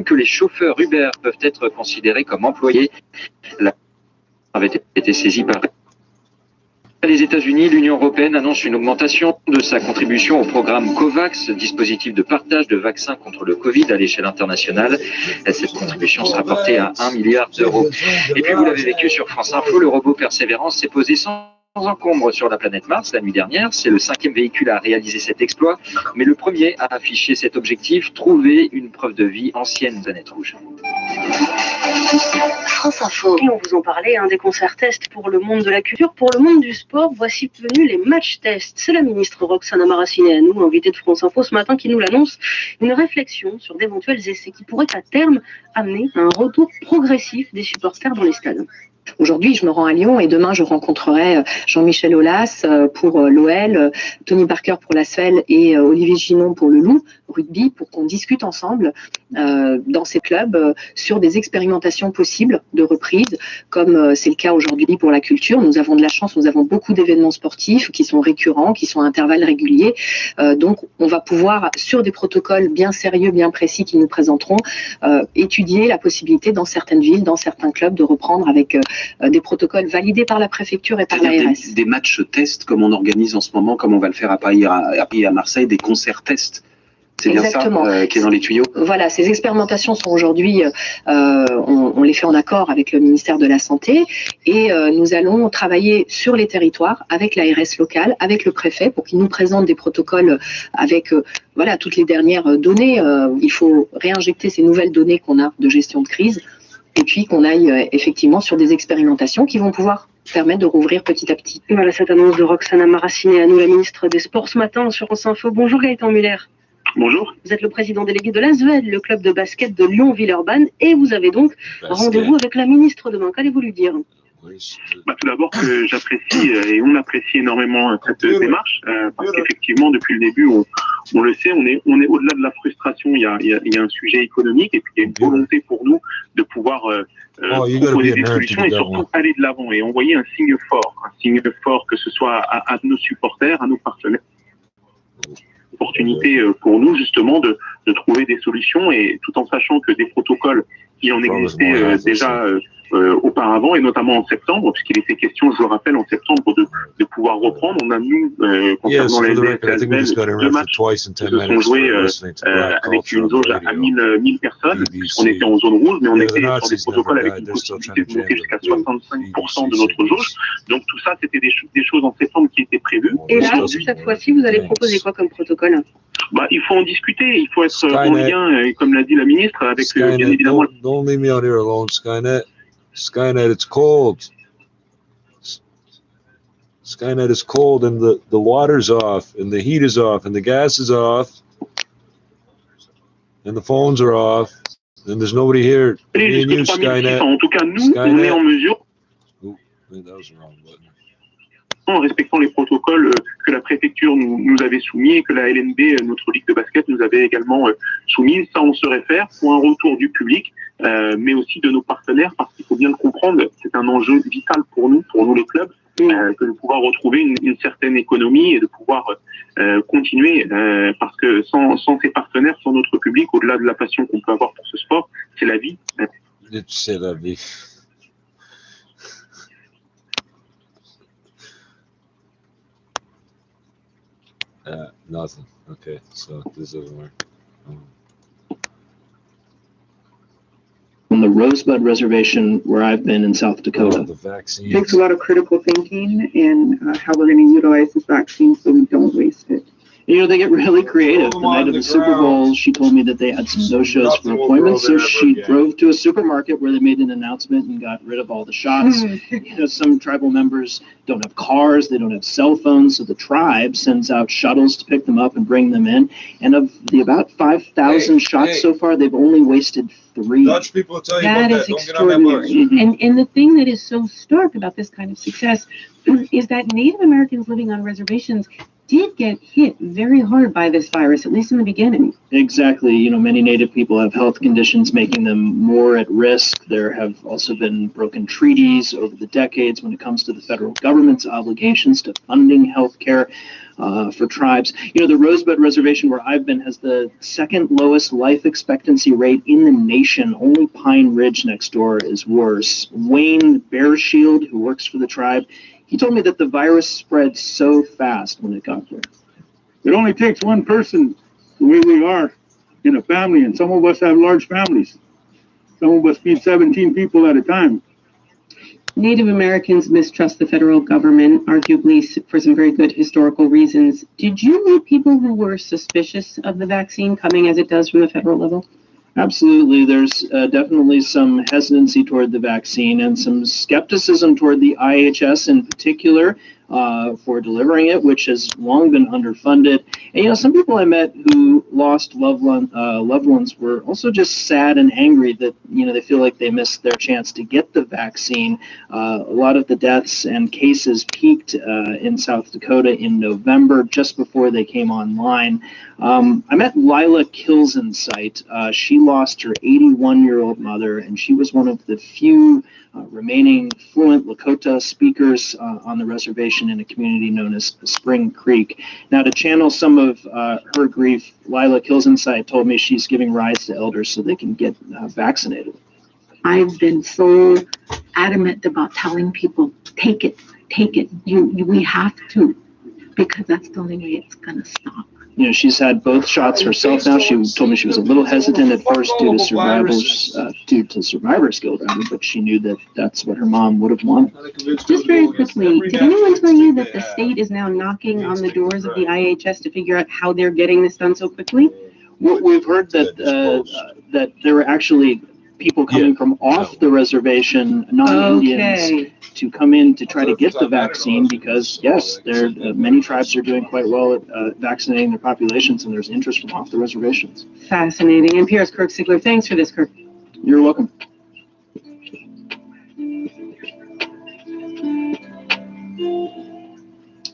que les chauffeurs Uber peuvent être considérés comme employés. La avait été saisie par les États-Unis. L'Union européenne annonce une augmentation de sa contribution au programme COVAX, dispositif de partage de vaccins contre le Covid à l'échelle internationale. Cette contribution sera portée à 1 milliard d'euros. Et puis vous l'avez vécu sur France Info, le robot Persévérance s'est posé sans encombre sur la planète Mars la nuit dernière. C'est le 5e véhicule à réaliser cet exploit, mais le premier à afficher cet objectif, trouver une preuve de vie ancienne planète rouge. France Info. Et on vous en parlait, des concerts tests pour le monde de la culture, pour le monde du sport. Voici venus les matchs tests. C'est la ministre Roxana Maracineanu, invitée de France Info ce matin, qui nous l'annonce. Une réflexion sur d'éventuels essais qui pourraient à terme amener à un retour progressif des supporters dans les stades. Aujourd'hui, je me rends à Lyon et demain, je rencontrerai Jean-Michel Aulas pour l'OL, Tony Parker pour l'Asvel et Olivier Ginon pour le Loup rugby pour qu'on discute ensemble dans ces clubs sur des expérimentations possibles de reprise, comme c'est le cas aujourd'hui pour la culture. Nous avons de la chance, nous avons beaucoup d'événements sportifs qui sont récurrents, qui sont à intervalles réguliers. Donc, on va pouvoir, sur des protocoles bien sérieux, bien précis qui nous présenteront, étudier la possibilité dans certaines villes, dans certains clubs, de reprendre avec des protocoles validés par la préfecture et par l'ARS. Des matchs tests comme on organise en ce moment, comme on va le faire à Paris et à Marseille, des concerts tests. C'est bien ça qui est dans les tuyaux. Voilà, ces expérimentations sont aujourd'hui, on les fait en accord avec le ministère de la Santé et nous allons travailler sur les territoires avec l'ARS locale, avec le préfet pour qu'il nous présente des protocoles avec voilà, toutes les dernières données. Il faut réinjecter ces nouvelles données qu'on a de gestion de crise et puis qu'on aille effectivement sur des expérimentations qui vont pouvoir permettre de rouvrir petit à petit. Voilà cette annonce de Roxana Maracineanu, la ministre des Sports ce matin sur France Info. Bonjour Gaëtan Muller. Bonjour. Vous êtes le président délégué de l'ASVEL, le club de basket de Lyon-Villeurbanne, et vous avez donc rendez-vous avec la ministre demain. Qu'allez-vous lui dire? Tout d'abord que j'apprécie et on apprécie énormément cette démarche parce qu'effectivement depuis le début on le sait, on est au-delà de la frustration, il y a un sujet économique et puis il y a une volonté pour nous de pouvoir proposer des solutions et surtout aller de l'avant et envoyer un signe fort que ce soit à nos supporters, à nos partenaires. Opportunité pour nous justement de trouver des solutions et tout en sachant que des protocoles qui en existaient déjà auparavant et notamment en septembre, puisqu'il était question, je le rappelle, en septembre de pouvoir reprendre. On a nous, concernant les deux matchs se sont joués avec une jauge à 1000 personnes, puisqu'on était en zone rouge, mais on était sur des protocoles avec une possibilité de monter jusqu'à 65% de notre jauge. Donc tout ça, c'était des choses en septembre qui étaient prévues. Et là, cette fois-ci, vous allez proposer quoi comme protocole? Il faut en discuter, il faut être en lien, comme l'a dit la ministre, avec bien évidemment... Don't leave me out here alone, Skynet. Skynet, it's cold. Skynet is cold and the water's off and the heat is off and the gas is off and the phones are off and there's nobody here. Me and you, Skynet. En tout cas, nous, on est en mesure, en respectant les protocoles que la préfecture nous avait soumis et que la LNB, notre ligue de basket, nous avait également soumis. Ça, on se réfère pour un retour du public, mais aussi de nos partenaires, parce qu'il faut bien le comprendre, c'est un enjeu vital pour nous les clubs, que de pouvoir retrouver une certaine économie et de pouvoir continuer, parce que sans ces partenaires, sans notre public, au-delà de la passion qu'on peut avoir pour ce sport, c'est la vie. C'est la vie. Nothing. Okay, so this doesn't work. On the Rosebud Reservation, where I've been in South Dakota, The vaccine takes a lot of critical thinking in how we're going to utilize this vaccine so we don't waste it. you know, they get really creative. The night of the Super Bowl, she told me that they had some no-shows for appointments, so she drove to a supermarket where they made an announcement and got rid of all the shots. You know, some tribal members don't have cars, they don't have cell phones, so the tribe sends out shuttles to pick them up and bring them in. And of the about 5,000 shots so far, they've only wasted 3. Dutch people will tell you That about is that. Don't get on that bus. extraordinary. And the thing that is so stark about this kind of success is that Native Americans living on reservations did get hit very hard by this virus, at least in the beginning. Exactly. You know, many Native people have health conditions making them more at risk. There have also been broken treaties over the decades when it comes to the federal government's obligations to funding health care for tribes. You know, the Rosebud Reservation where I've been has the second lowest life expectancy rate in the nation. Only Pine Ridge next door is worse. Wayne Bearshield, who works for the tribe, he told me that the virus spread so fast when it got there. It only takes one person, the way we are in a family, and some of us have large families. Some of us feed 17 people at a time. Native Americans mistrust the federal government, arguably for some very good historical reasons. Did you meet people who were suspicious of the vaccine coming as it does from the federal level? Absolutely. There's definitely some hesitancy toward the vaccine and some skepticism toward the IHS in particular for delivering it, which has long been underfunded. And, you know, some people I met who lost loved ones were also just sad and angry that, you know, they feel like they missed their chance to get the vaccine. A lot of the deaths and cases peaked in South Dakota in November, just before they came online. I met Lila Kilsensight. She lost her 81-year-old mother, and she was one of the few remaining fluent Lakota speakers on the reservation in a community known as Spring Creek. Now, to channel some of her grief, Lila Kilsensight told me she's giving rides to elders so they can get vaccinated. I've been so adamant about telling people, take it. We have to, because that's the only way it's going to stop. You know, she's had both shots herself now. She told me she was a little hesitant at first due to survivor's guilt, but she knew that that's what her mom would have wanted. Just very quickly, did anyone tell you that the state is now knocking on the doors of the IHS to figure out how they're getting this done so quickly? We've heard that that there were actually people coming from off the reservation, non-Indians, to come in to try to get the vaccine because, yes, many tribes are doing quite well at vaccinating their populations, and there's interest from off the reservations. Fascinating. NPR's Kirk Sickler. Thanks for this, Kirk. You're welcome.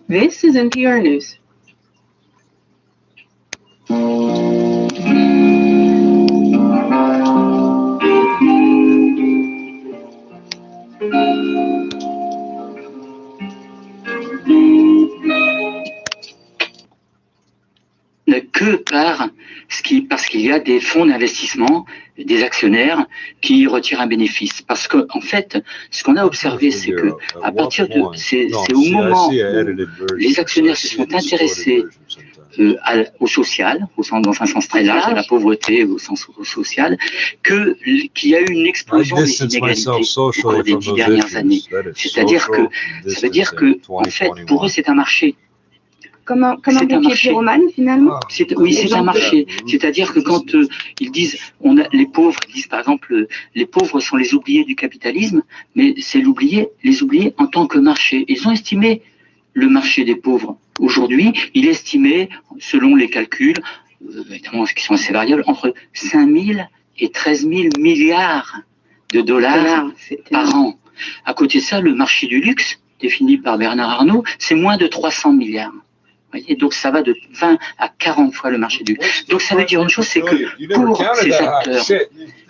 This is NPR News. Que parce qu'il y a des fonds d'investissement, des actionnaires qui retirent un bénéfice. Parce que, en fait, ce qu'on a observé, c'est que à partir de, c'est au moment où les actionnaires se sont intéressés au social, dans un sens très large, à la pauvreté au sens social, qu'il y a eu une explosion des inégalités au cours des 10 dernières années. C'est-à-dire que, ça veut dire que, en fait, pour eux, c'est un marché. Comme un pompier pyromane, finalement. Oui, c'est un marché. C'est-à-dire que quand ils disent, les pauvres, ils disent par exemple, les pauvres sont les oubliés du capitalisme, mais c'est les oubliés en tant que marché. Ils ont estimé le marché des pauvres. Aujourd'hui, il est estimé, selon les calculs, évidemment, qui sont assez variables, entre 5 000 et 13 000 milliards de dollars par an. À côté de ça, le marché du luxe, défini par Bernard Arnault, c'est moins de 300 milliards. Voyez, donc ça va de 20 à 40 fois le marché du luxe. Donc ça veut dire une chose, c'est que pour ces acteurs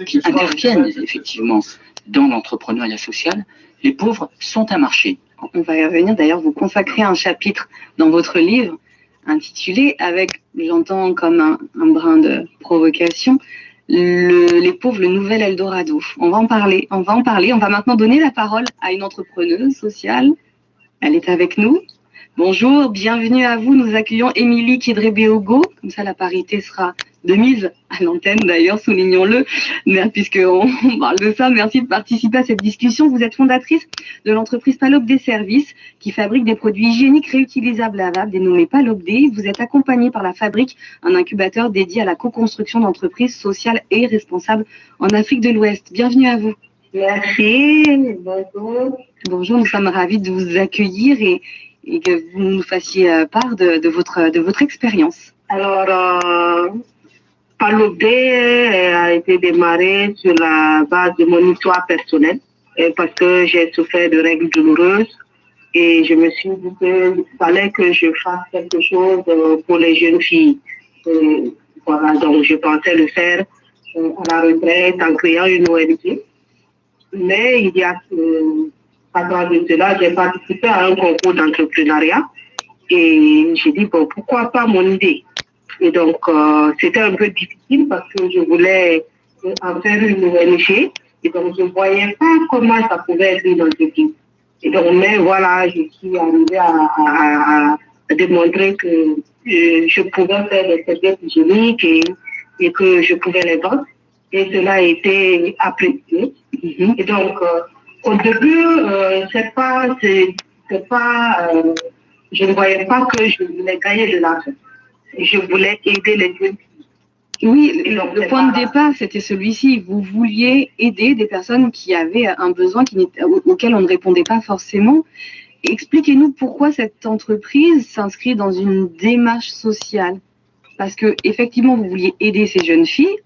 qui interviennent effectivement dans l'entrepreneuriat social, les pauvres sont un marché. On va y revenir. D'ailleurs, vous consacrez un chapitre dans votre livre intitulé, avec, j'entends comme un brin de provocation, les pauvres, le nouvel Eldorado. On va en parler. On va maintenant donner la parole à une entrepreneuse sociale. Elle est avec nous. Bonjour, bienvenue à vous. Nous accueillons Émilie Kidré-Béogo. Comme ça, la parité sera de mise à l'antenne, d'ailleurs, soulignons-le. Puisqu'on parle de ça, merci de participer à cette discussion. Vous êtes fondatrice de l'entreprise Palop des Services qui fabrique des produits hygiéniques réutilisables lavables dénommés Palop D. Vous êtes accompagnée par la Fabrique, un incubateur dédié à la co-construction d'entreprises sociales et responsables en Afrique de l'Ouest. Bienvenue à vous. Merci, bonjour. Bonjour, nous sommes ravis de vous accueillir et que vous nous fassiez part de votre expérience. Alors, Palop D a été démarré sur la base de mon histoire personnelle parce que j'ai souffert de règles douloureuses Et je me suis dit qu'il fallait que je fasse quelque chose pour les jeunes filles. Voilà, donc je pensais le faire à la retraite en créant une ONG. Mais il y a 4 ans de cela, j'ai participé à un concours d'entrepreneuriat et j'ai dit, bon, pourquoi pas mon idée? Et donc, c'était un peu difficile parce que je voulais en faire une ONG et donc je ne voyais pas comment ça pouvait être une entreprise. Et donc, mais voilà, je suis arrivée à démontrer que je pouvais faire des serviettes hygiéniques et que je pouvais les vendre. Et cela a été apprécié. Et donc, au début, je ne voyais pas que je voulais gagner de l'argent. Je voulais aider les jeunes filles. Oui, le point de départ, c'était celui-ci. Vous vouliez aider des personnes qui avaient un besoin auquel on ne répondait pas forcément. Expliquez-nous pourquoi cette entreprise s'inscrit dans une démarche sociale. Parce que effectivement, vous vouliez aider ces jeunes filles.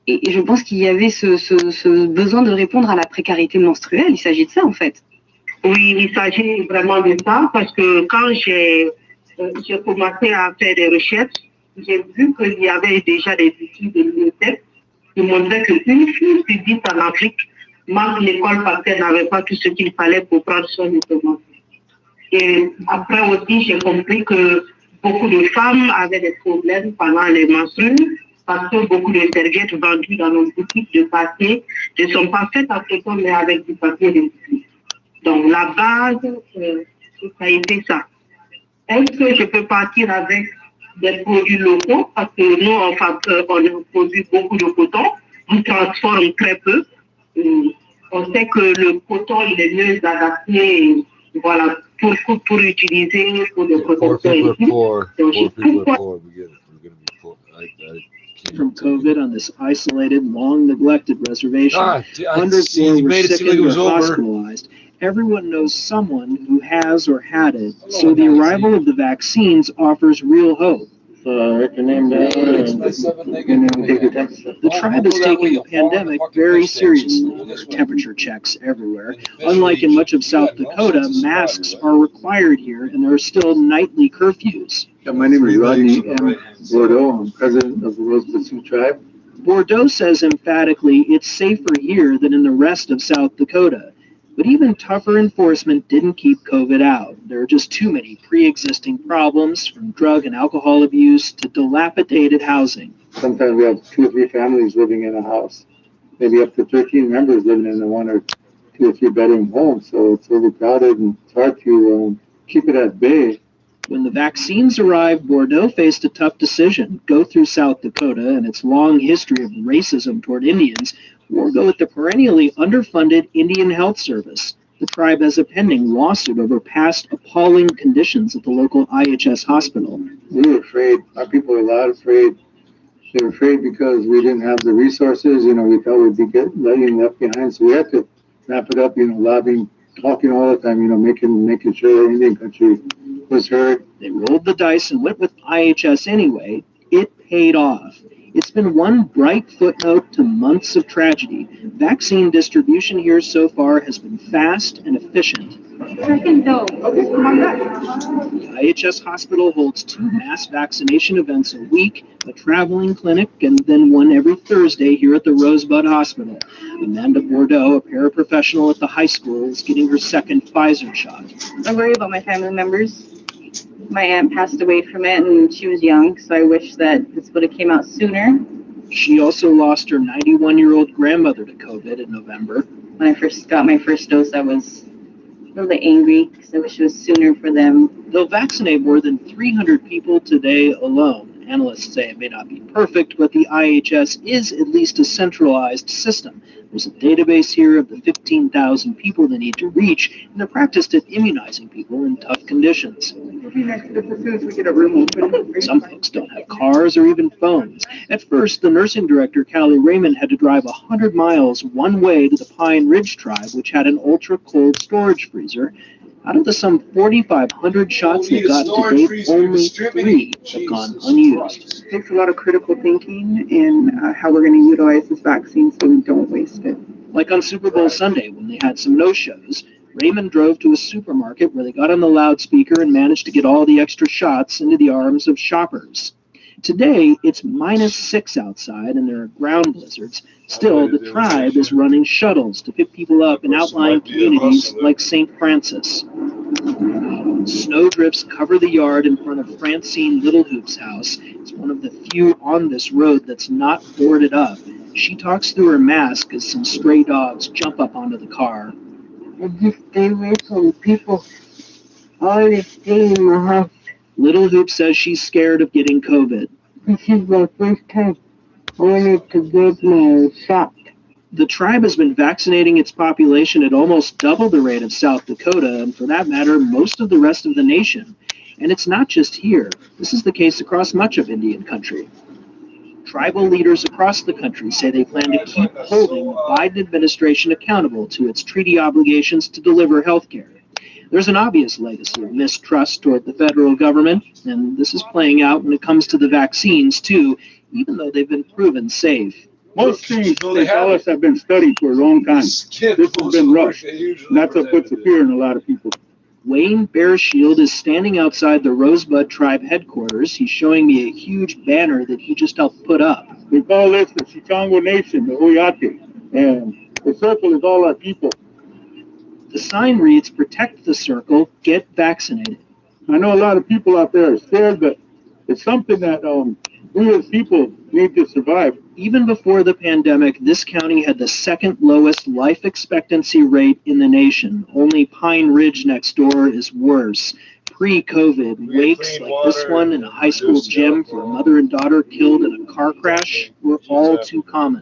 Et je pense qu'il y avait ce besoin de répondre à la précarité menstruelle. Il s'agit de ça, en fait. Oui, il s'agit vraiment de ça, parce que quand j'ai commencé à faire des recherches, j'ai vu qu'il y avait déjà des études de l'UNICEF qui montraient qu'une fille sur 10 en Afrique manque l'école parce qu'elle n'avait pas tout ce qu'il fallait pour prendre soin de son enfant. Et après aussi, j'ai compris que beaucoup de femmes avaient des problèmes pendant les menstrues, parce que beaucoup de serviettes vendues dans nos boutiques de papier ne sont pas faites en coton, mais avec du papier recyclé. Donc, la base, ça a été ça. Est-ce que je peux partir avec des produits locaux? Parce que nous, on produit beaucoup de coton, on transforme très peu. On sait que le coton, il est mieux adapté, voilà, pour utiliser pour des protecteurs. From COVID on this isolated, long neglected reservation. Hundreds more were sick and hospitalized. Everyone knows someone who has or had it, so the arrival of the vaccines offers real hope. The tribe is taking the pandemic very seriously. There are temperature checks everywhere. Unlike in much of South Dakota, masks are required here, and there are still nightly curfews. My name is Rodney M. Bordeaux. I'm president of the Rose Sioux tribe. Bordeaux says emphatically it's safer here than in the rest of South Dakota. But even tougher enforcement didn't keep COVID out. There are just too many pre-existing problems, from drug and alcohol abuse to dilapidated housing. Sometimes we have 2 or 3 families living in a house, maybe up to 13 members living in a 1 or 2 or 3 bedroom home. So it's overcrowded and it's hard to keep it at bay. When the vaccines arrived, Bordeaux faced a tough decision: go through South Dakota and its long history of racism toward Indians, or go with the perennially underfunded Indian Health Service. The tribe has a pending lawsuit over past appalling conditions at the local IHS hospital. We were afraid. Our people were a lot afraid. They were afraid because we didn't have the resources. We thought we'd be letting left behind. So we had to wrap it up, lobbying, talking all the time, making sure Indian country was heard. They rolled the dice and went with IHS anyway. It paid off. It's been one bright footnote to months of tragedy. Vaccine distribution here so far has been fast and efficient. The IHS hospital holds 2 mass vaccination events a week, a traveling clinic, and then one every Thursday here at the Rosebud Hospital. Amanda Bordeaux, a paraprofessional at the high school, is getting her second Pfizer shot. I worry about my family members. My aunt passed away from it and she was young, so I wish that this would have came out sooner. She also lost her 91-year-old grandmother to COVID in November. When I first got my first dose, I was a little bit angry because I wish it was sooner for them. They'll vaccinate more than 300 people today alone. Analysts say it may not be perfect, but the IHS is at least a centralized system. There's a database here of the 15,000 people they need to reach, and they're practiced at immunizing people in tough conditions. Some folks don't have cars or even phones. At first, the nursing director, Callie Raymond, had to drive 100 miles one way to the Pine Ridge tribe, which had an ultra-cold storage freezer. Out of the some 4,500 shots they've gotten to date, only 3 have gone unused. It takes a lot of critical thinking in how we're going to utilize this vaccine so we don't waste it. Like on Super Bowl Sunday when they had some no-shows. Raymond drove to a supermarket where they got on the loudspeaker and managed to get all the extra shots into the arms of shoppers. Today, it's -6 outside and there are ground blizzards. Still, the tribe is running shuttles to pick people up in outlying communities like St. Francis. Snowdrifts cover the yard in front of Francine Littlehoop's house. It's one of the few on this road that's not boarded up. She talks through her mask as some stray dogs jump up onto the car. I just stay away from people. All they stay in my house. Littlehoop says she's scared of getting COVID. This is my first time. I wanted to get my shot. The tribe has been vaccinating its population at almost double the rate of South Dakota, and for that matter, most of the rest of the nation. And it's not just here. This is the case across much of Indian country. Tribal leaders across the country say they plan to keep holding the Biden administration accountable to its treaty obligations to deliver health care. There's an obvious legacy of mistrust toward the federal government, and this is playing out when it comes to the vaccines, too, even though they've been proven safe. Most things they tell us have been studied for a long time. This has been rushed, and that's what puts the fear in a lot of people. Wayne Bearshield is standing outside the Rosebud Tribe headquarters. He's showing me a huge banner that he just helped put up. We call this the Chichango Nation, the Oyate, and the circle is all our people. The sign reads, "Protect the circle, get vaccinated." I know a lot of people out there are scared, but it's something that we as people need to survive. Even before the pandemic, this county had the second lowest life expectancy rate in the nation. Only Pine Ridge next door is worse. Pre-COVID, wakes like this one in a high school gym for a mother and daughter killed in a car crash were all too common.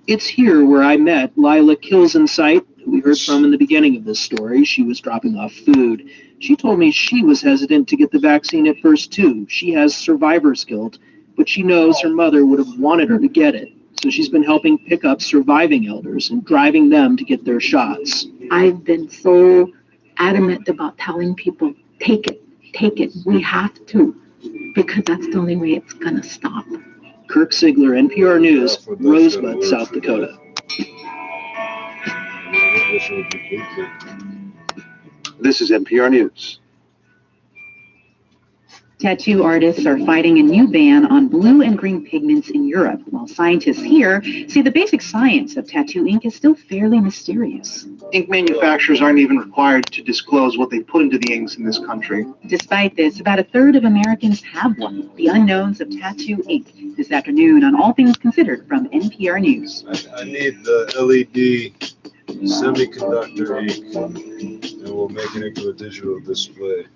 It's here where I met Lila Kilsensight, who we heard from in the beginning of this story. She was dropping off food. She told me she was hesitant to get the vaccine at first, too. She has survivor's guilt, but she knows her mother would have wanted her to get it. So she's been helping pick up surviving elders and driving them to get their shots. I've been so adamant about telling people, take it, we have to, because that's the only way it's going to stop. Kirk Sigler, NPR News, Rosebud, South Dakota. This is NPR News. Tattoo artists are fighting a new ban on blue and green pigments in Europe, while scientists here say the basic science of tattoo ink is still fairly mysterious. Ink manufacturers aren't even required to disclose what they put into the inks in this country. Despite this, about a third of Americans have one. The unknowns of tattoo ink this afternoon on All Things Considered from NPR News. I need the LED semiconductor ink, and we'll make it into a digital display.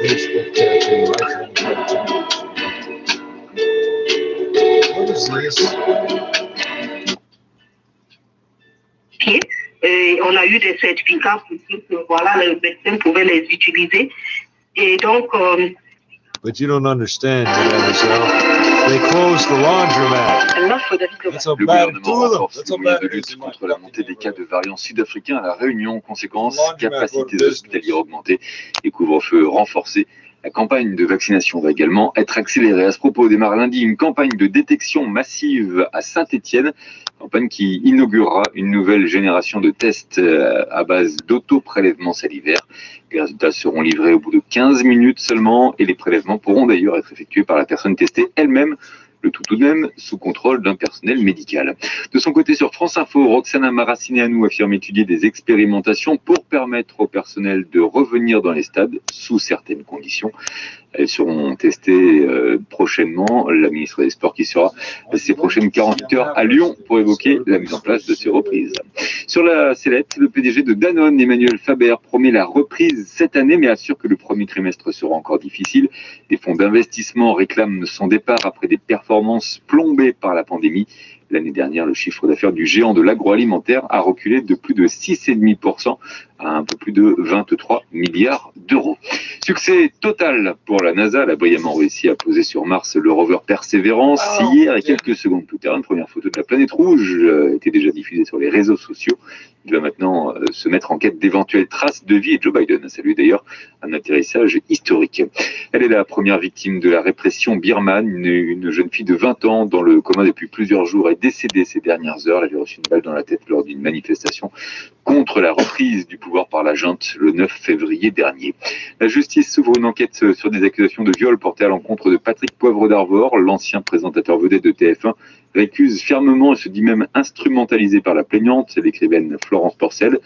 Facebook tattoo, iPhone tattoo. What is this? Et on a eu des certificats pour dire que voilà, les médecins pouvaient les utiliser. Et donc, But you don't understand, Giselle. They closed the laundromat. That's how Le bad gouvernement to them. renforce That's ses how moyens bad de it lutte is. contre la montée des cas de variants sud-africains à La Réunion. Conséquence, capacités hospitalières augmentées et couvre-feu renforcé. La campagne de vaccination va également être accélérée. À ce propos, démarre lundi une campagne de détection massive à Saint-Étienne, campagne qui inaugurera une nouvelle génération de tests à base d'auto-prélèvement salivaire. Les résultats seront livrés au bout de 15 minutes seulement et les prélèvements pourront d'ailleurs être effectués par la personne testée elle-même, le tout de même sous contrôle d'un personnel médical. De son côté, sur France Info, Roxana Maracineanu affirme étudier des expérimentations pour permettre au personnel de revenir dans les stades sous certaines conditions. Elles seront testées prochainement. La ministre des Sports qui sera ces prochaines 48 heures à Lyon pour évoquer la mise en place de ces reprises. Sur la sellette, le PDG de Danone, Emmanuel Faber, promet la reprise cette année, mais assure que le premier trimestre sera encore difficile. Les fonds d'investissement réclament son départ après des performances plombées par la pandémie. L'année dernière, le chiffre d'affaires du géant de l'agroalimentaire a reculé de plus de 6,5% à un peu plus de 23 milliards d'euros. Succès total pour la NASA. Elle a brillamment réussi à poser sur Mars le rover Persévérance. Hier, et quelques secondes plus tard, une première photo de la planète rouge était déjà diffusée sur les réseaux sociaux. Il va maintenant se mettre en quête d'éventuelles traces de vie, et Joe Biden a salué d'ailleurs un atterrissage historique. Elle est la première victime de la répression birmane. Une jeune fille de 20 ans dans le coma depuis plusieurs jours est décédée ces dernières heures. Elle avait reçu une balle dans la tête lors d'une manifestation contre la reprise du pouvoir par la junte le 9 février dernier. La justice s'ouvre une enquête sur des accusations de viol portées à l'encontre de Patrick Poivre d'Arvor, l'ancien présentateur vedette de TF1, récuse fermement et se dit même instrumentalisé par la plaignante, c'est l'écrivaine Florence Porcel.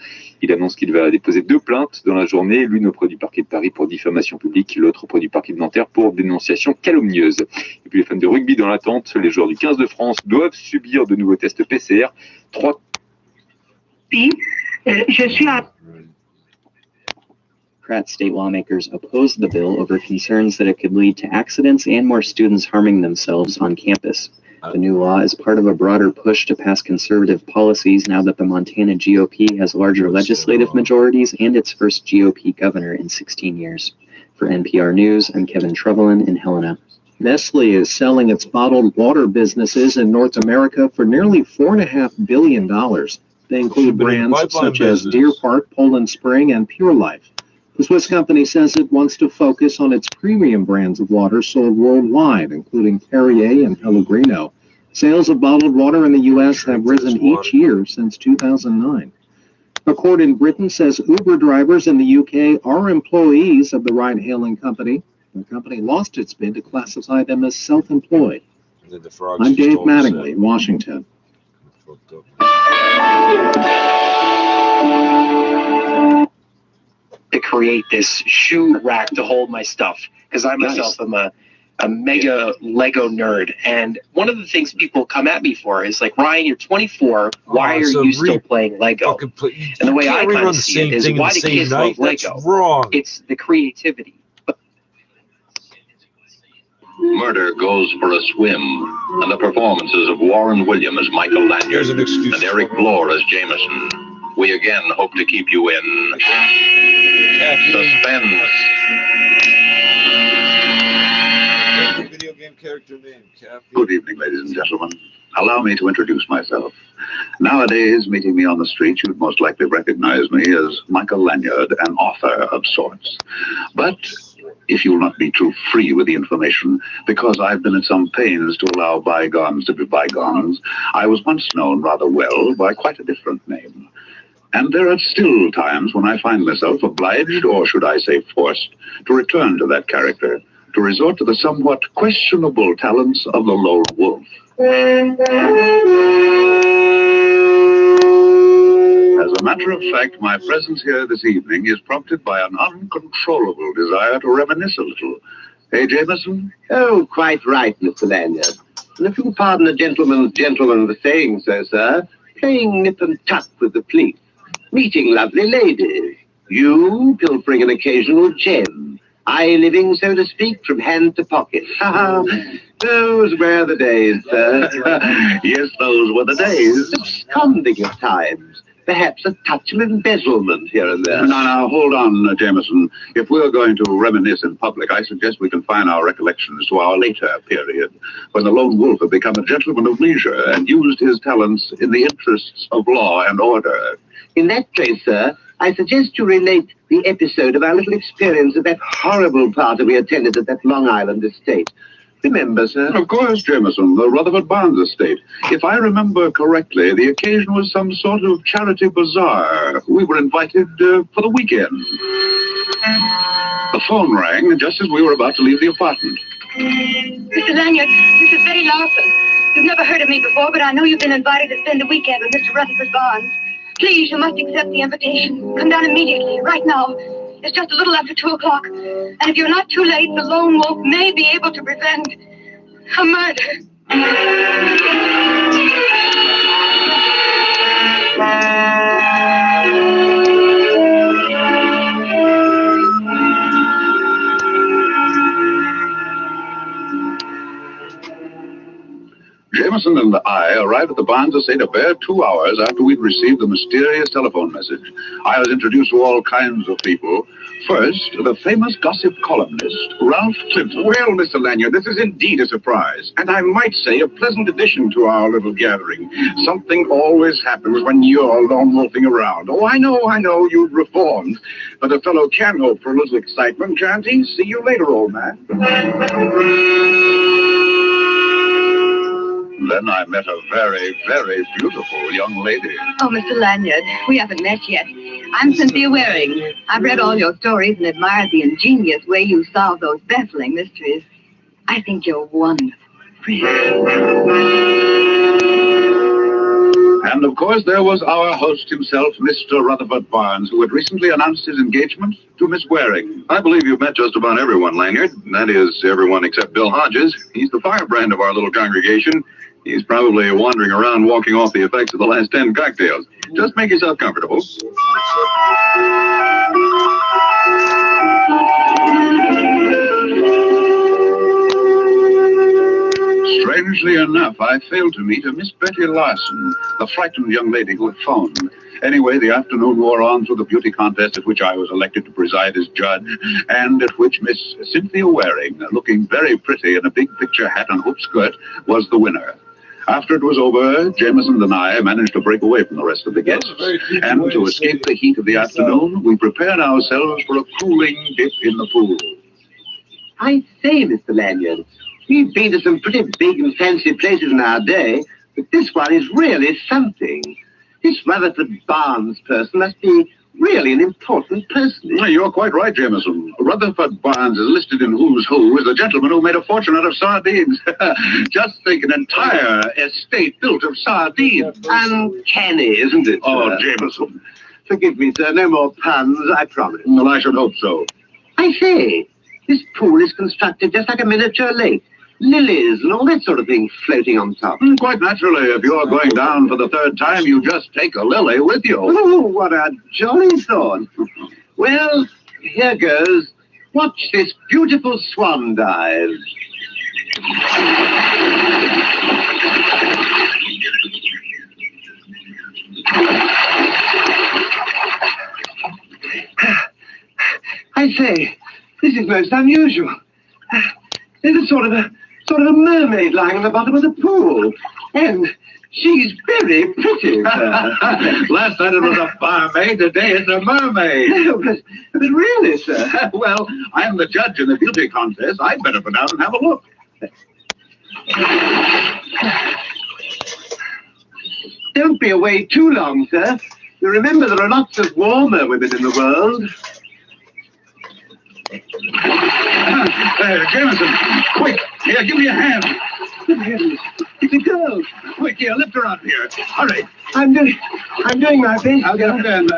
Il annonce qu'il va déposer 2 plaintes dans la journée, l'une auprès du parquet de Paris pour diffamation publique, l'autre auprès du parquet de Nanterre pour dénonciation calomnieuse. Et puis les fans de rugby dans l'attente, les joueurs du 15 de France doivent subir de nouveaux tests PCR. 3. Je suis à Democrat state lawmakers opposed the bill over concerns that it could lead to accidents and more students harming themselves on campus. The new law is part of a broader push to pass conservative policies now that the Montana GOP has larger legislative majorities and its first GOP governor in 16 years. For NPR News, I'm Kevin Trevelyan in Helena. Nestle is selling its bottled water businesses in North America for nearly $4.5 billion. They include brands such as Deer Park, Poland Spring, and Pure Life. The Swiss company says it wants to focus on its premium brands of water sold worldwide, including Perrier and Pellegrino. Sales of bottled water in the U.S. have risen each year since 2009. A court in Britain says Uber drivers in the U.K. are employees of the ride-hailing company. The company lost its bid to classify them as self-employed. I'm Dave Mattingly, Washington. To create this shoe rack to hold my stuff, because I myself am a mega Lego nerd. And one of the things people come at me for is like, Ryan, you're 24. Why are you still playing Lego? And the way I kind of see it is, why do kids love Lego? Wrong. It's the creativity. Murder Goes for a Swim, and the performances of Warren William as Michael Lanyard and Eric Blore as Jameson. We again hope to keep you in suspense. Video game character name, Cap. Good evening, ladies and gentlemen. Allow me to introduce myself. Nowadays, meeting me on the street, you'd most likely recognize me as Michael Lanyard, an author of sorts. But if you'll not be too free with the information, because I've been at some pains to allow bygones to be bygones, I was once known rather well by quite a different name. And there are still times when I find myself obliged, or should I say forced, to return to that character, to resort to the somewhat questionable talents of the lone wolf. As a matter of fact, my presence here this evening is prompted by an uncontrollable desire to reminisce a little. Hey, Jameson? Oh, quite right, Mr. Lanyard. And if you'll pardon a gentleman for saying so, sir, playing nip and tuck with the police, meeting lovely ladies, you pilfering an occasional gem, I living, so to speak, from hand to pocket. Those were the days, sir. Yes, those were the days. Absconding at times. Perhaps a touch of embezzlement here and there. Now, hold on, Jameson. If we're going to reminisce in public, I suggest we confine our recollections to our later period, when the lone wolf had become a gentleman of leisure and used his talents in the interests of law and order. In that case, sir, I suggest you relate the episode of our little experience at that horrible party we attended at that Long Island estate. Remember, sir? Of course, Jameson, the Rutherford Barnes estate. If I remember correctly, the occasion was some sort of charity bazaar. We were invited for the weekend. The phone rang just as we were about to leave the apartment. Mr. Lanyard, this is Betty Lawson. You've never heard of me before, but I know you've been invited to spend the weekend with Mr. Rutherford Barnes. Please, you must accept the invitation. Come down immediately, right now. It's just a little after 2 o'clock. And if you're not too late, the lone wolf may be able to prevent a murder. Jameson and I arrived at the Barnes estate a bare 2 hours after we'd received the mysterious telephone message. I was introduced to all kinds of people. First, the famous gossip columnist, Ralph Trippz. Well, Mr. Lanyard, this is indeed a surprise, and I might say a pleasant addition to our little gathering. Something always happens when you're lone wolfing around. Oh, I know, you've reformed, but a fellow can hope for a little excitement, can't he? See you later, old man. Then I met a very, very beautiful young lady. Oh, Mr. Lanyard, we haven't met yet. I'm Cynthia Waring. I've read all your stories and admired the ingenious way you solve those baffling mysteries. I think you're wonderful. And of course, there was our host himself, Mr. Rutherford Barnes, who had recently announced his engagement to Miss Waring. I believe you've met just about everyone, Lanyard. That is, everyone except Bill Hodges. He's the firebrand of our little congregation. He's probably wandering around walking off the effects of the last 10 cocktails. Just make yourself comfortable. Strangely enough, I failed to meet a Miss Betty Larson, the frightened young lady who had phoned. Anyway, the afternoon wore on through the beauty contest at which I was elected to preside as judge, and at which Miss Cynthia Waring, looking very pretty in a big picture hat and hoop skirt, was the winner. After it was over, Jameson and I managed to break away from the rest of the guests, and to escape the heat of the afternoon, we prepared ourselves for a cooling dip in the pool. I say, Mr. Lanyard, we've been to some pretty big and fancy places in our day, but this one is really something. This Rutherford Barnes person must be really an important person. You're quite right, Jameson. Rutherford Barnes is listed in Who's Who as the gentleman who made a fortune out of sardines. Just think, an entire estate built of sardines. Uncanny, isn't it, Oh, sir? Jameson. Forgive me, sir, no more puns, I promise. Well, I should hope so. I say, this pool is constructed just like a miniature lake. Lilies and all that sort of thing floating on top. Quite naturally, if you're going down for the third time, you just take a lily with you. Oh, what a jolly thought. Well, here goes. Watch this beautiful swan dive. I say, this is most unusual. There's a sort of a mermaid lying on the bottom of the pool. And she's very pretty, sir. Last night it was a barmaid, today it's a mermaid. No, but really, sir. Well, I'm the judge in the beauty contest. I'd better go down and have a look. Don't be away too long, sir. You remember there are lots of warmer women in the world. Jameson, quick! Here, give me a hand. Good heavens, it's a girl. Quick, here, lift her up here. Hurry. I'm doing my best. I'll get her down.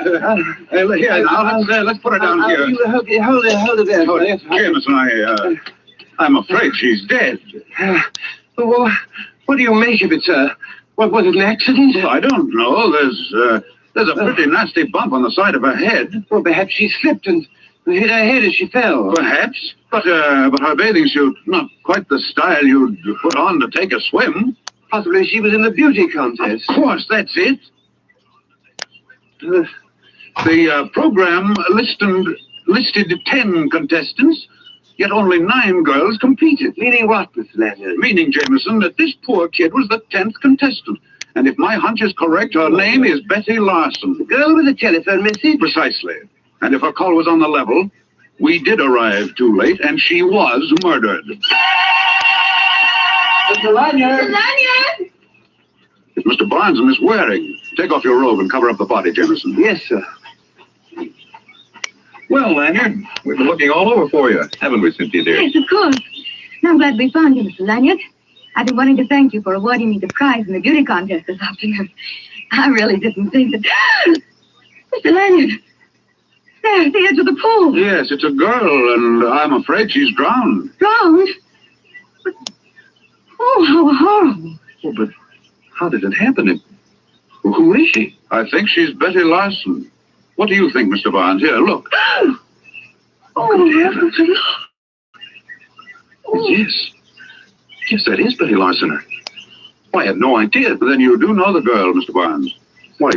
Here, now, let's put her down here. Hold it there. Oh, Jameson, I'm afraid she's dead. Well, what do you make of it, sir? What, was it an accident? Well, I don't know. There's a pretty nasty bump on the side of her head. Well, perhaps she slipped and hit her head as she fell. Perhaps, but her bathing suit, not quite the style you'd put on to take a swim. Possibly she was in the beauty contest. Of course, that's it. The program listed 10 contestants, yet only 9 girls competed. Meaning what, Mr. Lanyard? Meaning, Jameson, that this poor kid was the 10th contestant. And if my hunch is correct, her name is Betty Larson. The girl with the telephone message? Precisely. And if her call was on the level, we did arrive too late, and she was murdered. Mr. Lanyard! Mr. Lanyard! It's Mr. Barnes and Miss Waring. Take off your robe and cover up the body, Jameson. Yes, sir. Well, Lanyard, we've been looking all over for you, haven't we, Cynthia, dear? Yes, of course. I'm glad we found you, Mr. Lanyard. I've been wanting to thank you for awarding me the prize in the beauty contest this afternoon. I really didn't think that... Mr. Lanyard, there at the edge of the pool. Yes, it's a girl, and I'm afraid she's drowned. Drowned? But... Oh, how horrible. Oh, but how did it happen? Who is she? I think she's Betty Larson. What do you think, Mr. Barnes? Here, look. Oh, heavens. Yes. Yes, that is Betty Larson. I had no idea. But then you do know the girl, Mr. Barnes. Why,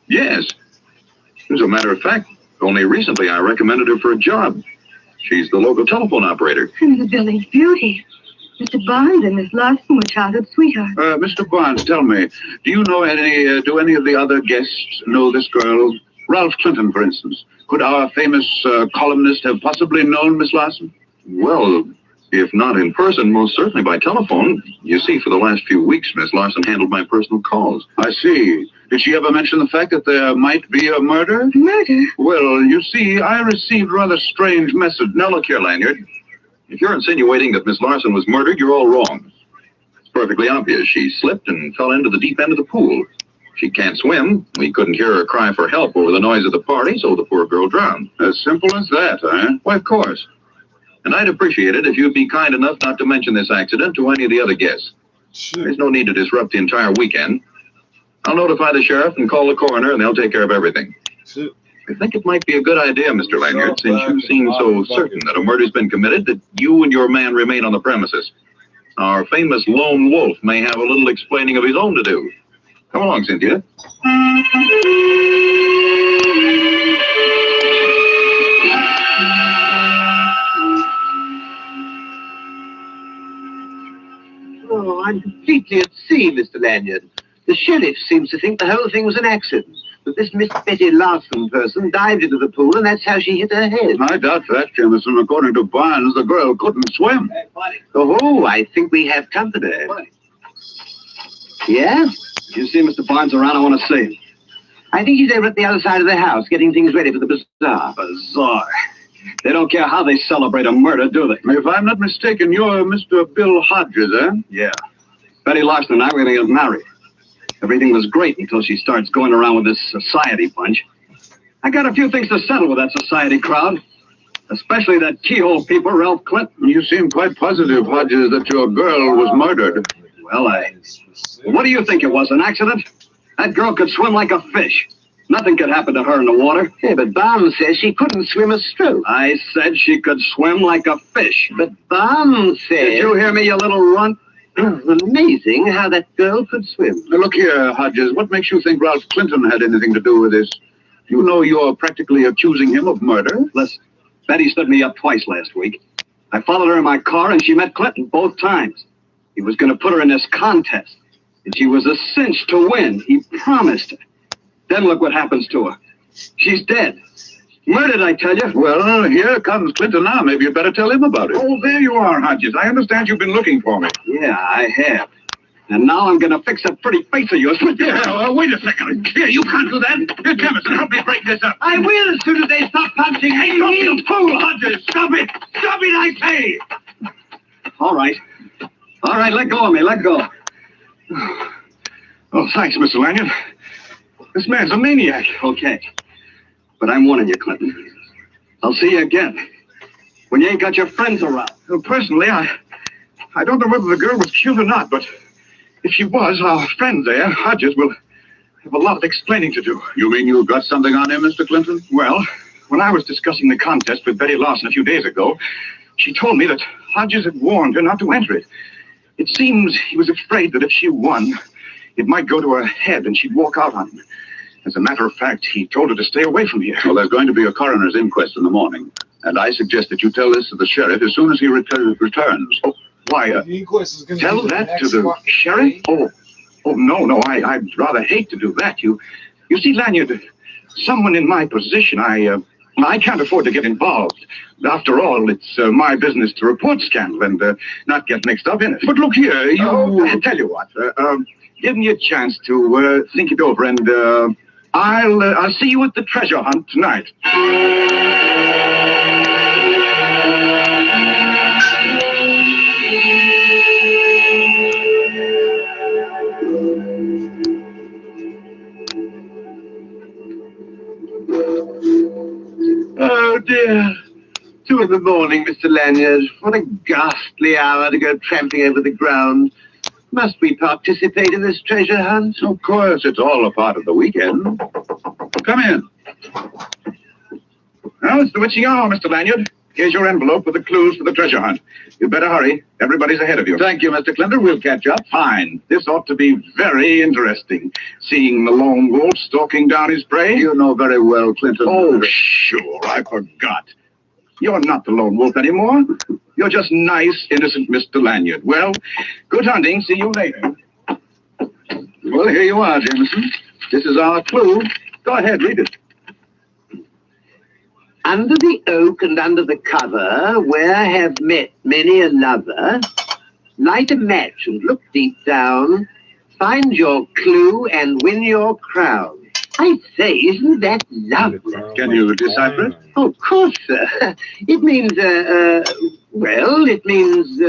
yes. As a matter of fact, only recently I recommended her for a job. She's the local telephone operator. And the village beauty. Mr. Barnes and Miss Larson were childhood sweethearts. Mr. Barnes, tell me, do you know do any of the other guests know this girl? Ralph Clinton, for instance. Could our famous columnist have possibly known Miss Larson? Well, if not in person, most certainly by telephone. You see, for the last few weeks, Miss Larson handled my personal calls. I see. Did she ever mention the fact that there might be a murder? Murder? Well, you see, I received a rather strange message. Now, look here, Lanyard. If you're insinuating that Miss Larson was murdered, you're all wrong. It's perfectly obvious. She slipped and fell into the deep end of the pool. She can't swim. We couldn't hear her cry for help over the noise of the party, so the poor girl drowned. As simple as that, huh? Why, of course. And I'd appreciate it if you'd be kind enough not to mention this accident to any of the other guests. There's no need to disrupt the entire weekend. I'll notify the sheriff and call the coroner, and they'll take care of everything. I think it might be a good idea, Mr. Lanyard, since you seem so certain that a murder's been committed, that you and your man remain on the premises. Our famous lone wolf may have a little explaining of his own to do. Come along, Cynthia. Oh, I'm completely at sea, Mr. Lanyard. The sheriff seems to think the whole thing was an accident. That this Miss Betty Larson person dived into the pool and that's how she hit her head. I doubt that, Jameson. According to Barnes, the girl couldn't swim. Oh, I think we have company. Yeah? If you see Mr. Barnes around, I want to see him. I think he's over at the other side of the house, getting things ready for the bazaar. Bazaar? They don't care how they celebrate a murder, do they? If I'm not mistaken, you're Mr. Bill Hodges, eh? Yeah. Betty Larson and I were going to get married. Everything was great until she starts going around with this society bunch. I got a few things to settle with that society crowd. Especially that keyhole people, Ralph Clinton. You seem quite positive, Hodges, that your girl was murdered. Well, what do you think it was, an accident? That girl could swim like a fish. Nothing could happen to her in the water. Yeah, but Barnes says she couldn't swim a stroke. I said she could swim like a fish. But Barnes said... Did you hear me, you little runt? Amazing how that girl could swim. Now, look here, Hodges, what makes you think Ralph Clinton had anything to do with this? You know you're practically accusing him of murder. Listen, Betty stood me up twice last week. I followed her in my car and she met Clinton both times. He was going to put her in this contest. And she was a cinch to win. He promised her. Then look what happens to her. She's dead. Murdered, I tell you. Well, here comes Clinton now. Maybe you'd better tell him about it. Oh, there you are, Hodges. I understand you've been looking for me. Yeah, I have. And now I'm going to fix that pretty face of yours. Yeah, wait a second. Here, you can't do that. Here, Jameson, help me break this up. I will as soon as they stop punching. Hey, stop, you fool, Hodges. Stop it. Stop it, I say. All right. All right, let go of me. Let go. Oh, thanks, Mr. Lanyard. This man's a maniac. Okay. But I'm warning you, Clinton. I'll see you again. When you ain't got your friends around. Well, personally, I don't know whether the girl was killed or not, but if she was, our friend there, Hodges, will have a lot of explaining to do. You mean you got something on him, Mr. Clinton? Well, when I was discussing the contest with Betty Larson a few days ago, she told me that Hodges had warned her not to enter it. It seems he was afraid that if she won, it might go to her head and she'd walk out on him. As a matter of fact, he told her to stay away from here. Well, there's going to be a coroner's inquest in the morning, and I suggest that you tell this to the sheriff as soon as he returns. Oh, why, tell that to the sheriff? Oh, no, I'd rather hate to do that. You see, Lanyard, someone in my position, I can't afford to get involved. After all, it's my business to report scandal and not get mixed up in it. But look here, I tell you what, give me a chance to think it over, and I'll see you at the treasure hunt tonight. Oh, dear. 2 in the morning, Mr. Lanyard. What a ghastly hour to go tramping over the ground. Must we participate in this treasure hunt? Of course, it's all a part of the weekend. Come in. Well, it's the witching hour, Mr. Lanyard. Here's your envelope with the clues for the treasure hunt. You'd better hurry. Everybody's ahead of you. Thank you, Mr. Clinton. We'll catch up. Fine. This ought to be very interesting. Seeing the lone wolf stalking down his prey. You know very well, Clinton. Oh, sure. I forgot. You're not the lone wolf anymore. You're just nice, innocent Mr. Lanyard. Well, good hunting. See you later. Well, here you are, Jameson. This is our clue. Go ahead, read it. Under the oak and under the cover, where have met many a lover, light a match and look deep down, find your clue and win your crown. I say, isn't that lovely? Can you decipher it? Oh, of course, sir. It means, it means,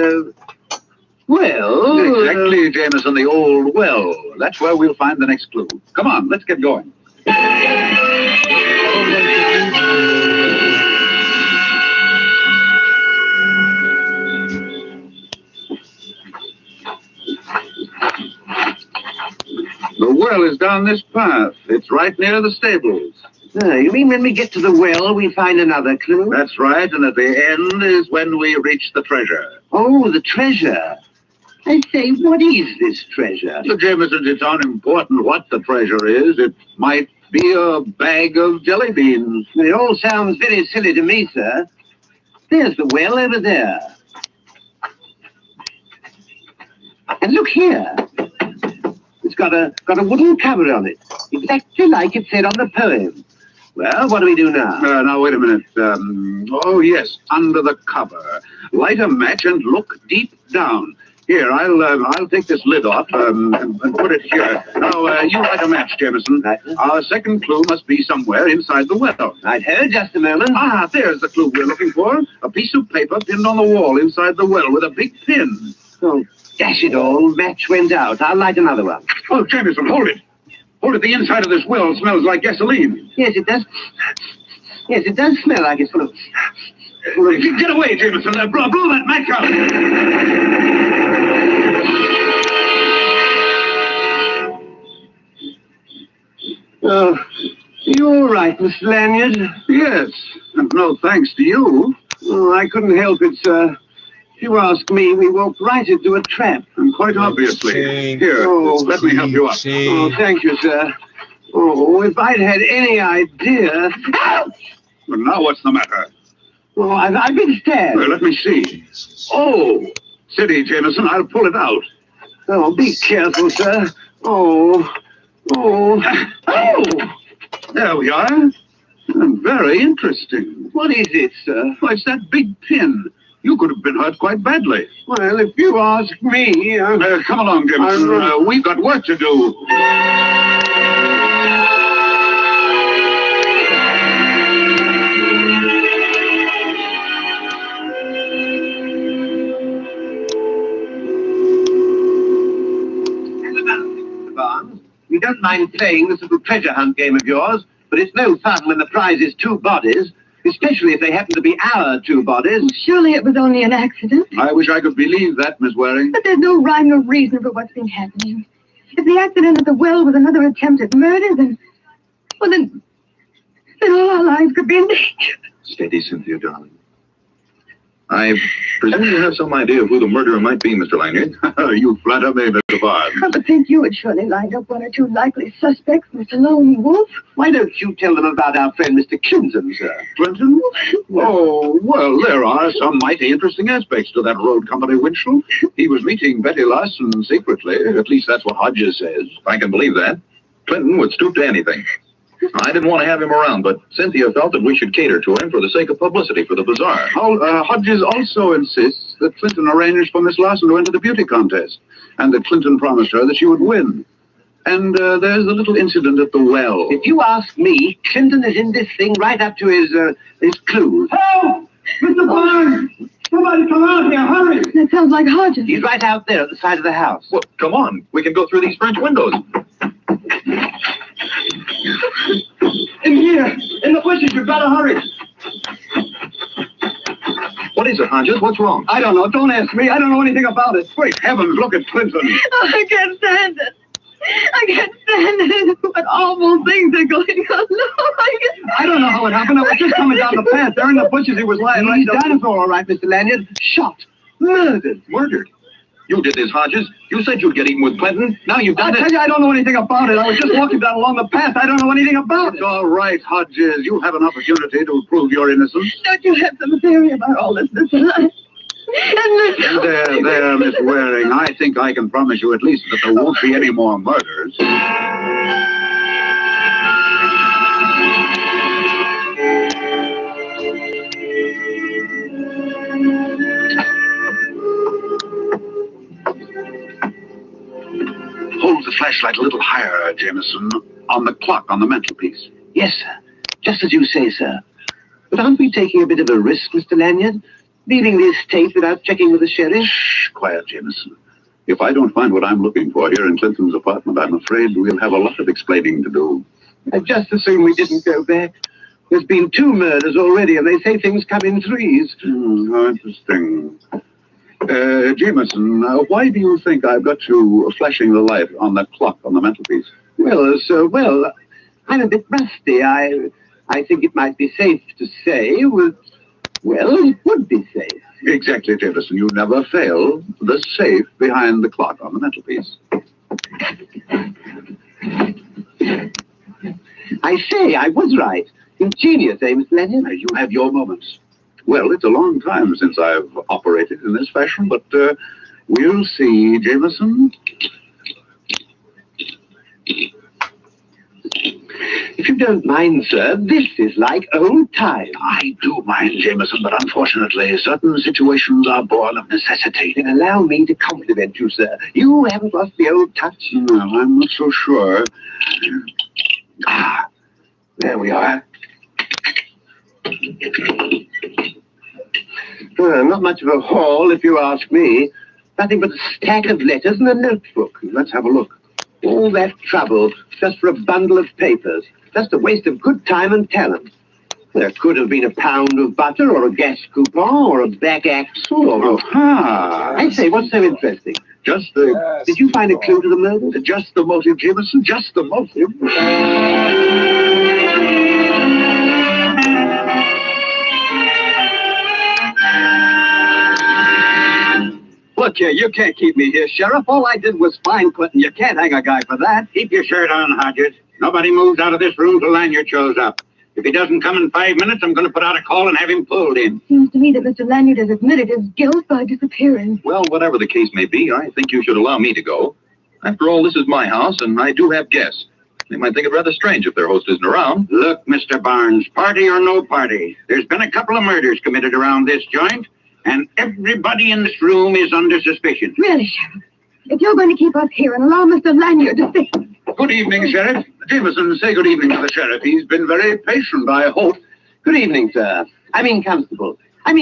Exactly, Jameson, the old well. That's where we'll find the next clue. Come on, let's get going. The well is down this path. It's right near the stables. You mean when we get to the well, we find another clue? That's right, and at the end is when we reach the treasure. Oh, the treasure. I say, what is this treasure? So, Jameson, it's unimportant what the treasure is. It might be a bag of jelly beans. It all sounds very silly to me, sir. There's the well over there. And look here. It's got a wooden cover on it, exactly like it said on the poem. Well, what do we do now? Now, wait a minute. Oh, yes, under the cover. Light a match and look deep down. Here, I'll take this lid off and put it here. Now, you light a match, Jameson. Right. Our second clue must be somewhere inside the well. Right here, just a moment. Ah, there's the clue we're looking for. A piece of paper pinned on the wall inside the well with a big pin. Oh, dash it all. Match went out. I'll light another one. Oh, Jameson, hold it. Hold it. The inside of this well smells like gasoline. Yes, it does. Yes, it does smell like it's full of... Get away, Jameson. Blow that match out. Oh, you all right, Mr. Lanyard? Yes, and no thanks to you. Oh, I couldn't help it, sir. If you ask me, we walked right into a trap. And quite obviously. Here, let me help you up. Oh, thank you, sir. Oh, if I'd had any idea... Ouch! Well, now what's the matter? Oh, I've been stabbed. Well, let me see. Oh, steady, Jameson. I'll pull it out. Oh, be careful, sir. Oh. There we are. Very interesting. What is it, sir? Well, it's that big pin. You could have been hurt quite badly. Well, if you ask me... Come along, Jameson. We've got work to do. We don't mind playing this little treasure hunt game of yours, but it's no fun when the prize is two bodies, especially if they happen to be our two bodies. Surely it was only an accident. I wish I could believe that, Miss Waring. But there's no rhyme or reason for what's been happening. If the accident at the well was another attempt at murder, then all our lives could be in danger. Steady, Cynthia, darling. I presume you have some idea of who the murderer might be, Mr. Lanyard. You flatter me, Mr. Bard. I would think you would surely line up one or two likely suspects, Mr. Lone Wolf. Why don't you tell them about our friend Mr. Clinton, sir? Clinton? Oh, well, there are some mighty interesting aspects to that road company Winchell. He was meeting Betty Larson secretly. At least that's what Hodges says. I can believe that. Clinton would stoop to anything. I didn't want to have him around, but Cynthia felt that we should cater to him for the sake of publicity for the bazaar. Hodges also insists that Clinton arranged for Miss Larson to enter the beauty contest, and that Clinton promised her that she would win. And there's the little incident at the well. If you ask me, Clinton is in this thing right up to his clues. Help! Mr. Barnes! Somebody come out here, hurry! That sounds like Hodges. He's right out there at the side of the house. Well, come on. We can go through these French windows. In here, in the bushes, you better hurry. What is it, Hodges? What's wrong? I don't know. Don't ask me. I don't know anything about it. Great heavens, look at Clinton. Oh, I can't stand it. I can't stand it. What awful things are going on. No, I don't know how it happened. I was just coming down the path. There in the bushes, he was lying right down. He's all right, Mr. Lanyard. Shot. Murdered. Murdered? You did this, Hodges. You said you'd get even with Clinton. Now you've done it. I tell you, I don't know anything about it. I was just walking down along the path. I don't know anything about it. It's all right, Hodges. You have an opportunity to prove your innocence. Don't you have some theory about all this, Mr. Lanyard? There, Miss Waring. I think I can promise you at least that there won't be any more murders. Hold the flashlight a little higher, Jameson, on the clock on the mantelpiece. Yes, sir. Just as you say, sir. But aren't we taking a bit of a risk, Mr. Lanyard? Leaving the estate without checking with the sheriff? Shh, quiet, Jameson. If I don't find what I'm looking for here in Clinton's apartment, I'm afraid we'll have a lot of explaining to do. I'd just assume we didn't go back. There's been 2 murders already, and they say things come in threes. How interesting. Jameson, why do you think I've got you flashing the light on that clock on the mantelpiece? Well, sir, I'm a bit rusty. I think it might be safe to say, it would be safe. Exactly, Jameson. You never fail. The safe behind the clock on the mantelpiece. I say, I was right. Ingenious, eh, Mr. Lanyard? You have your moments. Well, it's a long time since I've operated in this fashion, but we'll see, Jameson. If you don't mind, sir, this is like old times. I do mind, Jameson, but unfortunately, certain situations are born of necessity. Then allow me to compliment you, sir. You haven't lost the old touch. No, I'm not so sure. There we are. Well, not much of a haul, if you ask me. Nothing but a stack of letters and a notebook. Let's have a look. All that trouble just for a bundle of papers. Just a waste of good time and talent. There could have been a pound of butter or a gas coupon or a back axle or... I say, what's so interesting? Just the... Did you find a clue to the murder? Just the motive, Jameson. Just the motive. Look here, you can't keep me here, Sheriff. All I did was find Clinton. You can't hang a guy for that. Keep your shirt on, Hodges. Nobody moves out of this room till Lanyard shows up. If he doesn't come in 5 minutes, I'm going to put out a call and have him pulled in. Seems to me that Mr. Lanyard has admitted his guilt by disappearing. Well, whatever the case may be, I think you should allow me to go. After all, this is my house, and I do have guests. They might think it rather strange if their host isn't around. Look, Mr. Barnes, party or no party, there's been a couple of murders committed around this joint, and everybody in this room is under suspicion. Really, Sheriff? If you're going to keep us here and allow Mr. Lanyard to stay... Good evening, Sheriff. Jameson, say good evening to the Sheriff. He's been very patient, I hope. Good evening, sir. Constable.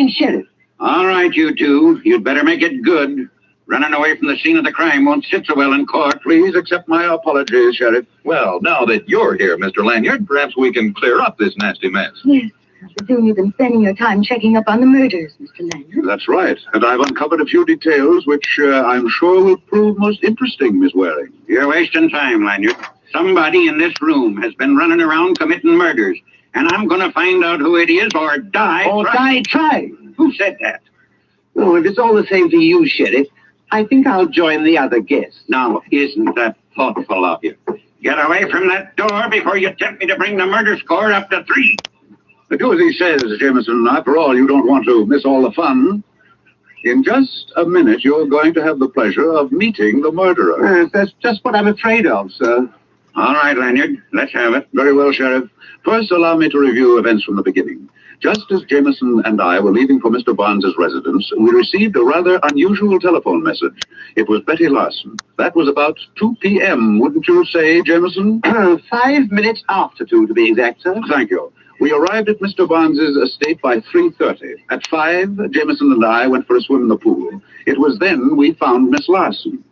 Sheriff. All right, you two. You'd better make it good. Running away from the scene of the crime won't sit so well in court. Please accept my apologies, Sheriff. Well, now that you're here, Mr. Lanyard, perhaps we can clear up this nasty mess. Yes. I presume you've been spending your time checking up on the murders, Mr. Lanyard. That's right. And I've uncovered a few details which I'm sure will prove most interesting, Miss Waring. You're wasting time, Lanyard. Somebody in this room has been running around committing murders, and I'm going to find out who it is or die. Trying. Who said that? Oh, if it's all the same to you, Sheriff, I think I'll join the other guests. Now, isn't that thoughtful of you? Get away from that door before you tempt me to bring the murder score up to 3. Do as he says, Jameson. After all, you don't want to miss all the fun. In just a minute, you're going to have the pleasure of meeting the murderer. That's just what I'm afraid of, sir. All right, Lanyard. Let's have it. Very well, Sheriff. First, allow me to review events from the beginning. Just as Jameson and I were leaving for Mr. Barnes's residence, we received a rather unusual telephone message. It was Betty Larson. That was about 2 p.m., wouldn't you say, Jameson? 5 minutes after 2, to be exact, sir. Thank you. We arrived at Mr. Barnes's estate by 3:30. At 5, Jameson and I went for a swim in the pool. It was then we found Miss Larson.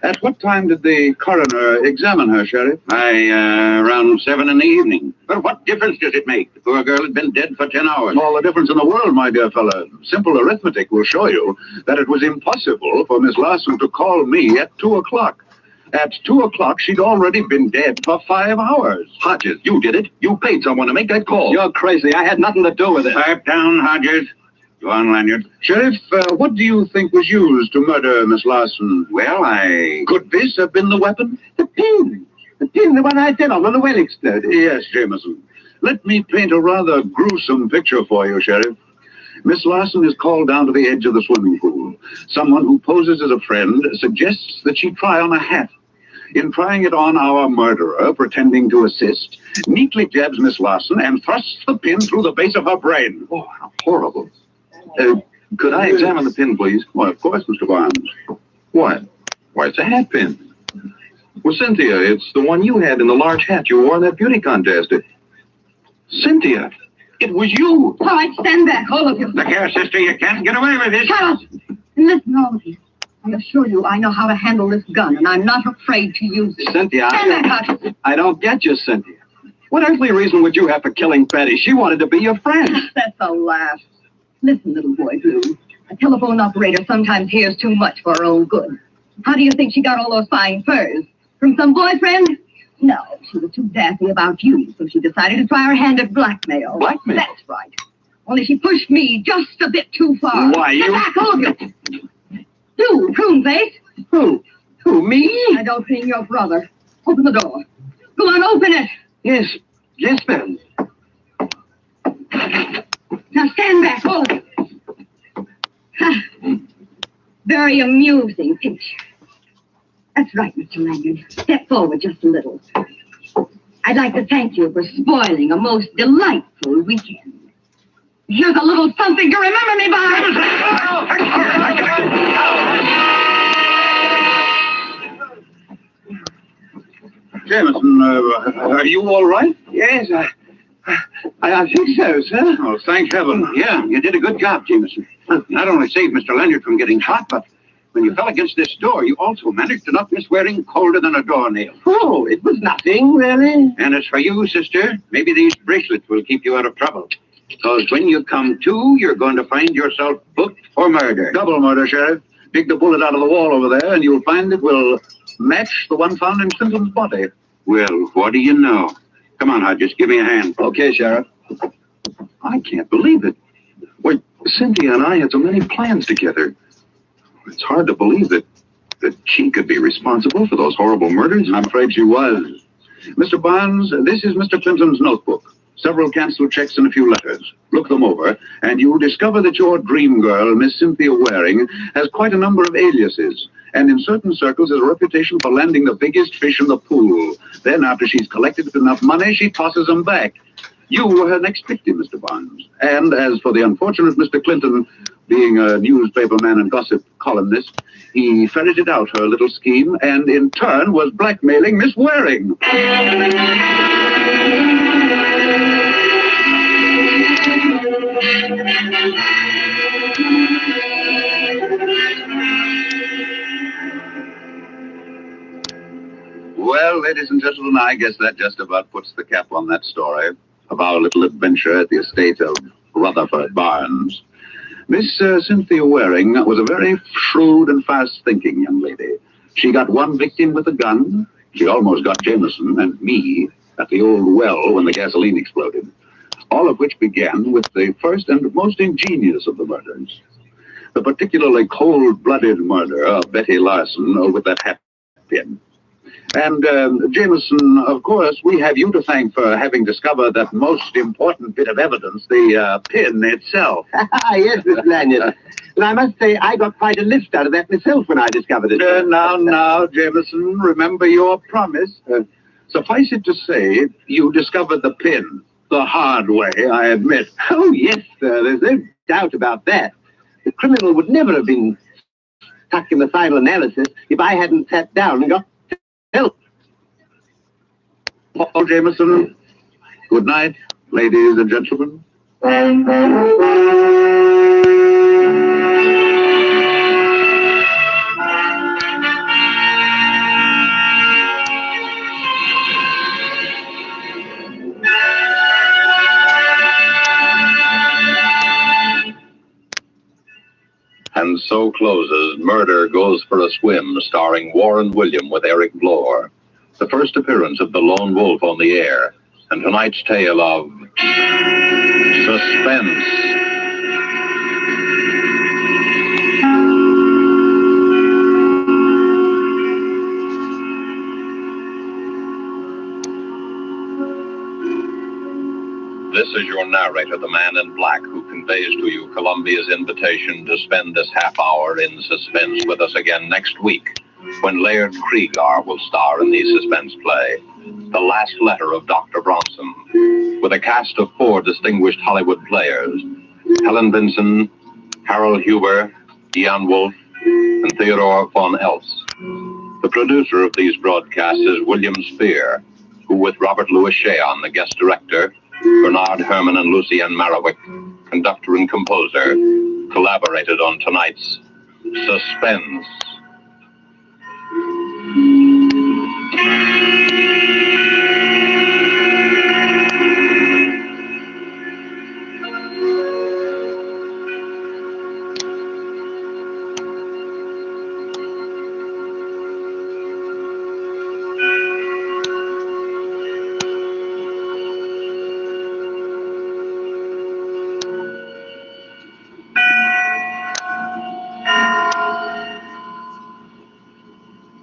At what time did the coroner examine her, Sheriff? Around 7 in the evening. But what difference does it make? The poor girl had been dead for 10 hours. All the difference in the world, my dear fellow. Simple arithmetic will show you that it was impossible for Miss Larson to call me at 2 o'clock. At 2 o'clock, she'd already been dead for 5 hours. Hodges, you did it. You paid someone to make that call. You're crazy. I had nothing to do with it. Pipe down, Hodges. Go on, Lanyard. Sheriff, what do you think was used to murder Miss Larson? Well, Could this have been the weapon? The pin, the one I did on when the well exploded. Yes, Jameson. Let me paint a rather gruesome picture for you, Sheriff. Miss Larson is called down to the edge of the swimming pool. Someone who poses as a friend suggests that she try on a hat. In trying it on, our murderer, pretending to assist, neatly jabs Miss Larson and thrusts the pin through the base of her brain. Oh, how horrible. Could I examine the pin, please? Why, of course, Mr. Barnes. What? Why, it's a hat pin. Well, Cynthia, it's the one you had in the large hat you wore in that beauty contest. Cynthia, it was you. All right, stand back, all of you. Look here, sister, you can't get away with this. Shut up! And listen, all of you. I assure you I know how to handle this gun, and I'm not afraid to use it. Cynthia, Stand back, Hodges. I don't get you, Cynthia. What earthly reason would you have for killing Betty? She wanted to be your friend. That's a laugh. Listen, little boy blue. A telephone operator sometimes hears too much for her own good. How do you think she got all those fine furs? From some boyfriend? No, she was too daffy about you, so she decided to try her hand at blackmail. Blackmail? That's right. Only she pushed me just a bit too far. Why, Get you... back, all of you. You, prune face. Who, me? I don't mean your brother. Open the door. Go on, open it. Yes, ma'am. Now stand back, all of you. Very amusing picture. That's right, Mr. Lanyard. Step forward just a little. I'd like to thank you for spoiling a most delightful weekend. Here's a little something to remember me by. Jameson, are you all right? Yes, I think so, sir. Oh, thank heaven. Yeah, you did a good job, Jameson. Not only saved Mr. Lanyard from getting shot, but when you fell against this door, you also managed to knock Miss Waring colder than a doornail. Oh, it was nothing, really. And as for you, sister, maybe these bracelets will keep you out of trouble. Because when you come to, you're going to find yourself booked for murder. Double murder, Sheriff. Dig the bullet out of the wall over there, and you'll find it will match the one found in Clinton's body. Well, what do you know? Come on, Hodges, give me a hand. Okay, Sheriff. I can't believe it. Why, Cynthia and I had so many plans together. It's hard to believe that she could be responsible for those horrible murders. I'm afraid she was. Mr. Barnes, this is Mr. Clinton's notebook. Several canceled checks and a few letters. Look them over, and you'll discover that your dream girl, Miss Cynthia Waring, has quite a number of aliases, and in certain circles has a reputation for landing the biggest fish in the pool. Then, after she's collected enough money, she tosses them back. You were her next victim, Mr. Barnes. And as for the unfortunate Mr. Clinton, being a newspaper man and gossip columnist, he ferreted out her little scheme and in turn was blackmailing Miss Waring. Well, ladies and gentlemen, I guess that just about puts the cap on that story of our little adventure at the estate of Rutherford Barnes. Miss Cynthia Waring was a very shrewd and fast-thinking young lady. She got one victim with a gun. She almost got Jameson and me at the old well when the gasoline exploded. All of which began with the first and most ingenious of the murders. The particularly cold-blooded murder of Betty Larson with that hat pin. And, Jameson, of course, we have you to thank for having discovered that most important bit of evidence, the pin itself. Yes, Mr. Lanyard. And I must say, I got quite a lift out of that myself when I discovered it. Now, Jameson, remember your promise. Suffice it to say, you discovered the pin. The hard way, I admit. Oh, yes, sir. There's no doubt about that. The criminal would never have been stuck in the final analysis if I hadn't sat down and got help. Oh, Jameson, good night, ladies and gentlemen. And so closes Murder Goes for a Swim, starring Warren William with Eric Blore. The first appearance of the Lone Wolf on the air, and tonight's tale of suspense. This is your narrator, the man in black, who conveys to you Columbia's invitation to spend this half hour in suspense with us again next week, when Laird Cregar will star in the suspense play, The Last Letter of Dr. Bronson, with a cast of 4 distinguished Hollywood players, Helen Vinson, Harold Huber, Ian Wolfe, and Theodore von Eltz. The producer of these broadcasts is William Spear, who, with Robert Louis Cheon, the guest director, Bernard Herrmann and Lucien Marawick, conductor and composer, collaborated on tonight's Suspense.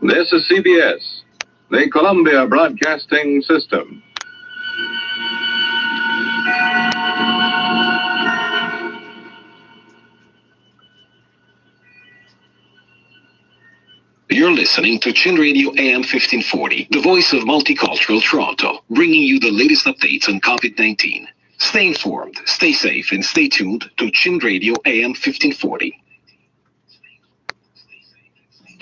This is CBS, the Columbia Broadcasting System. You're listening to Chin Radio AM 1540, the voice of multicultural Toronto, bringing you the latest updates on COVID-19. Stay informed, stay safe, and stay tuned to Chin Radio AM 1540.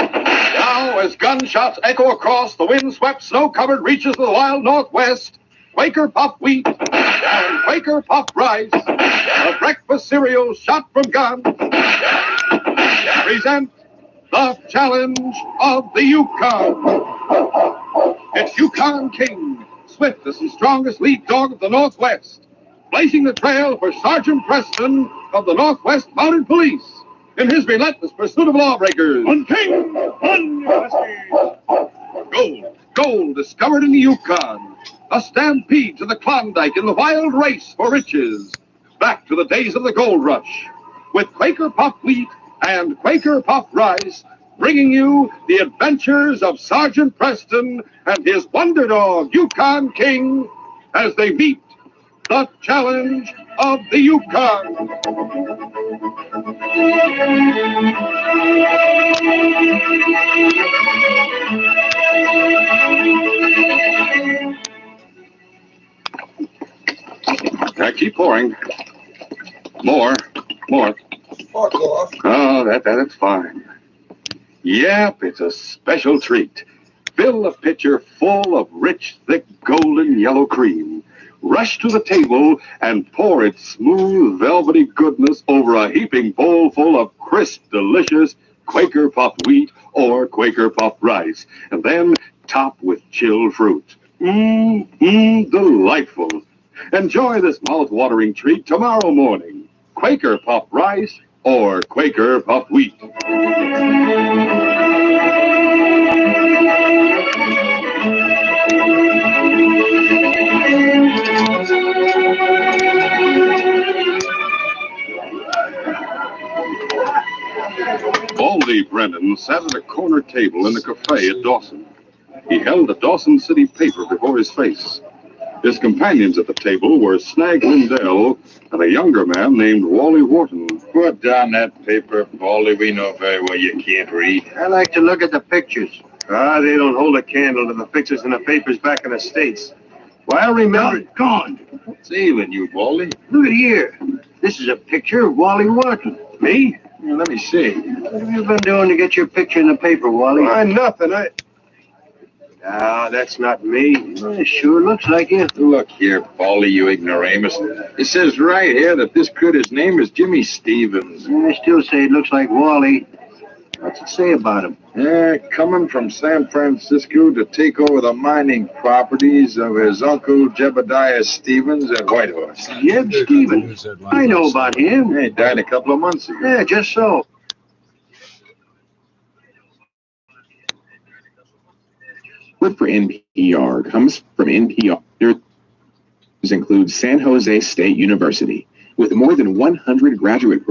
Now, as gunshots echo across the wind-swept, snow-covered reaches of the wild Northwest, Quaker Puff Wheat and Quaker Puff Rice, a breakfast cereal shot from guns, present the challenge of the Yukon. It's Yukon King, swiftest and strongest lead dog of the Northwest, blazing the trail for Sergeant Preston of the Northwest Mounted Police in his relentless pursuit of lawbreakers. One king, one gold, gold discovered in the Yukon. A stampede to the Klondike in the wild race for riches. Back to the days of the gold rush, with Quaker Puff Wheat and Quaker Puff Rice, bringing you the adventures of Sergeant Preston and his wonder dog, Yukon King, as they meet the challenge of the Yukon. Keep pouring. More. Oh, that's fine. Yep, it's a special treat. Fill a pitcher full of rich, thick, golden yellow cream. Rush to the table and pour its smooth, velvety goodness over a heaping bowl full of crisp, delicious Quaker Puff Wheat or Quaker Puff Rice. And then top with chilled fruit. Delightful. Enjoy this mouth-watering treat tomorrow morning. Quaker Puff Rice or Quaker Puff Wheat. Baldy Brennan sat at a corner table in the cafe at Dawson. He held a Dawson City paper before his face. His companions at the table were Snag Lindell and a younger man named Wally Wharton. Put down that paper, Baldy. We know very well you can't read. I like to look at the pictures. They don't hold a candle to the pictures in the papers back in the States. Well, I remember... Gone. What's ailing you, Baldy? Look at here. This is a picture of Wally Wharton. Me? Yeah, let me see. What have you been doing to get your picture in the paper, Wally? Nothing. That's not me. It sure looks like you. Look here, Baldy, you ignoramus. It says right here that this critter's name is Jimmy Stevens. I still say it looks like Wally. What's it say about him? Coming from San Francisco to take over the mining properties of his uncle Jebediah Stevens at Whitehorse. Jeb Stevens? I know about him. He died a couple of months ago. Yeah, just so. Report for NPR comes from NPR. These include San Jose State University, with more than 100 graduate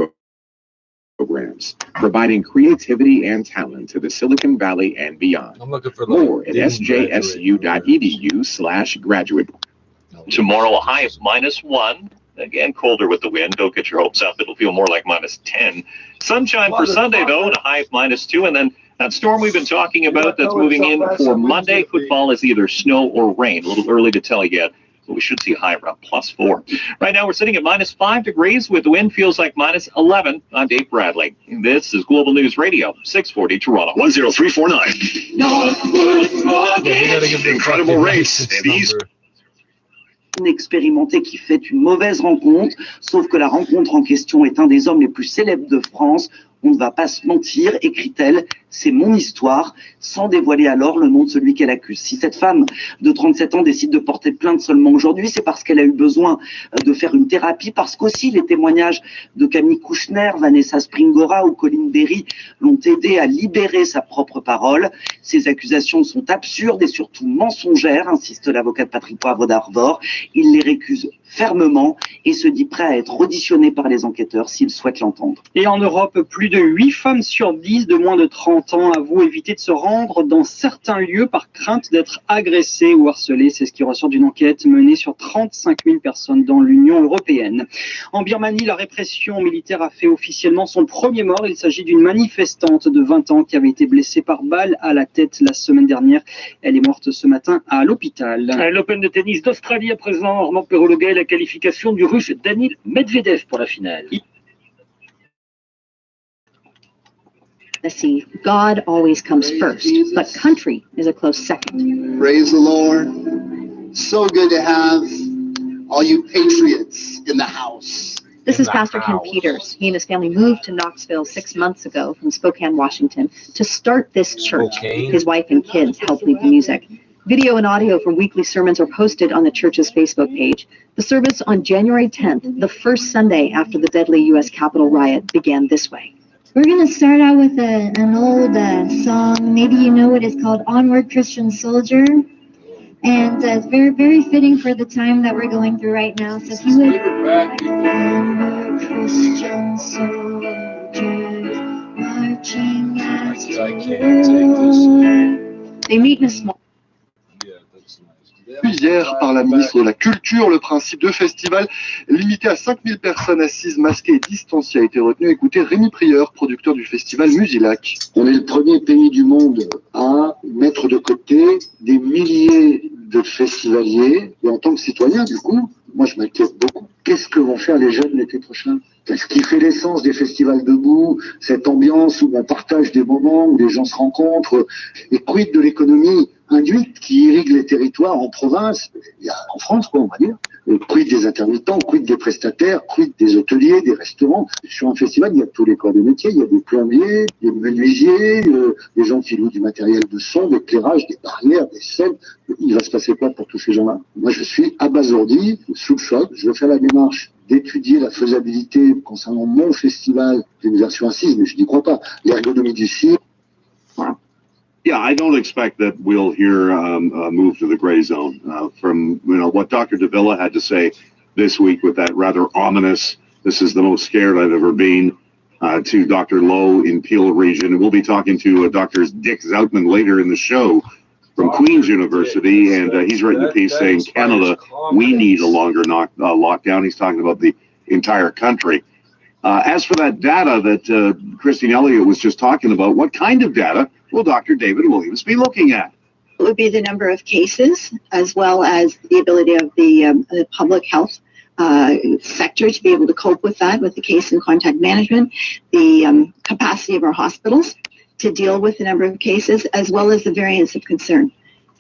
programs, providing creativity and talent to the Silicon Valley and beyond. I'm looking for more at sjsu.edu/graduate. Tomorrow, a high of -1. Again, colder with the wind. Don't get your hopes up. It'll feel more like -10. Sunshine for Sunday, though, and a high of -2. And then that storm we've been talking about that's moving in for Monday could fall as either snow or rain. A little early to tell yet, but we should see a high around +4. Right now, we're sitting at -5 degrees with the wind feels like -11. I'm Dave Bradley. This is Global News Radio, 640 Toronto. 10349. Incredible race. And he's expérimenté qui fait une mauvaise rencontre, sauf que la rencontre en question est un des hommes les plus célèbres de France. On ne va pas se mentir, écrit-elle, c'est mon histoire, sans dévoiler alors le nom de celui qu'elle accuse. Si cette femme de 37 ans décide de porter plainte seulement aujourd'hui, c'est parce qu'elle a eu besoin de faire une thérapie, parce qu'aussi les témoignages de Camille Kouchner, Vanessa Springora ou Colin Berry l'ont aidé à libérer sa propre parole. Ces accusations sont absurdes et surtout mensongères, insiste l'avocat de Patrick Poivre d'Arvor. Il les récuse fermement et se dit prêt à être auditionné par les enquêteurs s'il souhaite l'entendre. Et en Europe, plus de 8 femmes sur 10 de moins de 30 ans avouent éviter de se rendre dans certains lieux par crainte d'être agressées ou harcelées. C'est ce qui ressort d'une enquête menée sur 35 000 personnes dans l'Union européenne. En Birmanie, la répression militaire a fait officiellement son premier mort. Il s'agit d'une manifestante de 20 ans qui avait été blessée par balle à la tête la semaine dernière. Elle est morte ce matin à l'hôpital. L'Open de tennis d'Australie à présent, Armand Perrologuet, la qualification du Russe Danil Medvedev pour la finale. Let's see, God always comes first, but country is a close second. Praise the Lord. So good to have all you patriots in the house. This is Pastor Ken Peters. He and his family moved to Knoxville 6 months ago from Spokane, Washington, to start this church. His wife and kids helped lead the music. Video and audio from weekly sermons are posted on the church's Facebook page. The service on January 10th, the first Sunday after the deadly U.S. Capitol riot, began this way. We're going to start out with an old song. Maybe you know it. It's called Onward Christian Soldier. And it's very, very fitting for the time that we're going through right now. So if you would... Onward Christian soldiers, marching as we They meet in a small... Hier par la ministre de la Culture, le principe de festival limité à 5000 personnes assises, masquées et distanciées a été retenu. Écoutez Rémi Prieur, producteur du festival Musilac. On est le premier pays du monde à mettre de côté des milliers de festivaliers. Et en tant que citoyen, du coup, moi je m'inquiète beaucoup. Qu'est-ce que vont faire les jeunes l'été prochain ? Qu'est-ce qui fait l'essence des festivals debout, cette ambiance où on partage des moments, où les gens se rencontrent, et quid de l'économie induite qui irrigue les territoires en province, en France, quoi, on va dire. Et quid des intermittents, quid des prestataires, quid des hôteliers, des restaurants. Sur un festival, il y a tous les corps de métier, il y a des plombiers, des menuisiers, des gens qui louent du matériel de son, d'éclairage, des barrières, des scènes. Il va se passer quoi pour tous ces gens-là ? Moi, je suis abasourdi, sous le choc. Je veux faire la démarche d'étudier la faisabilité concernant mon festival, d'une version assise, mais je n'y crois pas. L'ergonomie du site. Voilà. Yeah, I don't expect that we'll hear a move to the gray zone from what Dr. Davila had to say this week with that rather ominous, this is the most scared I've ever been, to Dr. Lowe in Peel region. And we'll be talking to Dr. Dick Zoutman later in the show from Queen's University, and he's written a piece saying, Canada, we need a longer lockdown. He's talking about the entire country. As for that data that Christine Elliott was just talking about, what kind of data will Dr. David Williams be looking at? It would be the number of cases, as well as the ability of the public health sector to be able to cope with that, with the case and contact management, the capacity of our hospitals to deal with the number of cases, as well as the variants of concern.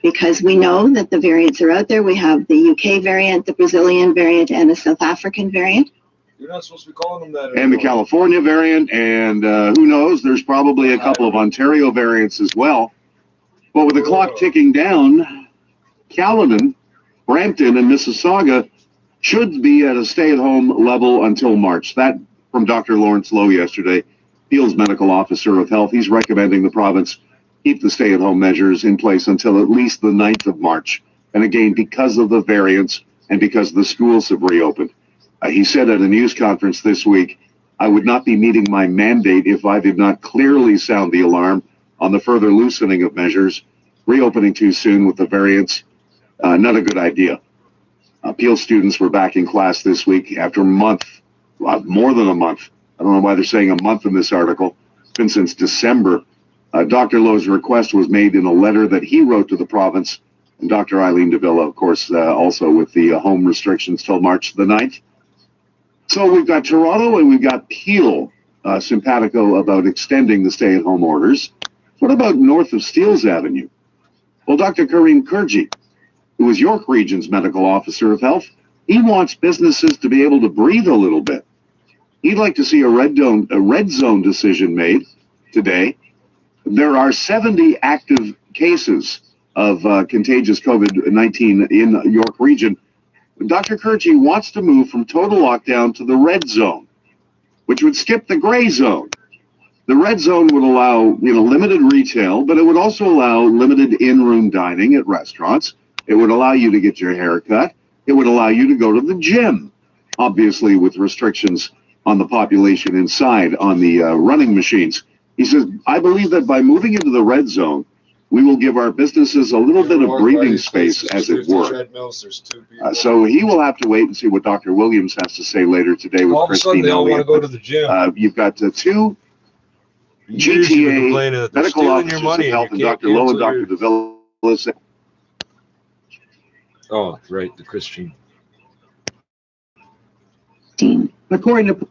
Because we know that the variants are out there. We have the UK variant, the Brazilian variant, and the South African variant. You're not supposed to be calling them that And anymore. the California variant, and who knows, there's probably a couple of Ontario variants as well. But with the clock ticking down, Caledon, Brampton, and Mississauga should be at a stay-at-home level until March. That from Dr. Lawrence Lowe yesterday, Peel's medical officer of health. He's recommending the province keep the stay-at-home measures in place until at least the 9th of March. And again, because of the variants and because the schools have reopened. He said at a news conference this week, I would not be meeting my mandate if I did not clearly sound the alarm on the further loosening of measures. Reopening too soon with the variants, not a good idea. Peel students were back in class this week after a month, more than a month. I don't know why they're saying a month in this article. It's been since December. Dr. Lowe's request was made in a letter that he wrote to the province, and Dr. Eileen de Villa, of course, also with the home restrictions till March the 9th. So we've got Toronto and we've got Peel, simpatico about extending the stay-at-home orders. What about north of Steeles Avenue? Well, Dr. Kareem Kurji, who is York Region's medical officer of health, he wants businesses to be able to breathe a little bit. He'd like to see a red zone decision made today. There are 70 active cases of contagious COVID-19 in York Region. Dr. Kurji wants to move from total lockdown to the red zone, which would skip the gray zone. The red zone would allow, limited retail, but it would also allow limited in-room dining at restaurants. It would allow you to get your hair cut. It would allow you to go to the gym, obviously with restrictions on the population inside on the running machines. He says, I believe that by moving into the red zone, we will give our businesses a little bit of breathing space, as it were. So he will have to wait and see what Dr. Williams has to say later today with Christine. They all want to go to the gym. You've got two GTA medical officers of health, and Dr. Lowe and Dr. DeVilla. Oh, right, the Christian. According to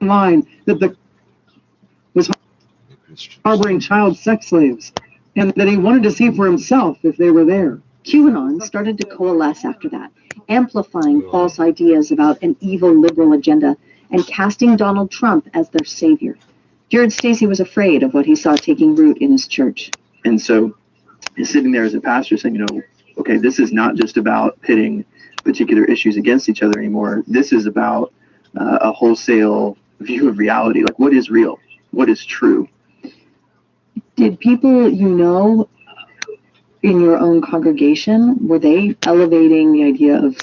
line, that the was harboring child sex slaves, and that he wanted to see for himself if they were there. QAnon started to coalesce after that, amplifying false ideas about an evil liberal agenda and casting Donald Trump as their savior. Jared Stacey was afraid of what he saw taking root in his church. And so he's sitting there as a pastor saying, okay, this is not just about pitting particular issues against each other anymore. This is about a wholesale view of reality. Like, what is real? What is true? Did people in your own congregation, were they elevating the idea of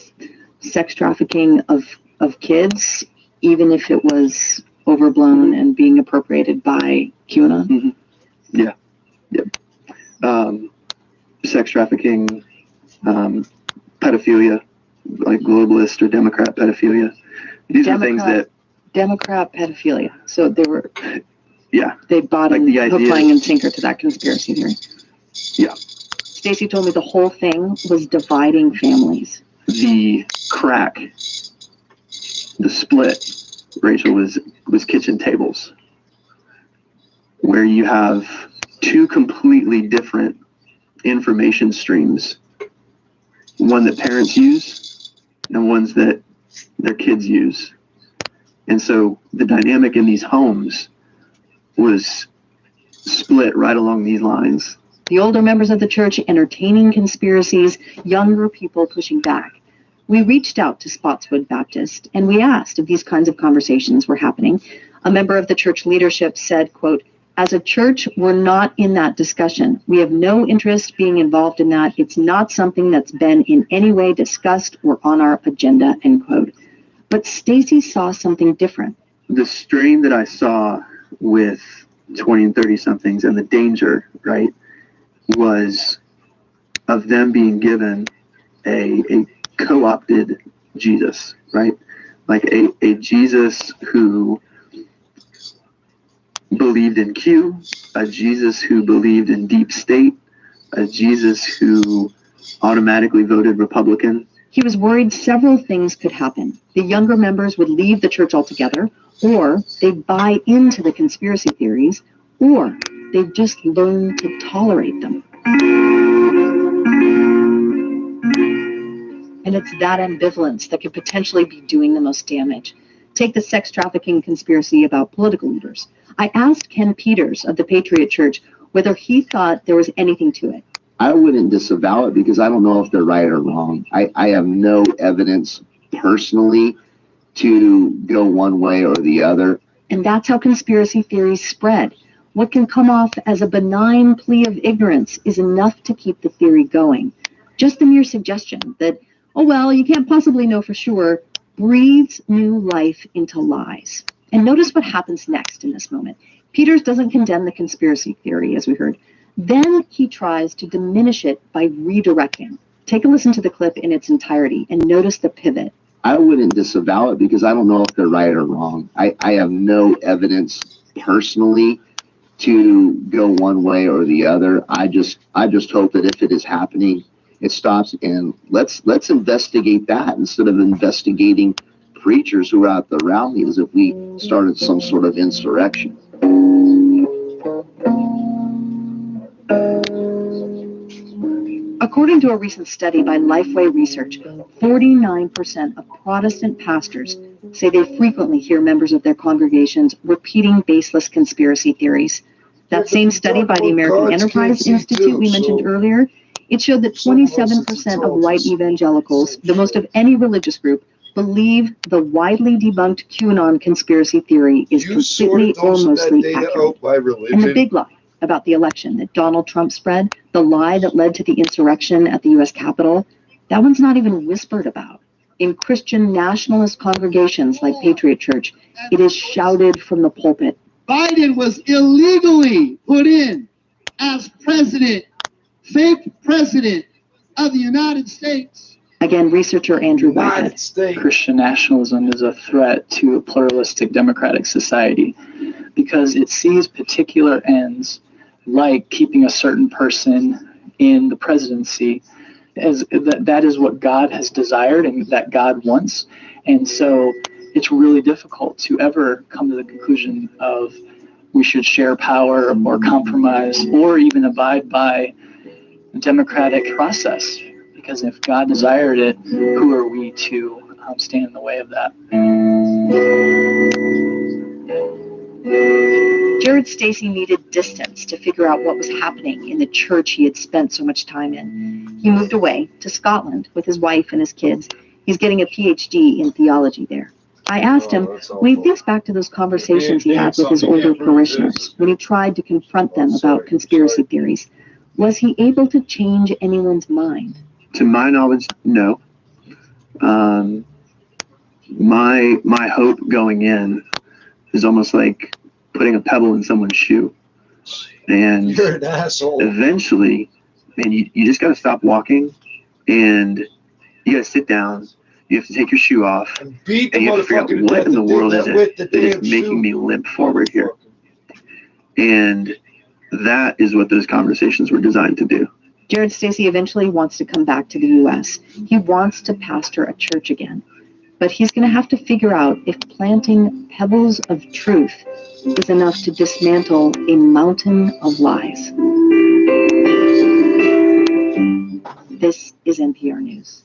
sex trafficking of kids, even if it was overblown and being appropriated by QAnon? Mm-hmm. Yeah. Sex trafficking, pedophilia, like globalist or Democrat pedophilia. These are things that... Democrat pedophilia. So they were... Yeah. They bought like in, hook, line, and sinker to that conspiracy theory. Yeah. Stacey told me the whole thing was dividing families. The crack, the split, Rachel, was kitchen tables, where you have two completely different information streams, one that parents use and ones that their kids use. And so the dynamic in these homes was split right along these lines. The older members of the church entertaining conspiracies, younger people pushing back. We reached out to Spotswood Baptist and we asked if these kinds of conversations were happening. A member of the church leadership said, quote, as a church, we're not in that discussion. We have no interest being involved in that. It's not something that's been in any way discussed or on our agenda, end quote. But Stacey saw something different. The strain that I saw with 20 and 30 somethings and the danger, right, was of them being given a co-opted Jesus, right? Like a Jesus who believed in Q, a Jesus who believed in deep state, a Jesus who automatically voted Republican. He was worried several things could happen. The younger members would leave the church altogether, or they'd buy into the conspiracy theories, or they'd just learn to tolerate them. And it's that ambivalence that could potentially be doing the most damage. Take the sex trafficking conspiracy about political leaders. I asked Ken Peters of the Patriot Church whether he thought there was anything to it. I wouldn't disavow it because I don't know if they're right or wrong. I have no evidence personally to go one way or the other. And that's how conspiracy theories spread. What can come off as a benign plea of ignorance is enough to keep the theory going. Just the mere suggestion that, oh well, you can't possibly know for sure, breathes new life into lies. And notice what happens next in this moment. Peters doesn't condemn the conspiracy theory, as we heard. Then he tries to diminish it by redirecting. Take a listen to the clip in its entirety and notice the pivot. I wouldn't disavow it because I don't know if they're right or wrong. I have no evidence personally to go one way or the other. I just hope that if it is happening, it stops, and let's investigate that instead of investigating preachers who are at the rally as if we started some sort of insurrection. According to a recent study by Lifeway Research, 49% of Protestant pastors say they frequently hear members of their congregations repeating baseless conspiracy theories. That same study by the American Enterprise Institute we mentioned earlier, it showed that 27% of white evangelicals, the most of any religious group, believe the widely debunked QAnon conspiracy theory is completely or mostly accurate. And the big lie about the election that Donald Trump spread, the lie that led to the insurrection at the U.S. Capitol, that one's not even whispered about. In Christian nationalist congregations like Patriot Church, it is shouted from the pulpit. Biden was illegally put in as president, fake president of the United States. Again, researcher Andrew Whitehead. Christian nationalism is a threat to a pluralistic democratic society because it sees particular ends, like keeping a certain person in the presidency, as that is what God has desired and that God wants. And so it's really difficult to ever come to the conclusion of we should share power or compromise or even abide by the democratic process. Because if God desired it, who are we to stand in the way of that? Jared Stacy needed distance to figure out what was happening in the church he had spent so much time in. He moved away to Scotland with his wife and his kids. He's getting a PhD in theology there. I asked him, when he thinks back to those conversations he had with his older parishioners, when he tried to confront them about conspiracy theories, was he able to change anyone's mind? To my knowledge, no. My hope going in is almost like putting a pebble in someone's shoe. And You're an asshole. Eventually, man, you just got to stop walking and you got to sit down. You have to take your shoe off and you have to figure out what in the world is it that is making me limp forward here. And that is what those conversations were designed to do. Jared Stacy eventually wants to come back to the U.S. He wants to pastor a church again. But he's going to have to figure out if planting pebbles of truth is enough to dismantle a mountain of lies. This is NPR News.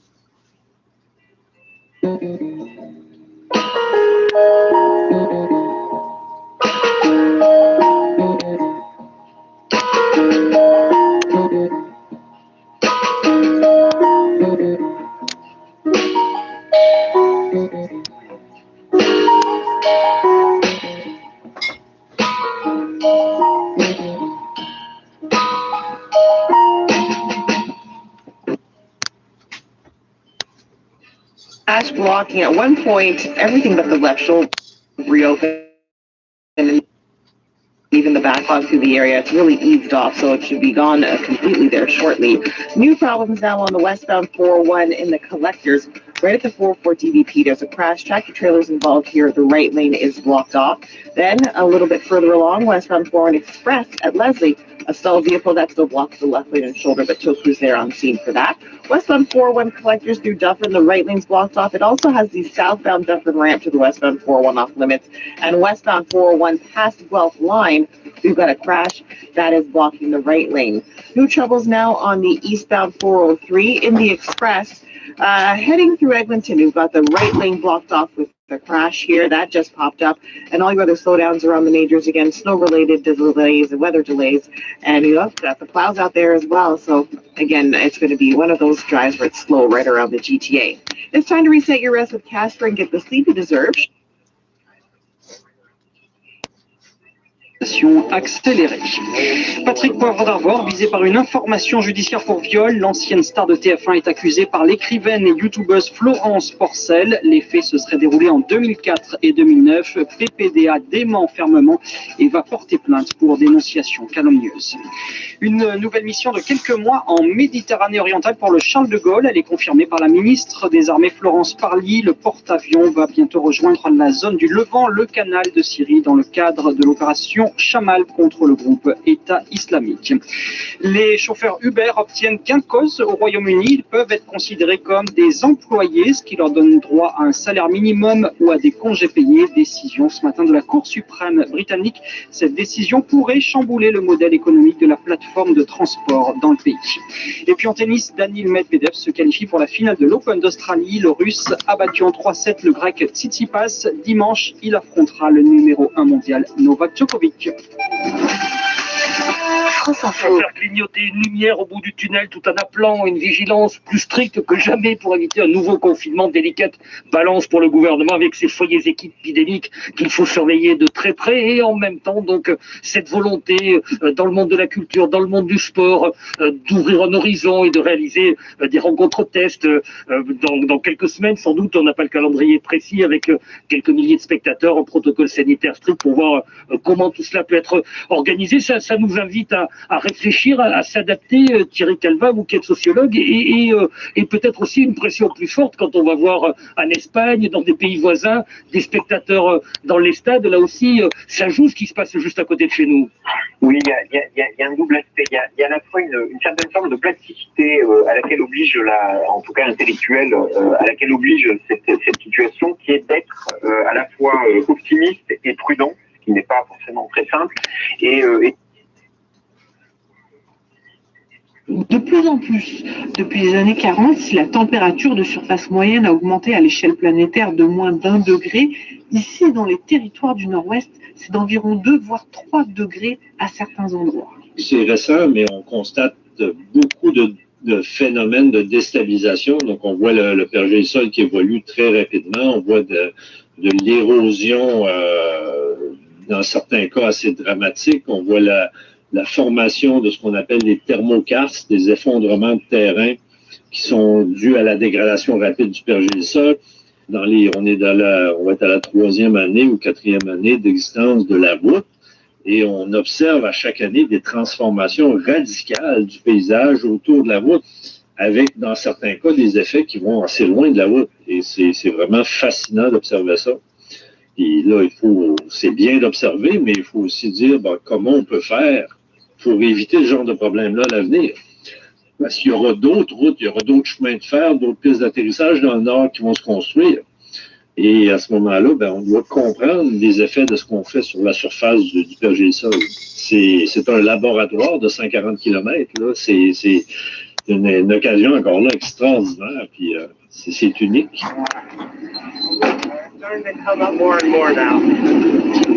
Ash blocking at one point, everything but the left shoulder reopened, and even the backlog through the area, it's really eased off, so it should be gone completely there shortly. New problems now on the westbound 401 in the collectors, right at the 404 DVP. There's a crash. Tractor trailers involved here. The right lane is blocked off. Then a little bit further along, westbound 401 Express at Leslie, a stalled vehicle that still blocks the left lane and shoulder, but tow crews there on scene for that. Westbound 401 collectors through Dufferin, the right lane's blocked off. It also has the southbound Dufferin ramp to the westbound 401 off limits. And westbound 401 past Guelph line, we've got a crash that is blocking the right lane. New troubles now on the eastbound 403 in the Express. Heading through Eglinton, we've got the right lane blocked off with the crash here. That just popped up. And all your other slowdowns around the majors, again, snow-related delays and weather delays. And you've got the plows out there as well. So, again, it's going to be one of those drives where it's slow right around the GTA. It's time to reset your rest with Casper and get the sleep you deserve. accélérée. Patrick Poivre d'Arvor, visé par une information judiciaire pour viol, l'ancienne star de TF1 est accusée par l'écrivaine et youtubeuse Florence Porcel. Les faits se seraient déroulés en 2004 et 2009. PPDA dément fermement et va porter plainte pour dénonciation calomnieuse. Une nouvelle mission de quelques mois en Méditerranée orientale pour le Charles de Gaulle. Elle est confirmée par la ministre des Armées Florence Parly. Le porte-avions va bientôt rejoindre la zone du Levant, le canal de Syrie, dans le cadre de l'opération Chamal contre le groupe État islamique. Les chauffeurs Uber obtiennent gain de cause au Royaume-Uni. Ils peuvent être considérés comme des employés, ce qui leur donne droit à un salaire minimum ou à des congés payés. Décision ce matin de la Cour suprême britannique. Cette décision pourrait chambouler le modèle économique de la plateforme de transport dans le pays. Et puis en tennis, Daniil Medvedev se qualifie pour la finale de l'Open d'Australie. Le Russe a battu en 3-7 le Grec Tsitsipas. Dimanche, il affrontera le numéro 1 mondial Novak Djokovic. Faire clignoter une lumière au bout du tunnel tout en appelant une vigilance plus stricte que jamais pour éviter un nouveau confinement. Délicate balance pour le gouvernement avec ses foyers épidémiques qu'il faut surveiller de très près, et en même temps donc cette volonté dans le monde de la culture, dans le monde du sport, d'ouvrir un horizon et de réaliser des rencontres tests dans quelques semaines. Sans doute, on n'a pas le calendrier précis, avec quelques milliers de spectateurs, un protocole sanitaire strict pour voir comment tout cela peut être organisé. Ça nous invite à réfléchir, à s'adapter. Thierry Calva, vous qui êtes sociologue, et peut-être aussi une pression plus forte quand on va voir en Espagne, dans des pays voisins, des spectateurs dans les stades. Là aussi, ça joue ce qui se passe juste à côté de chez nous. Oui, il y a un double aspect. Il y a à la fois une certaine forme de plasticité à laquelle oblige en tout cas intellectuelle, à laquelle oblige cette situation, qui est d'être à la fois optimiste et prudent, ce qui n'est pas forcément très simple, et de plus en plus, depuis les années 40, si la température de surface moyenne a augmenté à l'échelle planétaire de moins d'1 degré, ici, dans les territoires du Nord-Ouest, c'est d'environ 2 voire 3 degrés à certains endroits. C'est récent, mais on constate beaucoup de phénomènes de déstabilisation. Donc, on voit le pergélisol qui évolue très rapidement. On voit de l'érosion, dans certains cas assez dramatique. On voit la formation de ce qu'on appelle les thermokarstes, des effondrements de terrain qui sont dus à la dégradation rapide du pergélisol. On va être à la 3e année ou 4e année d'existence de la voûte, et on observe à chaque année des transformations radicales du paysage autour de la voûte, avec, dans certains cas, des effets qui vont assez loin de la voûte. Et c'est vraiment fascinant d'observer ça. Et là, c'est bien d'observer, mais il faut aussi dire comment on peut faire pour éviter ce genre de problème-là à l'avenir. Parce qu'il y aura d'autres routes, il y aura d'autres chemins de fer, d'autres pistes d'atterrissage dans le nord qui vont se construire. Et à ce moment-là, on doit comprendre les effets de ce qu'on fait sur la surface du pergélisol. C'est un laboratoire de 140 km. Là. C'est une occasion encore là extraordinaire, puis c'est unique.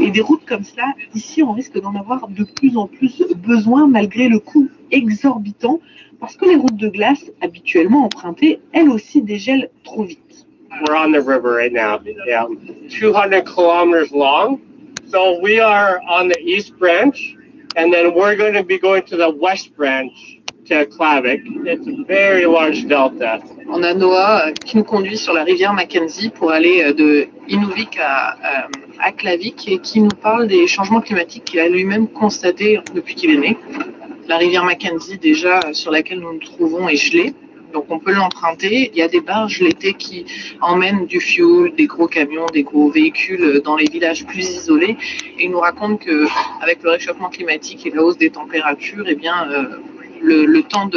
Et des routes comme cela, ici, on risque d'en avoir de plus en plus besoin, malgré le coût exorbitant, parce que les routes de glace, habituellement empruntées, elles aussi dégèlent trop vite. We're on the river right now, 200 kilometers long. So we are on the east branch, and then we're going to be going to the west branch to Klavic. It's a very large delta. On a Noah qui nous conduit sur la rivière Mackenzie pour aller de Inuvik à Klavic, et qui nous parle des changements climatiques qu'il a lui-même constatés depuis qu'il est né. La rivière Mackenzie, déjà, sur laquelle nous nous trouvons, est gelée. Donc on peut l'emprunter. Il y a des barges l'été qui emmènent du fuel, des gros camions, des gros véhicules dans les villages plus isolés. Et il nous raconte qu'avec le réchauffement climatique et la hausse des températures, le temps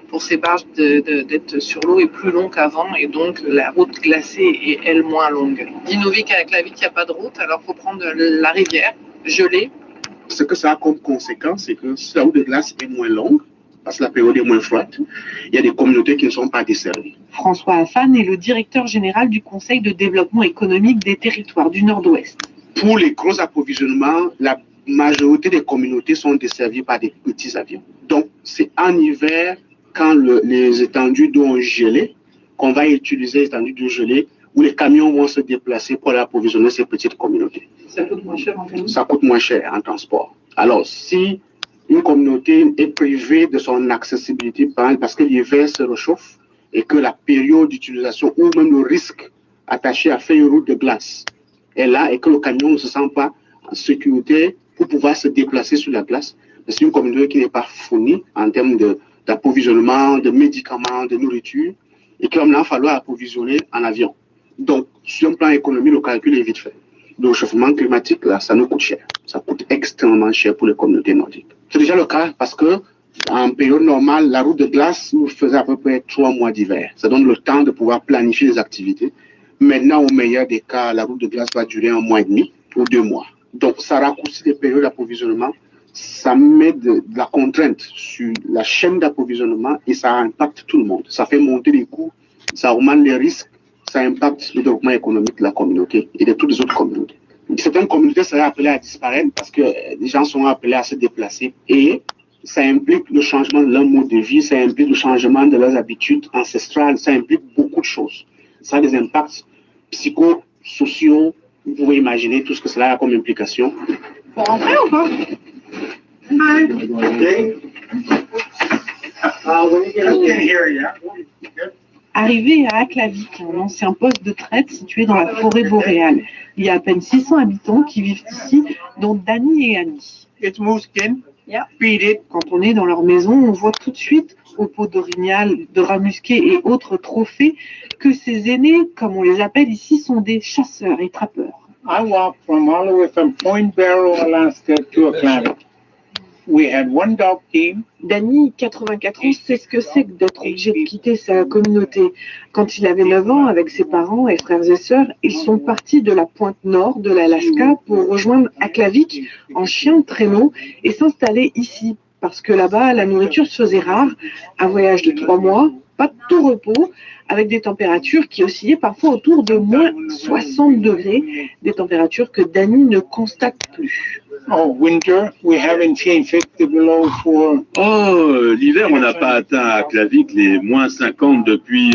pour ces barges d'être sur l'eau est plus long qu'avant, et donc la route glacée est, elle, moins longue. D'Inuvik à Klavic, il n'y a pas de route, alors il faut prendre la rivière gelée. Ce que ça a comme conséquence, c'est que si la route de glace est moins longue, parce que la période est moins froide, il y a des communautés qui ne sont pas desservies. François Affan est le directeur général du Conseil de développement économique des territoires du Nord-Ouest. Pour les gros approvisionnements, la majorité des communautés sont desservies par des petits avions. Donc, c'est en hiver, quand les étendues d'eau ont gelé, qu'on va utiliser les étendues d'eau gelées où les camions vont se déplacer pour aller approvisionner ces petites communautés. Ça coûte moins cher en camion. Ça coûte moins cher en transport. Alors, si une communauté est privée de son accessibilité parce que l'hiver se réchauffe et que la période d'utilisation ou même le risque attaché à faire une route de glace est là et que le camion ne se sent pas en sécurité pour pouvoir se déplacer sur la glace, c'est une communauté qui n'est pas fournie en termes d'approvisionnement, de médicaments, de nourriture, et qu'il va falloir approvisionner en avion. Donc, sur un plan économique, le calcul est vite fait. Le réchauffement climatique, là, ça nous coûte cher. Ça coûte extrêmement cher pour les communautés nordiques. C'est déjà le cas parce que en période normale, la route de glace nous faisait à peu près 3 mois d'hiver. Ça donne le temps de pouvoir planifier les activités. Maintenant, au meilleur des cas, la route de glace va durer 1 mois et demi ou 2 mois. Donc, ça raccourcit les périodes d'approvisionnement. Ça met de la contrainte sur la chaîne d'approvisionnement et ça impacte tout le monde. Ça fait monter les coûts, ça augmente les risques, ça impacte le développement économique de la communauté et de toutes les autres communautés. Certaines communautés seraient appelées à disparaître parce que les gens sont appelés à se déplacer et ça implique le changement de leur mode de vie, ça implique le changement de leurs habitudes ancestrales, ça implique beaucoup de choses. Ça a des impacts psychosociaux, vous pouvez imaginer tout ce que cela a comme implication. Pour rentrer ou pas? Arrivé à Aklavik, un ancien poste de traite situé dans la forêt boréale. Il y a à peine 600 habitants qui vivent ici, dont Danny et Annie. Quand on est dans leur maison, on voit tout de suite, aux pots d'orignal, de rats musqués et autres trophées, que ces aînés, comme on les appelle ici, sont des chasseurs et trappeurs. I walked from all the way from Point Barrow, Alaska to Aklavik. We had one dog team. Danny, 84 ans, sait ce que c'est que d'être obligé de quitter sa communauté. Quand il avait 9 ans, avec ses parents et frères et sœurs, ils sont partis de la pointe nord de l'Alaska pour rejoindre Aklavik en chien de traîneau et s'installer ici. Parce que là-bas, la nourriture se faisait rare. Un voyage de 3 mois, pas de tout repos, avec des températures qui oscillaient parfois autour de moins 60 degrés, des températures que Danny ne constate plus. Oh, winter, we haven't seen 50 below for... Oh, l'hiver, on n'a pas atteint à Aklavik les moins 50 depuis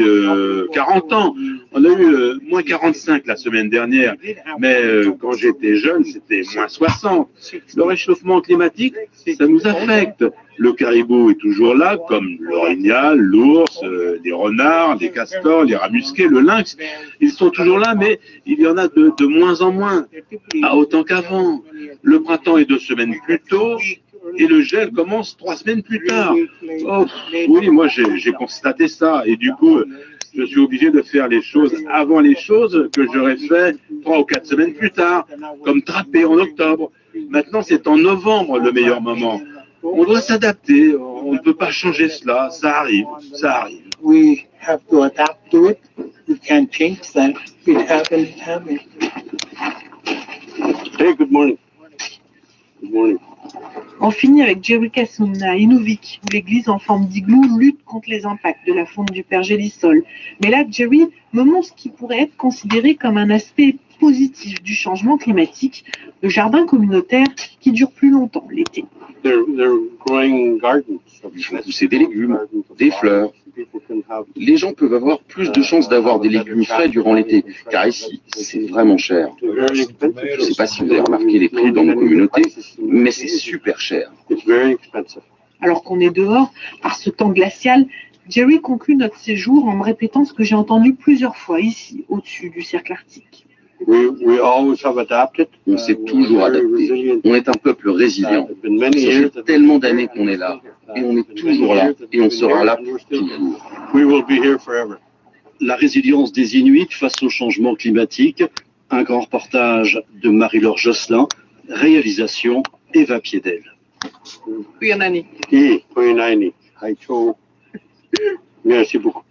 40 ans. On a eu moins 45 la semaine dernière, mais quand j'étais jeune, c'était moins 60. Le réchauffement climatique, ça nous affecte. Le caribou est toujours là, comme l'orignal, l'ours, les renards, les castors, les rats musqués, le lynx. Ils sont toujours là, mais il y en a de moins en moins, pas autant qu'avant. Le printemps est 2 semaines plus tôt et le gel commence 3 semaines plus tard. Oh, oui, moi j'ai constaté ça et du coup, je suis obligé de faire les choses avant les choses que j'aurais fait 3 ou 4 semaines plus tard, comme trapper en octobre. Maintenant, c'est en novembre le meilleur moment. On doit s'adapter, on ne peut pas changer cela, ça arrive, ça arrive. We have to adapt to it. We can't change that. It happened. Hey, good morning. Good morning. On finit avec Jerry Kassoun à Inuvik, où l'église en forme d'igloo lutte contre les impacts de la fonte du pergélisol. Mais là, Jerry me montre ce qui pourrait être considéré comme un aspect positif du changement climatique, le jardin communautaire qui dure plus longtemps l'été. Ils font pousser des légumes, des fleurs. Les gens peuvent avoir plus de chances d'avoir des légumes frais durant l'été, car ici, c'est vraiment cher. Je ne sais pas si vous avez remarqué les prix dans nos communautés, mais c'est super cher. Alors qu'on est dehors, par ce temps glacial, Jerry conclut notre séjour en me répétant ce que j'ai entendu plusieurs fois ici, au-dessus du cercle arctique. On s'est toujours adapté. On est un peuple résilient. Ça fait tellement d'années qu'on est là. Et on est toujours là. Et on sera là pour toujours. La résilience des Inuits face au changement climatique. Un grand reportage de Marie-Laure Josselin. Réalisation Eva Piedel. Oui, Annie. Merci beaucoup.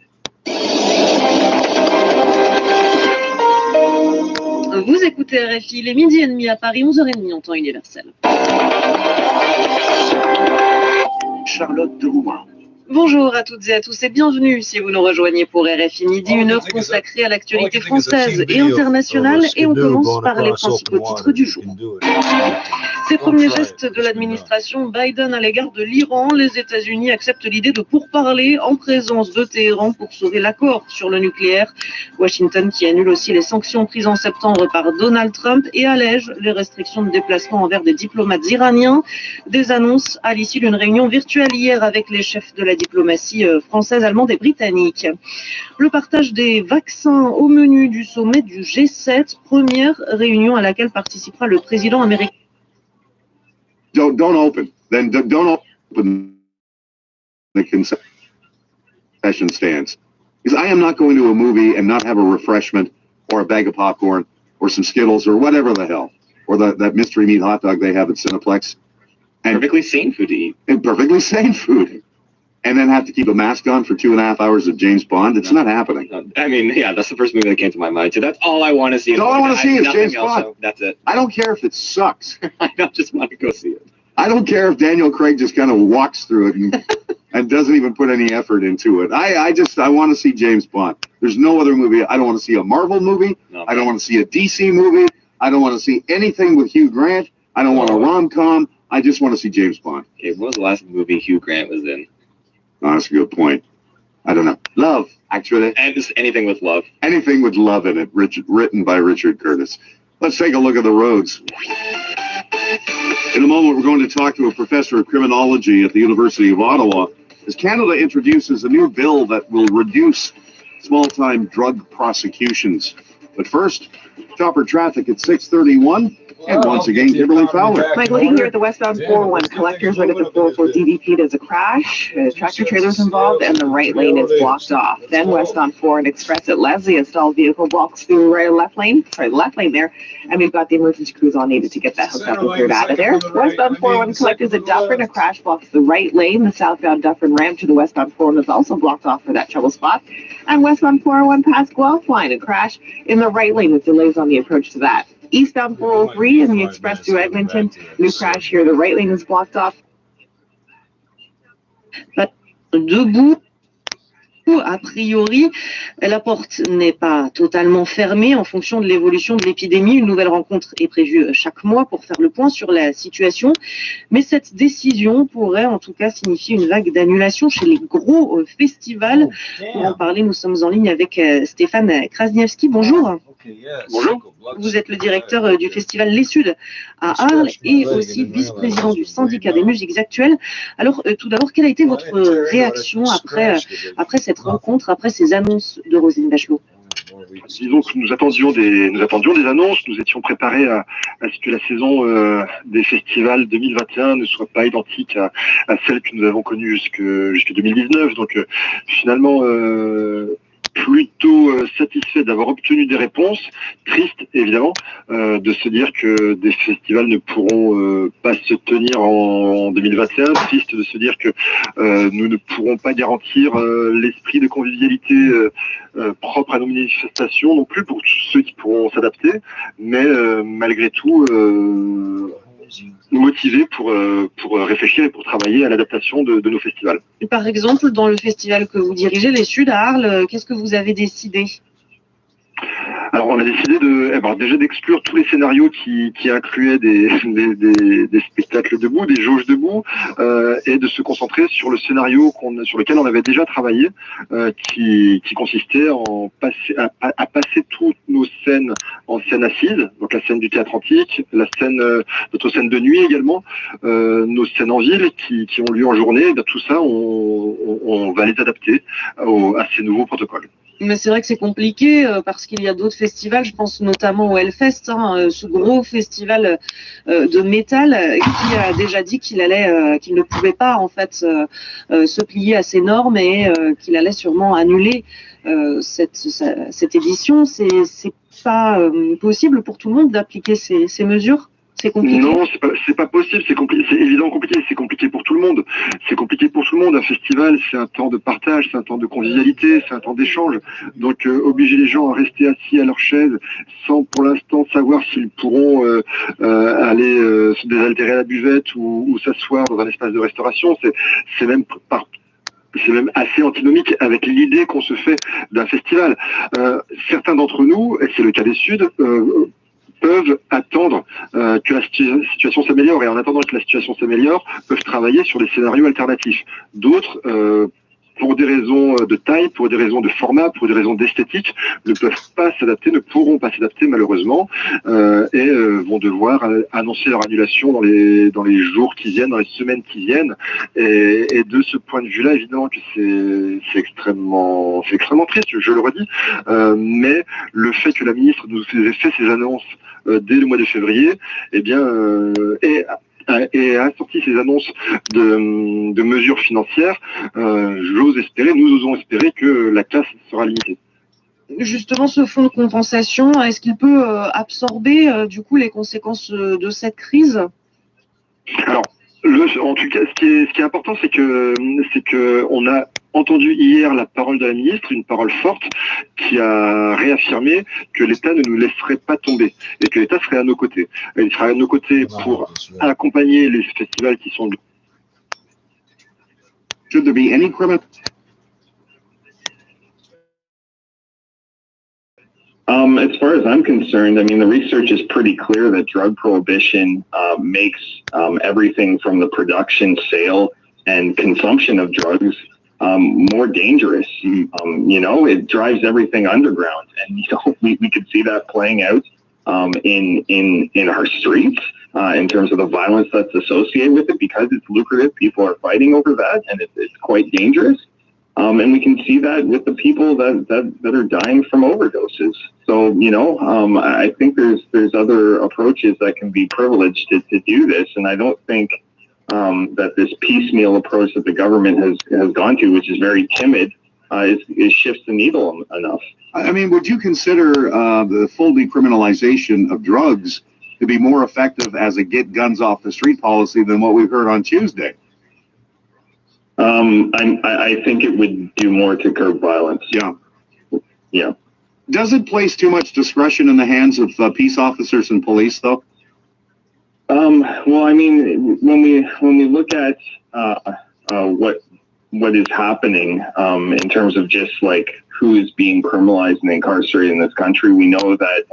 Vous écoutez RFI, les 12h30 à Paris, 11h30 en temps universel. Charlotte de Rouen. Bonjour à toutes et à tous et bienvenue si vous nous rejoignez pour RFI Midi, une heure consacrée à l'actualité française et internationale et on commence par les principaux titres du jour. Ces premiers gestes de l'administration Biden à l'égard de l'Iran, les États-Unis acceptent l'idée de pourparler en présence de Téhéran pour sauver l'accord sur le nucléaire. Washington qui annule aussi les sanctions prises en septembre par Donald Trump et allège les restrictions de déplacement envers des diplomates iraniens. Des annonces à l'issue d'une réunion virtuelle hier avec les chefs de la diplomatie française, allemande et britannique. Le partage des vaccins au menu du sommet du G7, première réunion à laquelle participera le président américain. Don't open. Then don't open the concession stands. Because I am not going to a movie and not have a refreshment or a bag of popcorn or some Skittles or whatever the hell, or that mystery meat hot dog they have at Cineplex. And perfectly sane food to eat. And perfectly sane food. And then have to keep a mask on for 2.5 hours of James Bond. It's not happening. I mean, yeah, that's the first movie that came to my mind too. That's all I want to see. That's all I want to see is James Bond. So that's it. I don't care if it sucks. I just want to go see it. I don't care if Daniel Craig just kind of walks through it and doesn't even put any effort into it. I want to see James Bond. There's no other movie. I don't want to see a Marvel movie. No, I don't want to see a DC movie. I don't want to see anything with Hugh Grant. I don't want a rom-com. I just want to see James Bond. Okay, what was the last movie Hugh Grant was in? Oh, that's a good point. I don't know. Love, actually. And just anything with love. Anything with love in it, written by Richard Curtis. Let's take a look at the roads. In a moment, we're going to talk to a professor of criminology at the University of Ottawa as Canada introduces a new bill that will reduce small-time drug prosecutions. But first, chopper traffic at 6:31. And once again, Kimberly Fowler. Mike, looking here at the westbound 401, collectors right at the 404 DVP, there's a crash, tractor trailers involved, and the right lane is blocked off. Then westbound 4 and Express at Leslie, a stalled vehicle blocks through right left lane there, and we've got the emergency crews all needed to get that hooked up and cleared out of there. Westbound 401 collectors at Dufferin, a crash blocks the right lane. The southbound Dufferin ramp to the westbound 401 is also blocked off for that trouble spot. And westbound 401 past Guelph line, a crash in the right lane with delays on the approach to that. Eastbound 403 and the express to Edmonton, new crash here. The right lane is blocked off. But debout, a priori, la porte n'est pas totalement fermée en fonction de l'évolution de l'épidémie. Une nouvelle rencontre est prévue chaque mois pour faire le point sur la situation. Mais cette décision pourrait en tout cas signifier une vague d'annulation chez les gros festivals. Pour en parler, nous sommes en ligne avec Stéphane Krasniewski. Bonjour. Bonjour. Vous êtes le directeur du festival Les Suds à Arles et aussi vice-président du syndicat des musiques actuelles. Alors, tout d'abord, quelle a été votre réaction après cette rencontre, après ces annonces de Roselyne Bachelot? Disons que nous attendions des annonces, nous étions préparés à ce que la saison des festivals 2021 ne soit pas identique à celle que nous avons connue jusqu'à 2019. Donc finalement, plutôt satisfait d'avoir obtenu des réponses, triste évidemment, de se dire que des festivals ne pourront pas se tenir en 2021, triste de se dire que nous ne pourrons pas garantir l'esprit de convivialité propre à nos manifestations non plus pour ceux qui pourront s'adapter, mais malgré tout motivés pour réfléchir et pour travailler à l'adaptation de nos festivals. Et par exemple, dans le festival que vous dirigez, Les Suds à Arles, qu'est-ce que vous avez décidé? Alors on a décidé déjà d'exclure tous les scénarios qui incluaient des spectacles debout, des jauges debout, et de se concentrer sur le scénario sur lequel on avait déjà travaillé, qui consistait à passer toutes nos scènes en scène assise, donc la scène du théâtre antique, notre scène de nuit également, nos scènes en ville qui ont lieu en journée. Et bien, tout ça, on va les adapter à ces nouveaux protocoles. Mais c'est vrai que c'est compliqué parce qu'il y a d'autres festivals, je pense notamment au Hellfest, ce gros festival de métal qui a déjà dit qu'il ne pouvait pas en fait se plier à ces normes et qu'il allait sûrement annuler cette édition. C'est pas possible pour tout le monde d'appliquer ces mesures? C'est compliqué. Non, c'est pas possible. C'est évidemment compliqué. C'est compliqué pour tout le monde. C'est compliqué pour tout le monde. Un festival, c'est un temps de partage, c'est un temps de convivialité, c'est un temps d'échange. Donc, obliger les gens à rester assis à leur chaise sans, pour l'instant, savoir s'ils pourront aller se désaltérer à la buvette ou s'asseoir dans un espace de restauration, c'est même assez antinomique avec l'idée qu'on se fait d'un festival. Certains d'entre nous, et c'est le cas des Suds, peuvent attendre que la situation s'améliore, et en attendant que la situation s'améliore, peuvent travailler sur des scénarios alternatifs. D'autres, pour des raisons de taille, pour des raisons de format, pour des raisons d'esthétique, ne peuvent pas s'adapter, ne pourront pas s'adapter malheureusement, et vont devoir annoncer leur annulation dans les jours qui viennent, dans les semaines qui viennent. Et de ce point de vue-là, évidemment que c'est extrêmement triste, je le redis, mais le fait que la ministre nous ait fait ces annonces dès le mois de février, eh bien, et a sorti ces annonces de mesures financières, nous osons espérer que la casse sera limitée. Justement, ce fonds de compensation, est-ce qu'il peut absorber du coup les conséquences de cette crise? Alors, en tout cas, ce qui est important, c'est que on a entendu hier la parole de la ministre, une parole forte, qui a réaffirmé que l'État ne nous laisserait pas tomber et que l'État serait à nos côtés. Il sera à nos côtés pour accompagner les festivals qui sont... Should there be any criminal? As far as I'm concerned, I mean, the research is pretty clear that drug prohibition makes everything from the production, sale, and consumption of drugs more dangerous. You know, it drives everything underground, and you know we could see that playing out in our streets in terms of the violence that's associated with it, because it's lucrative. People are fighting over that, and it's quite dangerous. And we can see that with the people that are dying from overdoses. So, you know, I think there's other approaches that can be privileged to do this, and I don't think that this piecemeal approach that the government has gone to, which is very timid, is shifts the needle enough. I mean, would you consider the full decriminalization of drugs to be more effective as a get guns off the street policy than what we heard on Tuesday? I think it would do more to curb violence. Yeah. Yeah. Does it place too much discretion in the hands of peace officers and police, though? Well, I mean, when we look at what is happening in terms of just like who is being criminalized and incarcerated in this country, we know that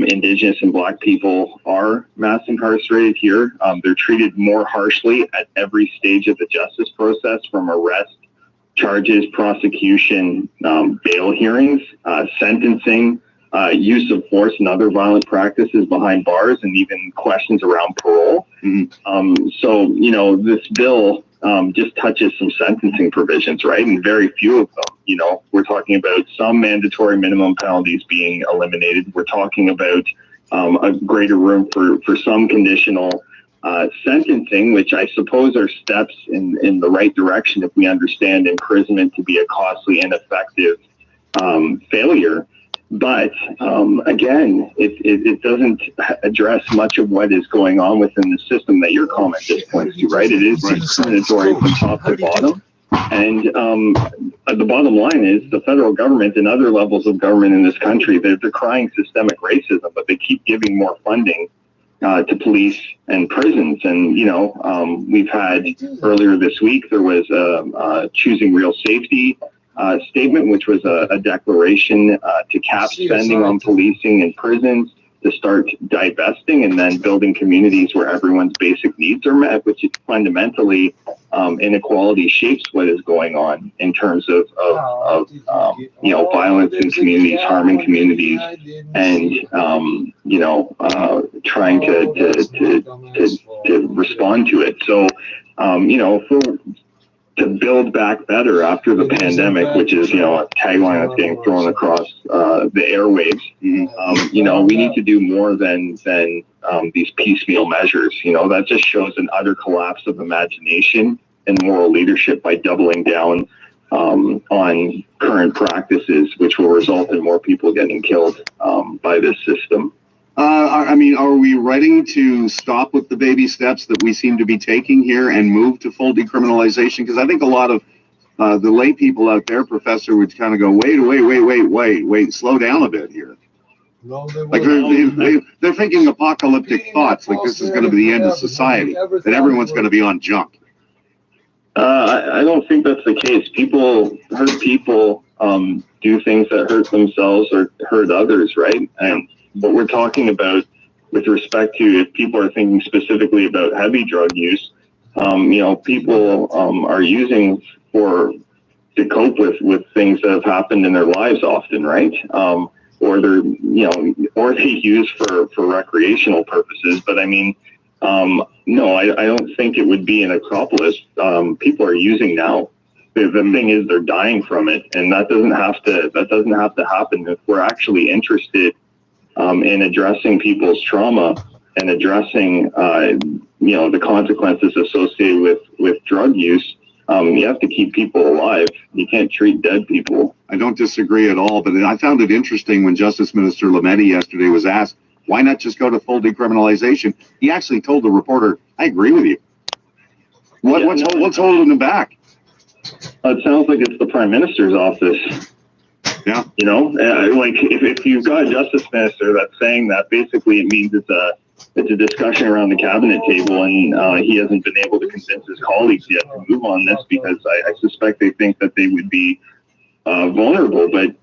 Indigenous and Black people are mass incarcerated here. They're treated more harshly at every stage of the justice process, from arrest, charges, prosecution, bail hearings, sentencing, use of force and other violent practices behind bars, and even questions around parole. So, you know, this bill just touches some sentencing provisions, right? And very few of them. You know, we're talking about some mandatory minimum penalties being eliminated. We're talking about a greater room for some conditional sentencing, which I suppose are steps in the right direction if we understand imprisonment to be a costly and ineffective failure. But again, it doesn't address much of what is going on within the system that your comment just points to, right? It is discriminatory from top to bottom. And the bottom line is the federal government and other levels of government in this country, they're decrying systemic racism, but they keep giving more funding to police and prisons. And, you know, we've had earlier this week, there was a Choosing Real Safety statement, which was a declaration to cap spending on policing and prisons, to start divesting and then building communities where everyone's basic needs are met, which is fundamentally inequality shapes what is going on in terms of you know, violence in communities, harming communities, and you know, trying to respond to it. So you know, to build back better after the pandemic, which is, you know, a tagline that's getting thrown across the airwaves. You know, we need to do more than these piecemeal measures. You know, that just shows an utter collapse of imagination and moral leadership by doubling down on current practices, which will result in more people getting killed by this system. I mean, are we ready to stop with the baby steps that we seem to be taking here and move to full decriminalization? Because I think a lot of the lay people out there, Professor, would kind of go, wait, slow down a bit here. Like they're thinking apocalyptic thoughts, like this is going to be the end of society, that everyone's going to be on junk. I don't think that's the case. Hurt people do things that hurt themselves or hurt others, right? And what we're talking about with respect to if people are thinking specifically about heavy drug use, people are using to cope with things that have happened in their lives often, right? Or or they use for recreational purposes. But I mean, no, I don't think it would be an Acropolis. People are using now. The thing is, they're dying from it, and that doesn't have to happen if we're actually interested in addressing people's trauma and addressing the consequences associated with drug use. You have to keep people alive. You can't treat dead people. I don't disagree at all, but I found it interesting when Justice Minister Lametti yesterday was asked, why not just go to full decriminalization? He actually told the reporter, I agree with you. What's holding him back? It sounds like it's the Prime Minister's office. Yeah. Like if you've got a Justice Minister that's saying that, basically it means it's a discussion around the cabinet table, and he hasn't been able to convince his colleagues yet to move on this because I suspect they think that they would be vulnerable. But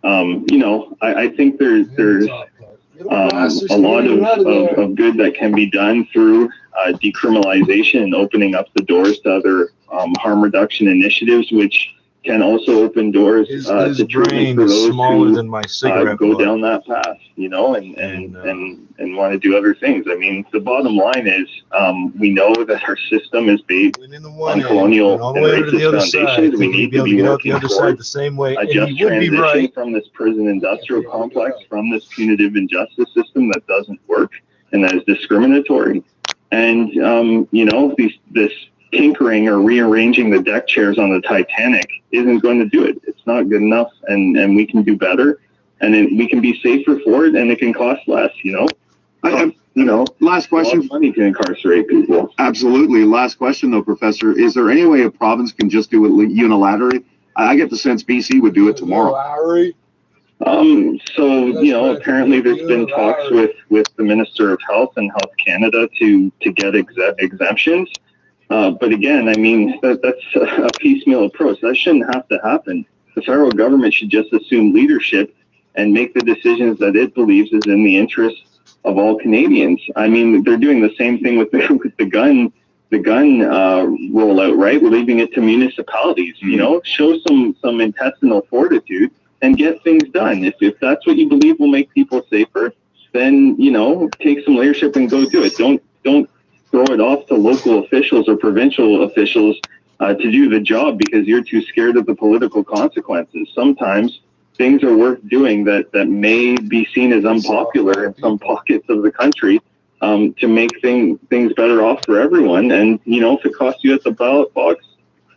I think there's a lot of good that can be done through decriminalization and opening up the doors to other harm reduction initiatives, which can also open doors to treatment for those who go down that path, and want to do other things. I mean, the bottom line is we know that our system is based on colonial and racist foundations. We need to be working towards a just transition from this prison industrial complex, from this punitive injustice system that doesn't work and that is discriminatory. And, this tinkering or rearranging the deck chairs on the Titanic isn't going to do it. It's not good enough, and we can do better, and we can be safer for it, and it can cost less. Last question. Money to incarcerate people. Absolutely. Last question, though, Professor. Is there any way a province can just do it unilaterally? I get the sense BC would do it tomorrow. Apparently there's been talks with the Minister of Health and Health Canada to get exemptions. But again, I mean, that's a piecemeal approach. That shouldn't have to happen. The federal government should just assume leadership and make the decisions that it believes is in the interest of all Canadians. I mean, they're doing the same thing with the gun rollout, right? We're leaving it to municipalities. Show some intestinal fortitude and get things done. If that's what you believe will make people safer, then take some leadership and go do it. Don't throw it off to local officials or provincial officials to do the job because you're too scared of the political consequences. Sometimes things are worth doing that may be seen as unpopular in some pockets of the country to make things better off for everyone. And, if it costs you at the ballot box,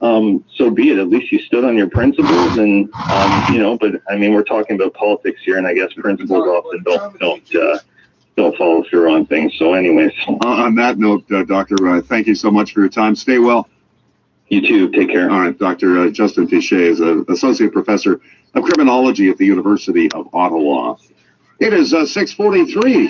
so be it. At least you stood on your principles and, but I mean, we're talking about politics here, and I guess principles often don't follow through on things. So anyways. On that note, Doctor, thank you so much for your time. Stay well. You too. Take care. All right. Dr. Justin Fichet is an associate professor of criminology at the University of Ottawa. It is 6:43.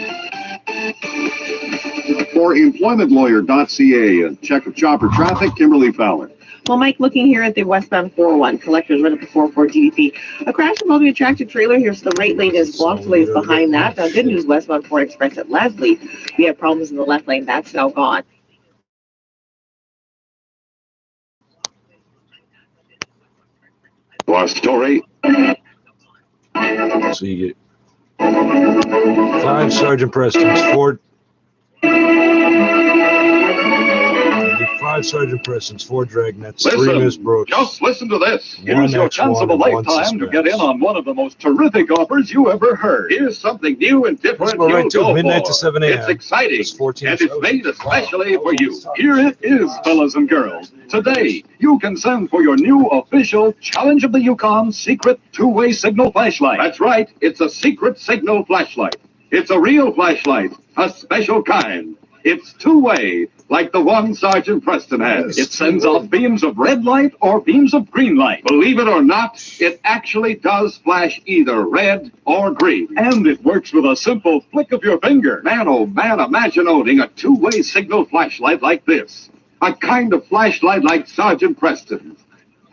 For employmentlawyer.ca, a check of chopper traffic, Kimberly Fowler. Well, Mike, looking here at the westbound 401, collectors right at the 44 DDP. A crash involving a tractor trailer here, so the right lane is blocked, lanes behind that. Now, good news, westbound Ford Express at Leslie. We have problems in the left lane. That's now gone. Last story. So you get 5 Sergeant Preston's Ford. 5 Sergeant Preston's, 4 Dragnets, 3 Miss Brooks. Just listen to this. Here's your chance of a lifetime to get in on one of the most terrific offers you ever heard. Here's something new and different you'll right go midnight for. to 7 a.m. It's exciting, It's 14 and it's made especially for you. Here it is, fellas and girls. Today, you can send for your new official Challenge of the Yukon secret two-way signal flashlight. That's right, it's a secret signal flashlight. It's a real flashlight, a special kind. It's two-way, like the one Sergeant Preston has. It sends out beams of red light or beams of green light. Believe it or not, it actually does flash either red or green. And it works with a simple flick of your finger. Man, oh man, imagine owning a two-way signal flashlight like this. A kind of flashlight like Sergeant Preston's.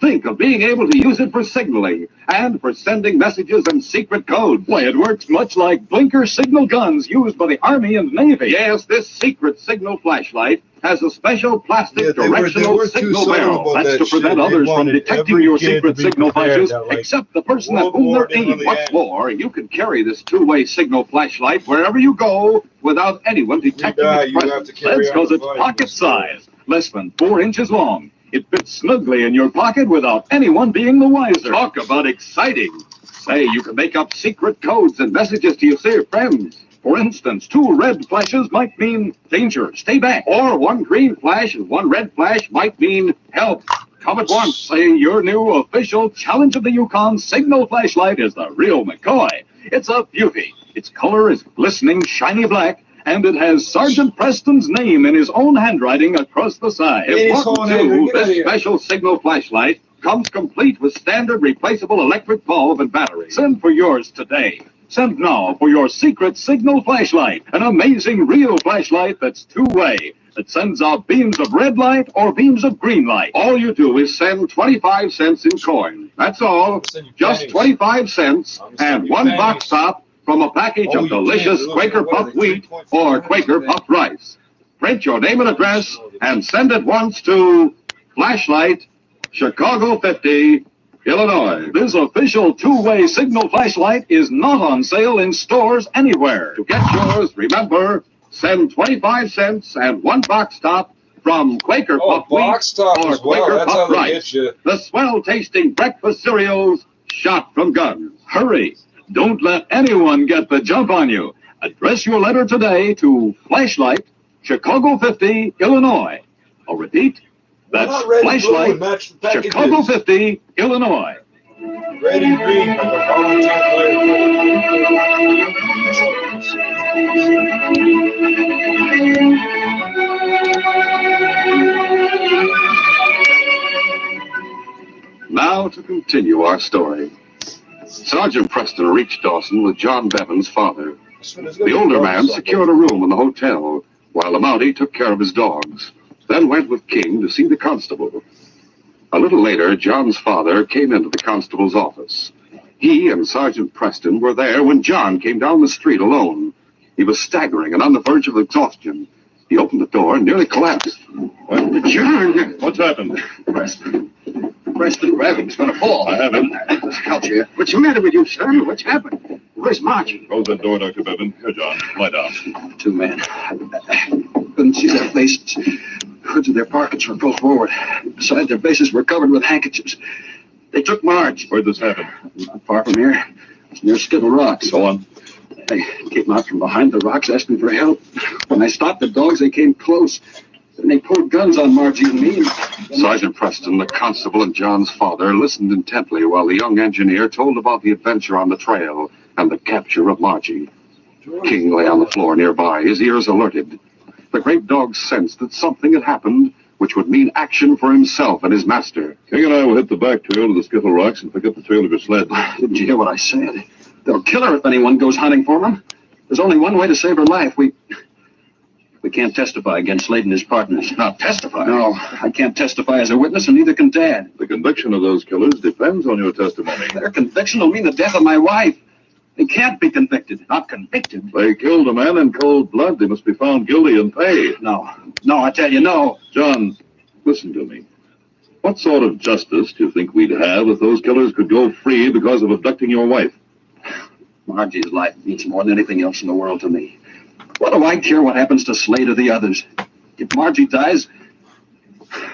Think of being able to use it for signaling and for sending messages and secret codes. Why, it works much like blinker signal guns used by the Army and Navy. Yes, this secret signal flashlight has a special plastic directional signal barrel. That's to prevent others from detecting your secret signal flashes, except the person at whom they're aimed. What's more, you can carry this two-way signal flashlight wherever you go without anyone detecting its presence. That's because it's pocket-sized, less than 4 inches long. It fits snugly in your pocket without anyone being the wiser. Talk about exciting. Say, you can make up secret codes and messages to your safe friends. For instance, 2 red flashes might mean danger, stay back. Or 1 green flash and 1 red flash might mean help. Come at once. Say your new official Challenge of the Yukon signal flashlight is the real McCoy. It's a beauty. Its color is glistening, shiny black, and it has Sergeant Preston's name in his own handwriting across the side. Important too, this special signal flashlight comes complete with standard replaceable electric bulb and battery. Send for yours today. Send now for your secret signal flashlight, an amazing real flashlight that's two-way, that sends out beams of red light or beams of green light. All you do is send 25 cents in coin. That's all. Just 25 cents and 1 box top from a package of delicious Quaker puffed wheat or Quaker puffed rice. Print your name and address and send it once to Flashlight, Chicago 50, Illinois. This official two-way signal flashlight is not on sale in stores anywhere. To get yours, remember, send 25 cents and 1 box top from Quaker puffed wheat or Quaker puffed rice. The swell-tasting breakfast cereals shot from guns. Hurry! Don't let anyone get the jump on you. Address your letter today to Flashlight, Chicago 50, Illinois. I'll repeat, that's Flashlight, Chicago 50, Illinois. Red and green from the volunteer Now to continue our story. Sergeant Preston reached Dawson with John Bevan's father. The older man secured a room in the hotel, while the Mountie took care of his dogs, then went with King to see the constable. A little later, John's father came into the constable's office. He and Sergeant Preston were there when John came down the street alone. He was staggering and on the verge of exhaustion. He opened the door and nearly collapsed. John! What's happened? Preston, grab him. He's going to fall. I have him. This couch here. What's the matter with you, son? What's happened? Where's Margie? Close that door, Dr. Bevan. Here, John. Lie down. 2 men. Couldn't see their faces. Hoods of their pockets were pulled forward. Besides, their faces were covered with handkerchiefs. They took Marge. Where'd this happen? Not far from here. It's near Skittle Rocks. Go on. They came out from behind the rocks asking for help. When I stopped the dogs, they came close. Then they pulled guns on Margie and me. Sergeant Preston, the constable, and John's father listened intently while the young engineer told about the adventure on the trail and the capture of Margie. King lay on the floor nearby, his ears alerted. The great dog sensed that something had happened which would mean action for himself and his master. King and I will hit the back trail of the Skittle Rocks and pick up the trail of your sled. Didn't you hear what I said? They'll kill her if anyone goes hunting for them. There's only one way to save her life. We can't testify against Slade and his partners. Not testify? No, I can't testify as a witness, and neither can Dad. The conviction of those killers depends on your testimony. Their conviction will mean the death of my wife. They can't be convicted. Not convicted. They killed a man in cold blood. They must be found guilty and paid. No, I tell you, no. John, listen to me. What sort of justice do you think we'd have if those killers could go free because of abducting your wife? Margie's life means more than anything else in the world to me. What do I care what happens to Slade or the others? If Margie dies,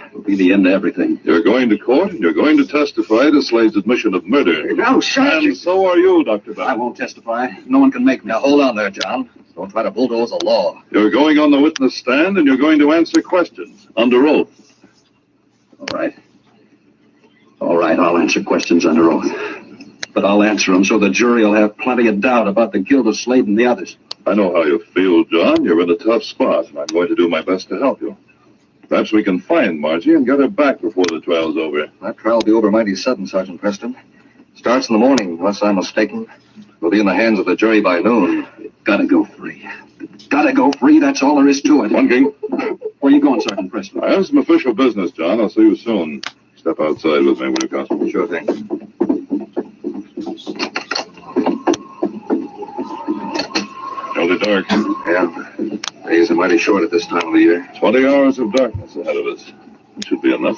it'll be the end of everything. You're going to court and you're going to testify to Slade's admission of murder. No, Sergeant. And so are you, Dr. Bevan. I won't testify. No one can make me. Now, hold on there, John. Don't try to bulldoze the law. You're going on the witness stand and you're going to answer questions under oath. All right. All right, I'll answer questions under oath. But I'll answer them so the jury will have plenty of doubt about the guilt of Slade and the others. I know how you feel, John. You're in a tough spot, and I'm going to do my best to help you. Perhaps we can find Margie and get her back before the trial's over. That trial will be over mighty sudden, Sergeant Preston. Starts in the morning, unless I'm mistaken. We'll be in the hands of the jury by noon. Gotta go free. Gotta go free, that's all there is to it. One, King. Where are you going, Sergeant Preston? I have some official business, John. I'll see you soon. Step outside with me, will you, Constable? Sure thing. Fairly dark. Yeah. Days are mighty short at this time of the year. 20 hours of darkness ahead of us. It should be enough.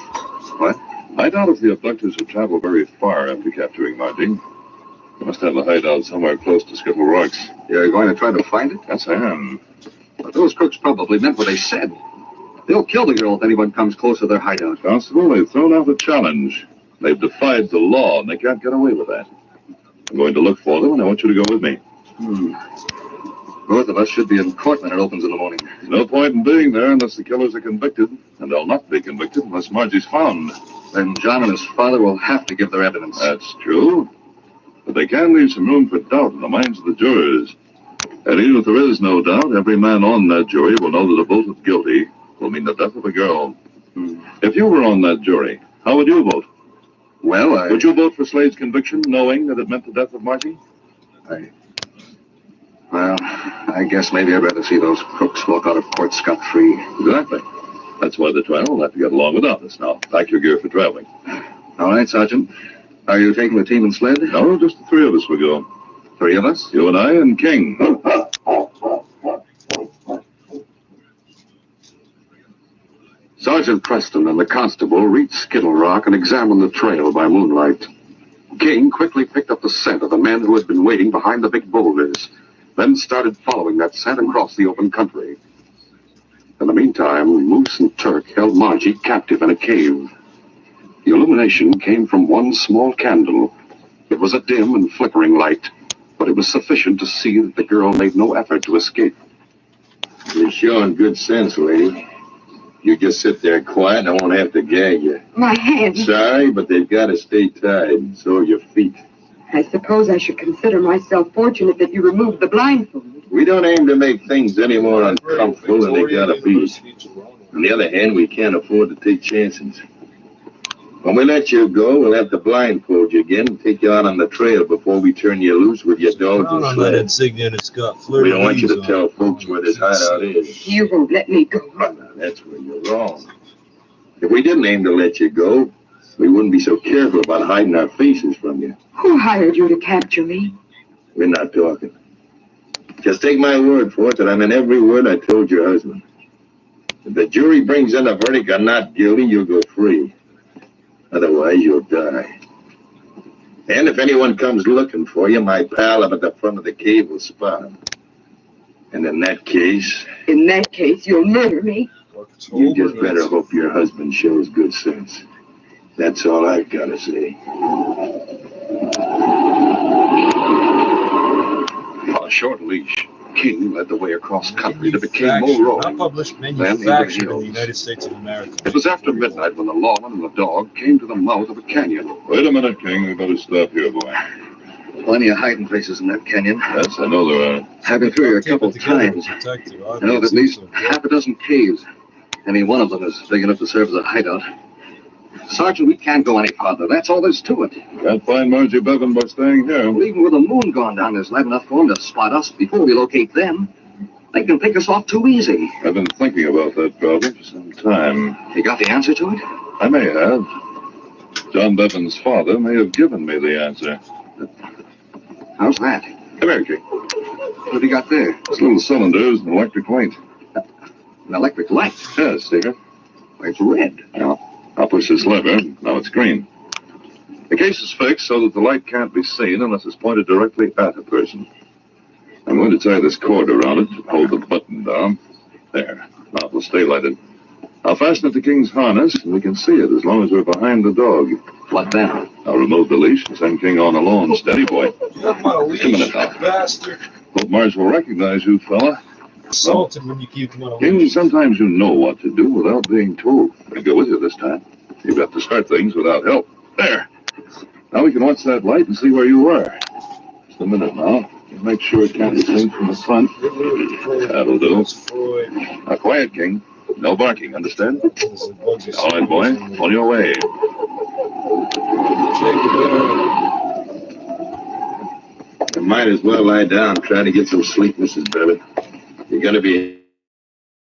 What? I doubt if the abductors would travel very far after capturing Marty. They must have a hideout somewhere close to Skittle Rocks. You're going to try to find it? Yes, I am. But those crooks probably meant what they said. They'll kill the girl if anyone comes close to their hideout. Constable, they've thrown out a challenge. They've defied the law, and they can't get away with that. I'm going to look for them, and I want you to go with me. Both of us should be in court when it opens in the morning. There's no point in being there unless the killers are convicted, and they'll not be convicted unless Margie's found. Then John and his father will have to give their evidence. That's true. But they can leave some room for doubt in the minds of the jurors. And even if there is no doubt, every man on that jury will know that a vote of guilty will mean the death of a girl. If you were on that jury, how would you vote? Well, Would you vote for Slade's conviction, knowing that it meant the death of Margie? Well, I guess maybe I'd rather see those crooks walk out of court scot-free. Exactly. That's why the trial will have to get along without us. Now, pack your gear for traveling. All right, Sergeant. Are you taking the team and sled? No, just the three of us will go. 3 of us? You and I and King. Sergeant Preston and the constable reached Skittle Rock and examined the trail by moonlight. King quickly picked up the scent of the men who had been waiting behind the big boulders, then started following that scent across the open country. In the meantime, Moose and Turk held Margie captive in a cave. The illumination came from one small candle. It was a dim and flickering light, but it was sufficient to see that the girl made no effort to escape. You're showing good sense, lady. You just sit there quiet and I won't have to gag you. My hands. Sorry, but they've got to stay tied, and so are your feet. I suppose I should consider myself fortunate that you removed the blindfold. We don't aim to make things any more uncomfortable than they gotta be. On the other hand, we can't afford to take chances. When we let you go, we'll have to blindfold you again and take you out on the trail before we turn you loose with your dogs and sled. Insignia that's got We don't want you to fleur-de-lis tell folks where this hideout is. You won't let me go. That's where you're wrong. If we didn't aim to let you go, we wouldn't be so careful about hiding our faces from you. Who hired you to capture me? We're not talking. Just take my word for it that I meant every word I told your husband. If the jury brings in a verdict on not guilty, you'll go free. Otherwise, you'll die. And if anyone comes looking for you, my pal up at the front of the cave will spot him. And in that case... In that case, you'll murder me. You just better hope your husband shows good sense. That's all I've got to say. On a short leash, King led the way across country to became Bull Road. Not published, Then manufactured in Hills. the United States of America. It was after midnight when the lawman and the dog came to the mouth of a canyon. Wait a minute, King. We better stop here, boy. Plenty of hiding places in that canyon. Yes, I know there are. I've been through here a couple of times. I know of at least half a dozen caves. Any one of them is big enough to serve as a hideout. Sergeant, we can't go any farther. That's all there's to it. Can't find Margie Bevan by staying here. Well, even with the moon gone down, there's light enough for them to spot us before we locate them. They can pick us off too easy. I've been thinking about that problem for some time. You got the answer to it? I may have. John Bevan's father may have given me the answer. How's that? Come here, King. What have you got there? This little cylinder is an electric light. An electric light? Yes, see it? It's red. Now, I'll push this lever. Now it's green. The case is fixed so that the light can't be seen unless it's pointed directly at a person. I'm going to tie this cord around it to hold the button down. There. Now it will stay lighted. I'll fasten it to King's harness, and we can see it as long as we're behind the dog. What then? I'll remove the leash and send King on alone. Steady, boy. Got my leash, Wait a minute now. bastard. Hope Mars will recognize you, fella. Assaulted when you keep him on a leash. King, sometimes you know what to do without being told. I'll go with you this time. You've got to start things without help. There. Now we can watch that light and see where you are. Just a minute now. Make sure it can't be seen from the front. That'll do. Now, quiet, King. No barking, understand? All right, boy. On your way. You might as well lie down and try to get some sleep, Mrs. Bevan. You're going to be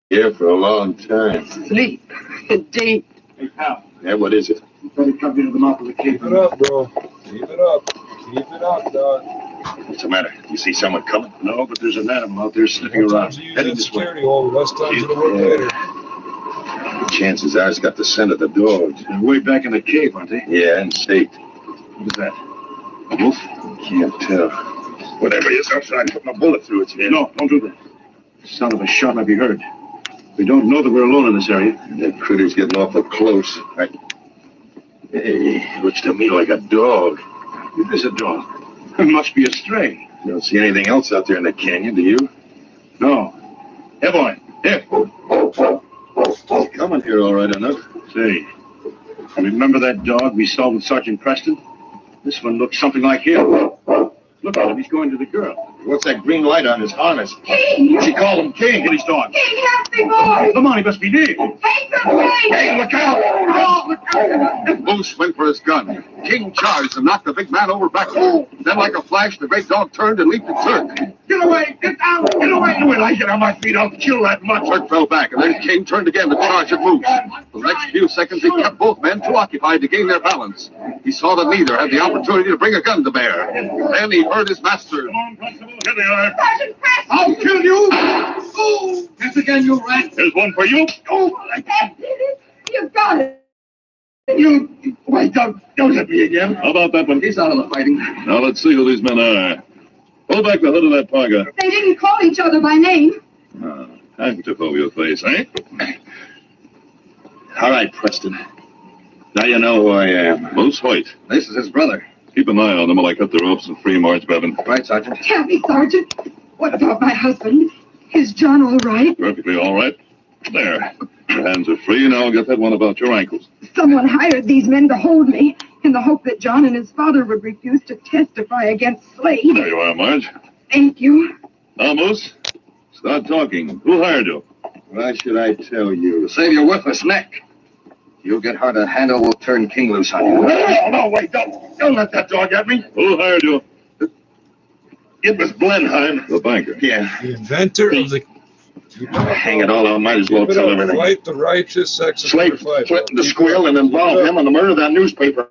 here for a long time. Sleep. A day. Hey, pal. Yeah, what is it? Better come into the mouth of the cave. Keep it up, bro. Keep it up. Keep it up, dog. What's the matter? You see someone coming? No, but there's an animal out there sniffing around. Heading this way. Hole, less time to work later. The chances are it's got the scent of the dogs. They're way back in the cave, aren't they? Yeah, and staked. What is that? A wolf? Can't tell. Whatever it is outside, putting a bullet through its head. No, don't do that. The sound of a shot might be heard. We don't know that we're alone in this area. That critter's getting awful close. Hey, looks to me like a dog. It is a dog. It must be a stray. You don't see anything else out there in the canyon, do you? No. Here, boy. Here. He's coming here all right enough. Say, remember that dog we saw with Sergeant Preston? This one looks something like him. Look at him. He's going to the girl. What's that green light on his harness? King! She called him King. Get his dog. King, help me, boy! Come on, he must be dead. Take them away! Hey, look out! Oh, look out! Moose went for his gun. King charged and knocked the big man over backward. Then, like a flash, the great dog turned and leaped at Cirque. Get away! Get down! Get away! When I get on my feet, I'll kill that mutt. Cirque fell back, and then King turned again to charge at Moose. For the next few seconds, he kept both men too occupied to gain their balance. He saw that neither had the opportunity to bring a gun to bear. Then he heard his master. Come on, Constable. Here they are. Sergeant Preston! I'll kill you! Oh! Guess again, you rat. There's one for you. Oh! That did it! You got it! You... Wait, don't hit me again. How about that one? He's out of the fighting. Now let's see who these men are. Pull back the hood of that parka. They didn't call each other by name. Handkerchief over your face, eh? All right, Preston. Now you know who I am. Moose Hoyt. This is his brother. Keep an eye on them while I cut the ropes and free Marge Bevan. Right, Sergeant. Tell me, Sergeant, what about my husband? Is John all right? Perfectly all right. There. Your hands are free, and I'll get that one about your ankles. Someone hired these men to hold me in the hope that John and his father would refuse to testify against Slade. There you are, Marge. Thank you. Now, Moose, start talking. Who hired you? Why should I tell you? To save your worthless neck. You'll get hard to handle, we'll turn King loose on you. No, wait, don't let that dog at me. Who hired you? It was Blenheim. The banker. Yeah. The inventor of the... Hang it all, I might as well tell everything. Fight the righteous, sex Slade threatened to squeal and involve him in the murder of that newspaper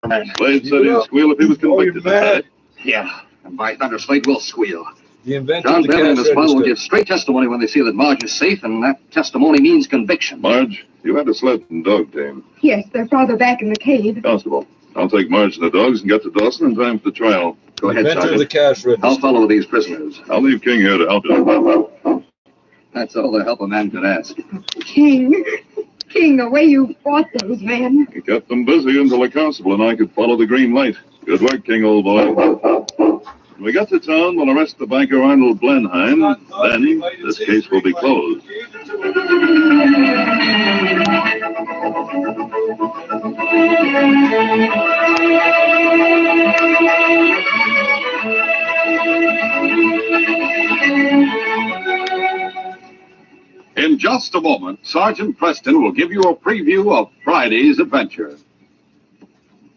man. Slade said he'd squeal if he was convicted. Yeah, and by thunder, Slade will squeal. The inventor John of the Bevan and cash his father will register. give straight testimony when they see that Marge is safe, and that testimony means conviction. Marge, you had a sled and dog team. Yes, they're farther back in the cave. Constable, I'll take Marge and the dogs and get to Dawson in time for the trial. Go ahead, Inventor of Sergeant. the cash register. I'll follow these prisoners. I'll leave King here to help you. That's all the help a man could ask. King, the way you fought those men. You kept them busy until the constable and I could follow the green light. Good work, King, old boy. When we get to town, we'll arrest the banker Arnold Blenheim. Then this case will be closed. In just a moment, Sergeant Preston will give you a preview of Friday's adventure.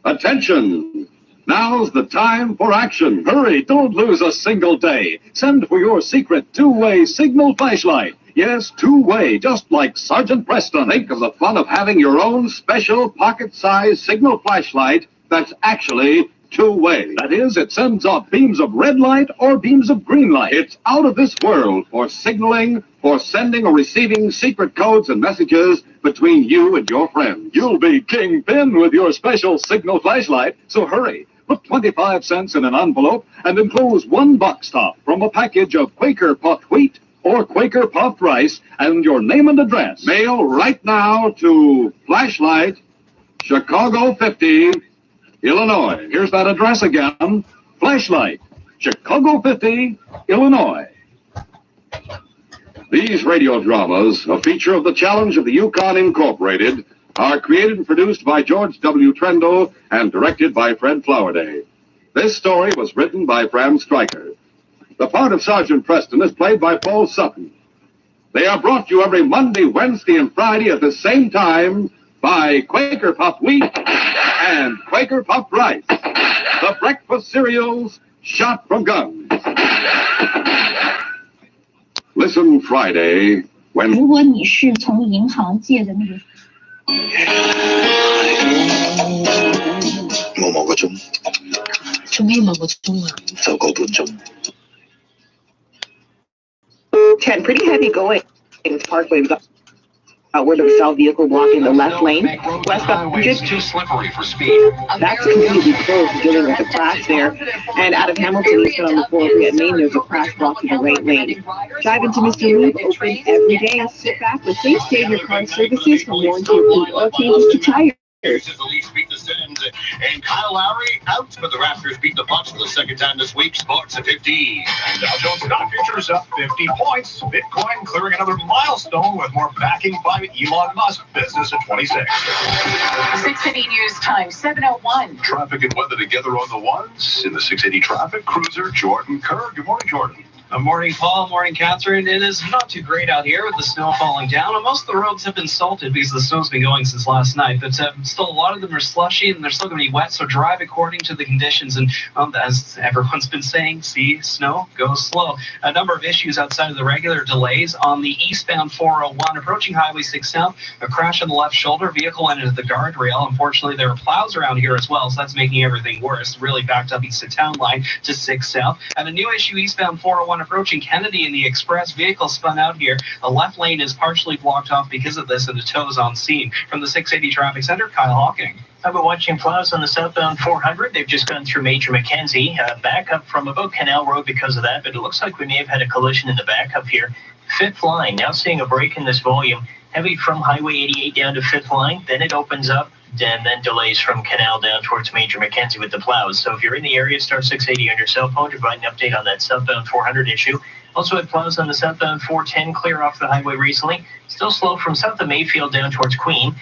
Attention! Now's the time for action. Hurry, don't lose a single day. Send for your secret two-way signal flashlight. Yes, two-way, just like Sergeant Preston. Think of the fun of having your own special pocket-sized signal flashlight that's actually two-way. That is, it sends off beams of red light or beams of green light. It's out of this world for signaling, for sending or receiving secret codes and messages between you and your friends. You'll be kingpin with your special signal flashlight, so hurry. Put 25 cents in an envelope and enclose one box top from a package of Quaker puffed wheat or Quaker puffed rice and your name and address. Mail right now to Flashlight, Chicago 50, Illinois. Here's that address again. Flashlight, Chicago 50, Illinois. These radio dramas, a feature of the Challenge of the Yukon Incorporated, are created and produced by George W. Trendle and directed by Fred Flowerday. This story was written by Bram Stryker. The part of Sergeant Preston is played by Paul Sutton. They are brought to you every Monday, Wednesday, and Friday at the same time by Quaker Puffed Wheat and Quaker Puffed Rice, the breakfast cereals shot from guns. Listen Friday when... 如果你是从银行借的那个。我望個鐘，做咩望個鐘啊？就個半鐘。 10, pretty heavy going. Parkway, we've got where the south vehicle blocking the left lane. Westbound just too slippery for speed. that's completely closed, dealing with the crash there. And out of Hamilton, eastbound on the 403 at Maine, there's a crash blocking the right lane. Drive into Mr. Lube, open every day. Sit back with safe save your car services from warranty approved oil changes to tires. The Leafs beat the Sens, and Kyle Lowry out, but the Raptors beat the Bucks for the second time this week. Sports at 15. Dow Jones Stock Futures up 50 points. Bitcoin clearing another milestone with more backing by Elon Musk. Business at 26. 680 News Time, 7:01. Traffic and weather together on the ones. In the 680 traffic, cruiser Jordan Kerr. Good morning, Jordan. Morning, Paul. Morning, Catherine. It is not too great out here with the snow falling down. And most of the roads have been salted because the snow's been going since last night. But still, a lot of them are slushy and they're still going to be wet. So drive according to the conditions. And as everyone's been saying, see snow, go slow. A number of issues outside of the regular delays on the eastbound 401 approaching Highway 6 South. A crash on the left shoulder. Vehicle went into the guardrail. Unfortunately, there are plows around here as well. So that's making everything worse. Really backed up east of town line to 6 South. And a new issue eastbound 401 approaching Kennedy in the express. Vehicle spun out here. The left lane is partially blocked off because of this, and the tow is on scene. From the 680 Traffic Center, Kyle Hawking. I've been watching plows on the southbound 400. They've just gone through Major Mackenzie. Back up from about Canal Road because of that, but it looks like we may have had a collision in the backup here. Fifth line, now seeing a break in this volume. Heavy from Highway 88 down to Fifth line. Then it opens up. And then delays from Canal down towards Major Mackenzie with the plows. So if you're in the area, star 680 on your cell phone to provide an update on that southbound 400 issue. Also had plows on the southbound 410 clear off the highway recently. Still slow from south of Mayfield down towards Queen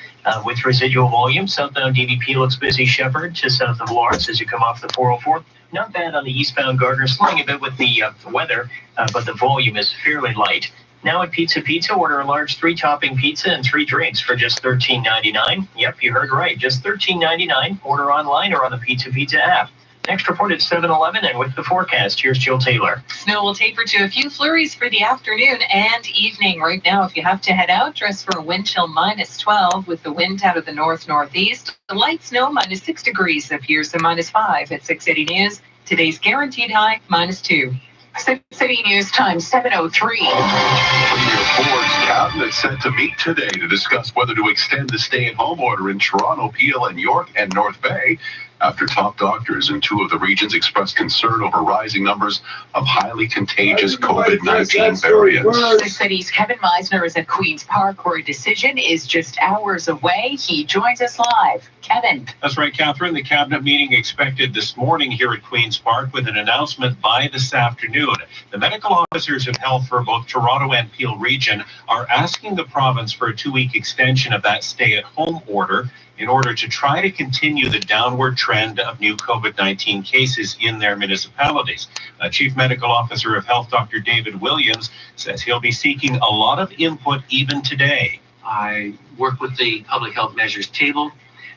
with residual volume. Southbound DVP looks busy. Shepherd to south of Lawrence as you come off the 404. Not bad on the eastbound Gardner, slowing a bit with the weather, but the volume is fairly light. Now at Pizza Pizza, order a large 3-topping pizza and 3 drinks for just $13.99. Yep, you heard right, just $13.99. Order online or on the Pizza Pizza app. Next report at 7-Eleven and with the forecast, here's Jill Taylor. Snow will taper to a few flurries for the afternoon and evening. Right now, if you have to head out, dress for a wind chill -12 with the wind out of the north-northeast. The light snow -6 degrees appears to -5 at 680 News. Today's guaranteed high -2. 680 News Time, 7:03. Premier Ford's cabinet set to meet today to discuss whether to extend the stay-at-home order in Toronto, Peel, and York and North Bay after top doctors in 2 of the regions expressed concern over rising numbers of highly contagious COVID-19 variants. 680's Kevin Meisner is at Queen's Park, where a decision is just hours away. He joins us live. Kevin. That's right, Catherine. The cabinet meeting expected this morning here at Queen's Park with an announcement by this afternoon. The medical officers of health for both Toronto and Peel region are asking the province for a 2-week extension of that stay-at-home order in order to try to continue the downward trend of new COVID-19 cases in their municipalities. Chief Medical Officer of Health, Dr. David Williams, says he'll be seeking a lot of input even today. I work with the public health measures table.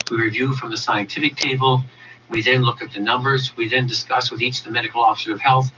We review from the scientific table. We then look at the numbers. We then discuss with each the medical officer of health.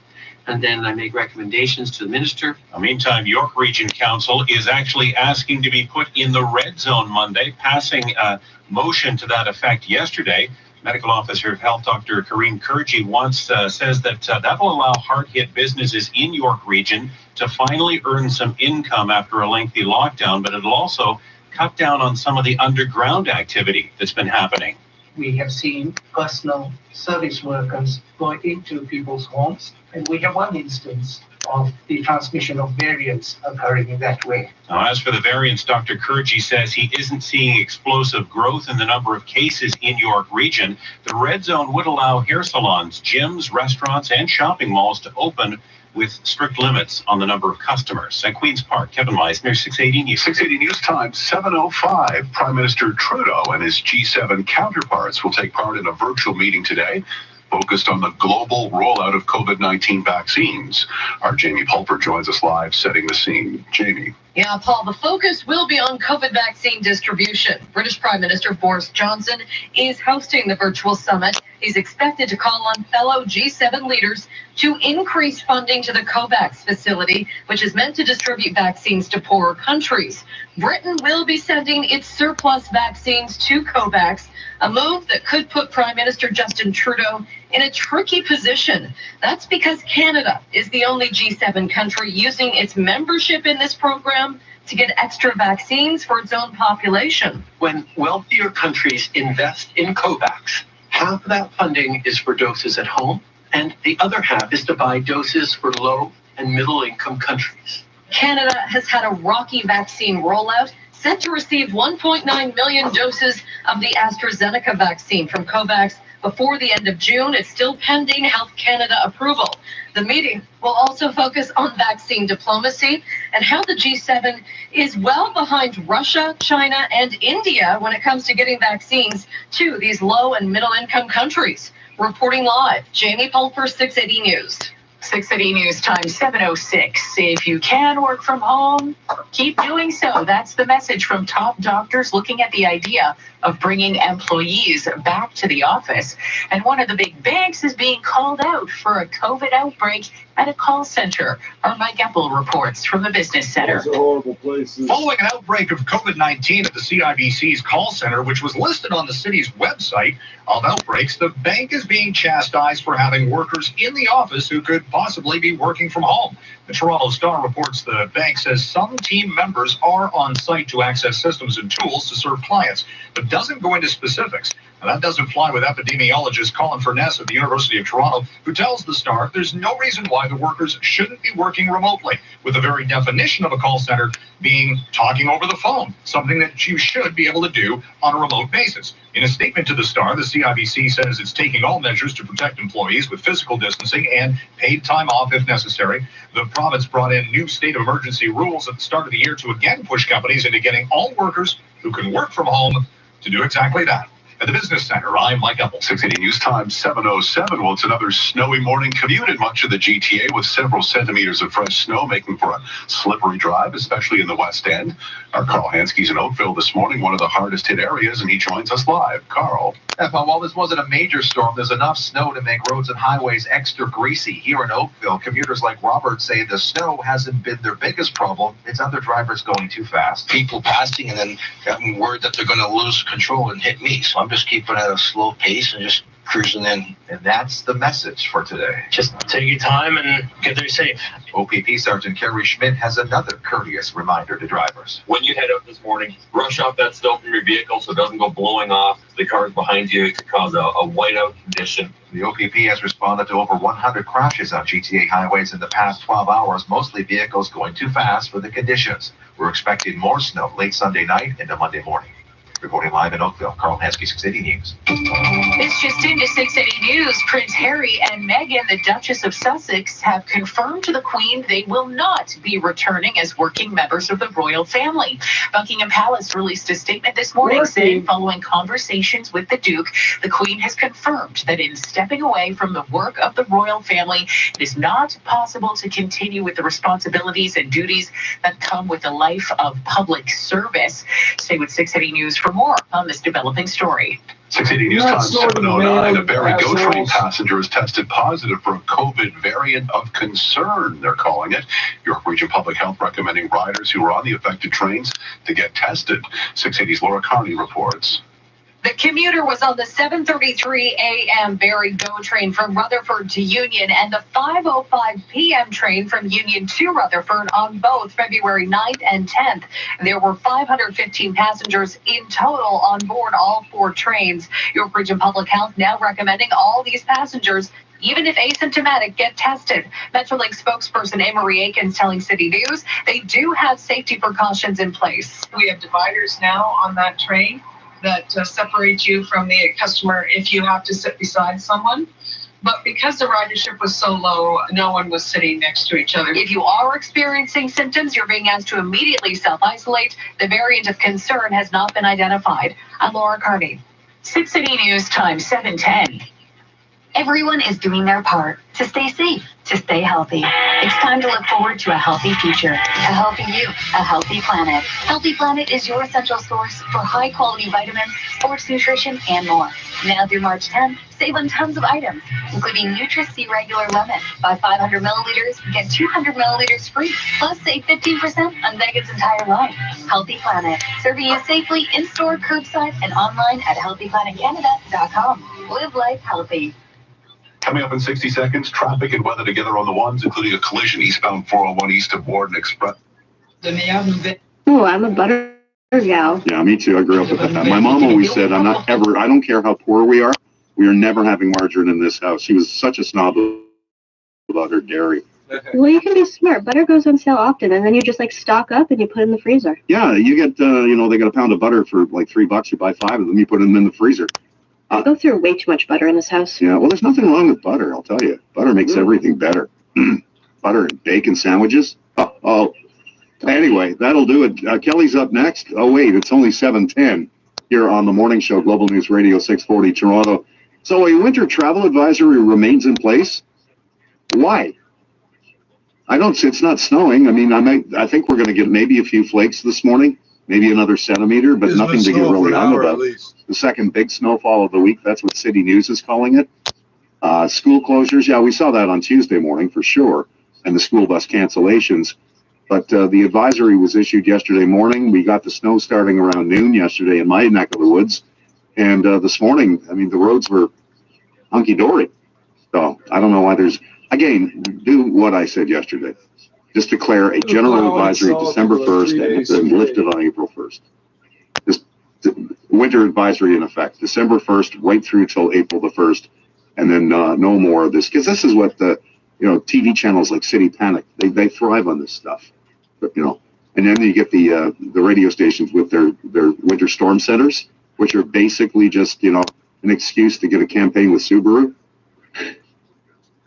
And then I make recommendations to the minister. Meantime, York Region Council is actually asking to be put in the red zone Monday, passing a motion to that effect yesterday. Medical Officer of Health, Dr. Karine Kurji, says that that will allow hard-hit businesses in York Region to finally earn some income after a lengthy lockdown, but it'll also cut down on some of the underground activity that's been happening. We have seen personal service workers going into people's homes, and we have one instance of the transmission of variants occurring in that way. Now, as for the variants, Dr. Kurji says he isn't seeing explosive growth in the number of cases in York Region. The red zone would allow hair salons, gyms, restaurants, and shopping malls to open with strict limits on the number of customers. At Queen's Park, Kevin Meisner, 680 News. 680 News Time, 7:05. Prime Minister Trudeau and his G7 counterparts will take part in a virtual meeting today focused on the global rollout of COVID-19 vaccines. Our Jamie Pulper joins us live, setting the scene. Jamie. Yeah, Paul, the focus will be on COVID vaccine distribution. British Prime Minister Boris Johnson is hosting the virtual summit. He's expected to call on fellow G7 leaders to increase funding to the COVAX facility, which is meant to distribute vaccines to poorer countries. Britain will be sending its surplus vaccines to COVAX, a move that could put Prime Minister Justin Trudeau in a tricky position. That's because Canada is the only G7 country using its membership in this program to get extra vaccines for its own population. When wealthier countries invest in COVAX, half of that funding is for doses at home, and the other half is to buy doses for low and middle income countries. Canada has had a rocky vaccine rollout, set to receive 1.9 million doses of the AstraZeneca vaccine from COVAX before the end of June. It's still pending Health Canada approval. The meeting will also focus on vaccine diplomacy and how the G7 is well behind Russia, China, and India when it comes to getting vaccines to these low and middle income countries. Reporting live, Jamie Pulper, 680 News. 680 News Time 7:06. If you can work from home, keep doing so. That's the message from top doctors looking at the idea of bringing employees back to the office. And one of the big banks is being called out for a COVID outbreak at a call center. Our Mike Epple reports from the Business Center. Following an outbreak of COVID-19 at the CIBC's call center, which was listed on the city's website of outbreaks, the bank is being chastised for having workers in the office who could possibly be working from home. The Toronto Star reports the bank says some team members are on site to access systems and tools to serve clients, but doesn't go into specifics. And that doesn't fly with epidemiologist Colin Furness at the University of Toronto, who tells the Star there's no reason why the workers shouldn't be working remotely, with the very definition of a call center being talking over the phone, something that you should be able to do on a remote basis. In a statement to the Star, the CIBC says it's taking all measures to protect employees with physical distancing and paid time off if necessary. The province brought in new state of emergency rules at the start of the year to again push companies into getting all workers who can work from home to do exactly that. At the Business Center, I'm Mike Epple. 680 News Time 7:07. Well, it's another snowy morning commute in much of the GTA with several centimeters of fresh snow making for a slippery drive, especially in the West End. Our Carl Hansky's in Oakville this morning, one of the hardest hit areas, and he joins us live. Carl. While this wasn't a major storm, there's enough snow to make roads and highways extra greasy. Here in Oakville, commuters like Robert say the snow hasn't been their biggest problem. It's other drivers going too fast. People passing and then getting word that they're going to lose control and hit me. So I'm just keeping at a slow pace and just cruising in. And that's the message for today. Just take your time and get there safe. OPP Sergeant Kerry Schmidt has another courteous reminder to drivers. When you head out this morning, brush off that snow from your vehicle so it doesn't go blowing off the cars behind you to cause a whiteout condition. The OPP has responded to over 100 crashes on GTA highways in the past 12 hours, mostly vehicles going too fast for the conditions. We're expecting more snow late Sunday night into Monday morning. Reporting live in Oakville, Carl Hansky, 680 News. This just into 680 News. Prince Harry and Meghan, the Duchess of Sussex, have confirmed to the Queen they will not be returning as working members of the royal family. Buckingham Palace released a statement this morning saying following conversations with the Duke, the Queen has confirmed that in stepping away from the work of the royal family, it is not possible to continue with the responsibilities and duties that come with a life of public service. Stay with 680 News for more on this developing story. 680 News Time 7:09. A Barrie GO train passenger has tested positive for a COVID variant of concern, they're calling it. York Region Public Health recommending riders who are on the affected trains to get tested. 680's Laura Carney reports. The commuter was on the 7:33 a.m. Barrie GO train from Rutherford to Union and the 5:05 p.m. train from Union to Rutherford on both February 9th and 10th. There were 515 passengers in total on board all four trains. York Region Public Health now recommending all these passengers, even if asymptomatic, get tested. Metrolink spokesperson Anne-Marie Aikens telling City News they do have safety precautions in place. We have dividers now on that train that separate you from the customer if you have to sit beside someone. But because the ridership was so low, no one was sitting next to each other. If you are experiencing symptoms, you're being asked to immediately self-isolate. The variant of concern has not been identified. I'm Laura Carney. 680 News Time 7:10. Everyone is doing their part to stay safe, to stay healthy. It's time to look forward to a healthy future, a healthy you, a healthy planet. Healthy Planet is your essential source for high-quality vitamins, sports nutrition, and more. Now through March 10th, save on tons of items, including Nutri-C Regular Lemon. Buy 500 milliliters, get 200 milliliters free. Plus, save 15% on Vegan's entire line. Healthy Planet, serving you safely in-store, curbside, and online at healthyplanetcanada.com. Live life healthy. Coming up in 60 seconds, traffic and weather together on the ones, including a collision eastbound 401 east of Warden Express. Oh, I'm a butter gal. Yeah, me too. I grew up with that. My mom always said, I don't care how poor we are never having margarine in this house. She was such a snob about her dairy. Well, you can be smart. Butter goes on sale often, and then you just like stock up and you put it in the freezer. Yeah, you get, they got a pound of butter for like $3. You buy 5 of them, you put them in the freezer. I go through way too much butter in this house. Yeah, well, there's nothing wrong with butter, I'll tell you. Butter makes everything better. Butter and bacon sandwiches. Oh. Anyway, that'll do it. Kelly's up next. Oh, wait, it's only 7:10 here on the morning show, Global News Radio 640 Toronto. So a winter travel advisory remains in place. Why? It's not snowing. I mean, I think we're going to get maybe a few flakes this morning, maybe another centimeter, but nothing to get really on about. The second big snowfall of the week, that's what City News is calling it. School closures, yeah, we saw that on Tuesday morning for sure, and the school bus cancellations. But the advisory was issued yesterday morning. We got the snow starting around noon yesterday in my neck of the woods. And this morning, I mean, the roads were hunky-dory. So I don't know why again, do what I said yesterday. Just declare a general advisory December 1st and then lift it on April 1st. Just winter advisory in effect, December 1st, right through till April the 1st, and then no more of this. Because this is what the TV channels like City Panic, they thrive on this stuff. But, and then you get the radio stations with their winter storm centers, which are basically just, an excuse to get a campaign with Subaru.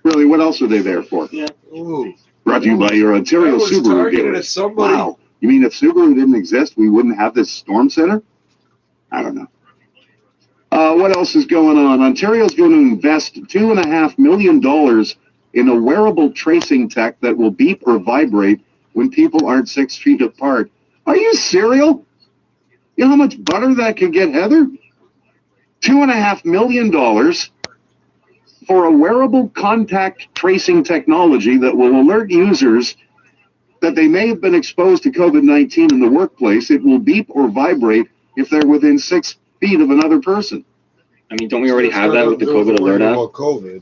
Really, what else are they there for? Yeah. Ooh. Brought to you by your Ontario Subaru dealers. Wow. You mean if Subaru didn't exist, we wouldn't have this storm center? I don't know. What else is going on? Ontario's going to invest $2.5 million in a wearable tracing tech that will beep or vibrate when people aren't 6 feet apart. Are you serial? You know how much butter that could get, Heather? $2.5 million for a wearable contact tracing technology that will alert users that they may have been exposed to COVID-19 in the workplace. It will beep or vibrate if they're within 6 feet of another person. I mean, don't we already have that with the COVID alert app? COVID.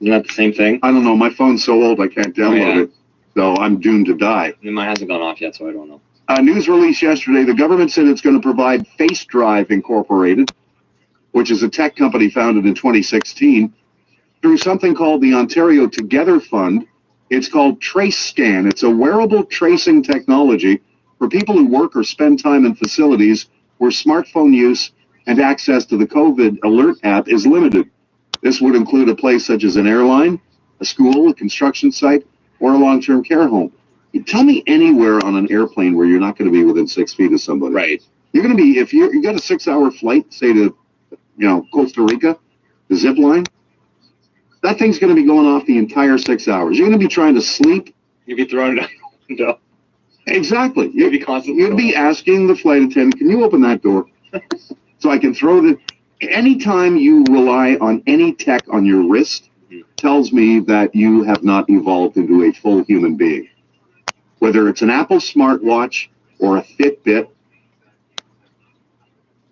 Isn't that the same thing? I don't know. My phone's so old I can't download it, so I'm doomed to die. And mine hasn't gone off yet, so I don't know. A news release yesterday, the government said it's going to provide Face Drive Incorporated, which is a tech company founded in 2016, through something called the Ontario Together Fund. It's called Trace Scan. It's a wearable tracing technology for people who work or spend time in facilities where smartphone use and access to the COVID alert app is limited. This would include a place such as an airline, a school, a construction site, or a long-term care home. Tell me anywhere on an airplane where you're not going to be within 6 feet of somebody. Right. You're going to be, if you got a 6-hour flight, say to, Costa Rica, the zip line, that thing's going to be going off the entire 6 hours. You're going to be trying to sleep. You'll be throwing it out the window. Exactly. You'd be asking the flight attendant, can you open that door so I can throw the... Anytime you rely on any tech on your wrist, tells me that you have not evolved into a full human being. Whether it's an Apple smartwatch or a Fitbit,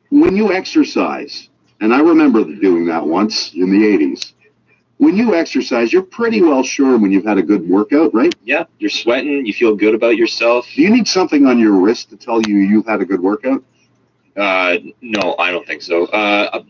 when you exercise, and I remember doing that once in the 80s, when you exercise, you're pretty well sure when you've had a good workout, right? Yeah, you're sweating, you feel good about yourself. Do you need something on your wrist to tell you you've had a good workout? No, I don't think so.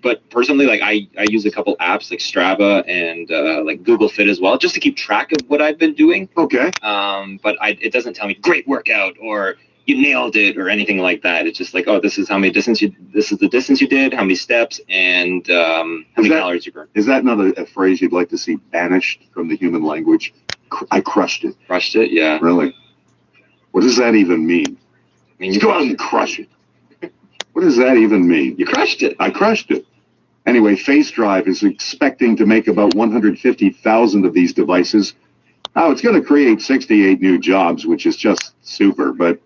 But personally, like I use a couple apps like Strava and like Google Fit as well, just to keep track of what I've been doing. Okay. But it doesn't tell me great workout or you nailed it or anything like that. It's just like, oh, this is how many this is the distance you did, how many steps, and how many calories you burned. Is that not a phrase you'd like to see banished from the human language? I crushed it. Crushed it, yeah. Really? What does that even mean? I mean, you go out and crush it. What does that even mean? You crushed it. I crushed it. Anyway, Face Drive is expecting to make about 150,000 of these devices. Now, it's going to create 68 new jobs, which is just super. But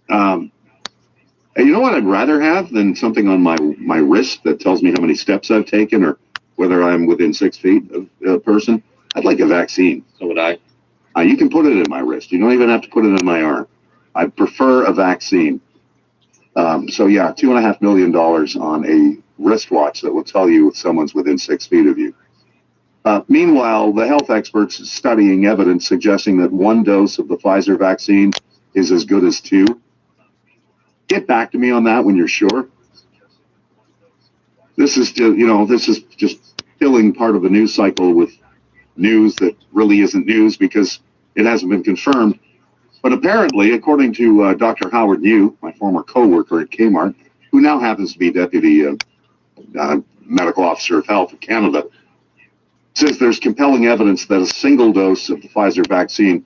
you know what I'd rather have than something on my wrist that tells me how many steps I've taken or whether I'm within 6 feet of a person? I'd like a vaccine. So would I. You can put it in my wrist. You don't even have to put it in my arm. I prefer a vaccine. So yeah, $2.5 million on a wristwatch that will tell you if someone's within 6 feet of you. Meanwhile, the health experts studying evidence suggesting that 1 dose of the Pfizer vaccine is as good as 2. Get back to me on that when you're sure. This is still, this is just filling part of the news cycle with news that really isn't news because it hasn't been confirmed. But apparently, according to Dr. Howard New, my former co-worker at Kmart, who now happens to be Deputy Medical Officer of Health of Canada, says there's compelling evidence that a single dose of the Pfizer vaccine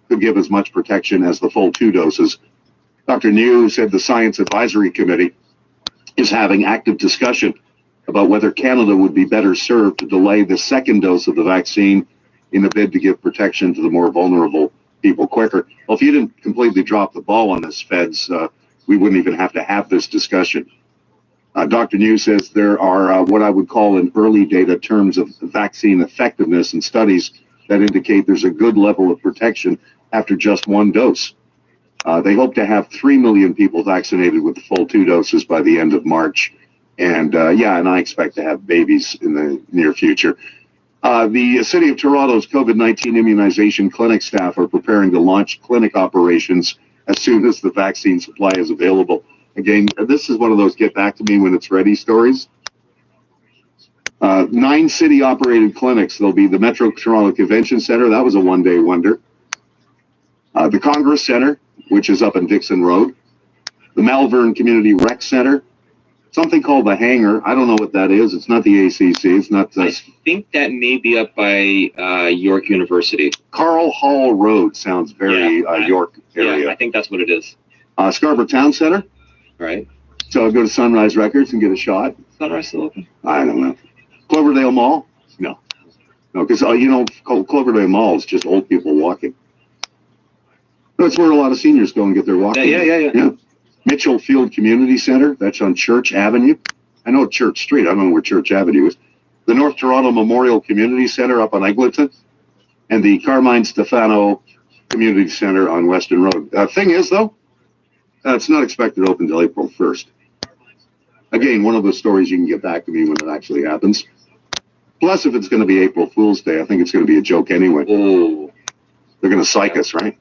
could give as much protection as the full 2 doses. Dr. New said the Science Advisory Committee is having active discussion about whether Canada would be better served to delay the 2nd dose of the vaccine in a bid to give protection to the more vulnerable people quicker. Well, if you didn't completely drop the ball on this, Feds, we wouldn't even have to have this discussion. Dr. New says there are what I would call in early data terms of vaccine effectiveness and studies that indicate there's a good level of protection after just 1 dose. They hope to have 3 million people vaccinated with the full 2 doses by the end of March. And and I expect to have babies in the near future. The City of Toronto's COVID-19 immunization clinic staff are preparing to launch clinic operations as soon as the vaccine supply is available. Again, this is one of those get back to me when it's ready stories. 9 city-operated clinics. There'll be the Metro Toronto Convention Centre. That was a one-day wonder. The Congress Centre, which is up in Dixon Road. The Malvern Community Rec Centre. Something called the Hangar. I don't know what that is. It's not the ACC. It's not. I think that may be up by York University. Carl Hall Road sounds very York area. Yeah, I think that's what it is. Scarborough Town Center. Right. So I'll go to Sunrise Records and get a shot. Sunrise still open? I don't know. Cloverdale Mall? No. No, because, Cloverdale Mall is just old people walking. That's where a lot of seniors go and get their walking. Yeah. Mitchell Field Community Center, that's on Church Avenue. I know Church Street, I don't know where Church Avenue is. The North Toronto Memorial Community Center up on Eglinton, and the Carmine Stefano Community Center on Weston Road. Thing is, though, it's not expected to open until April 1st. Again, one of those stories you can get back to me when it actually happens. Plus, if it's going to be April Fool's Day, I think it's going to be a joke anyway. Oh. They're going to psych us, right?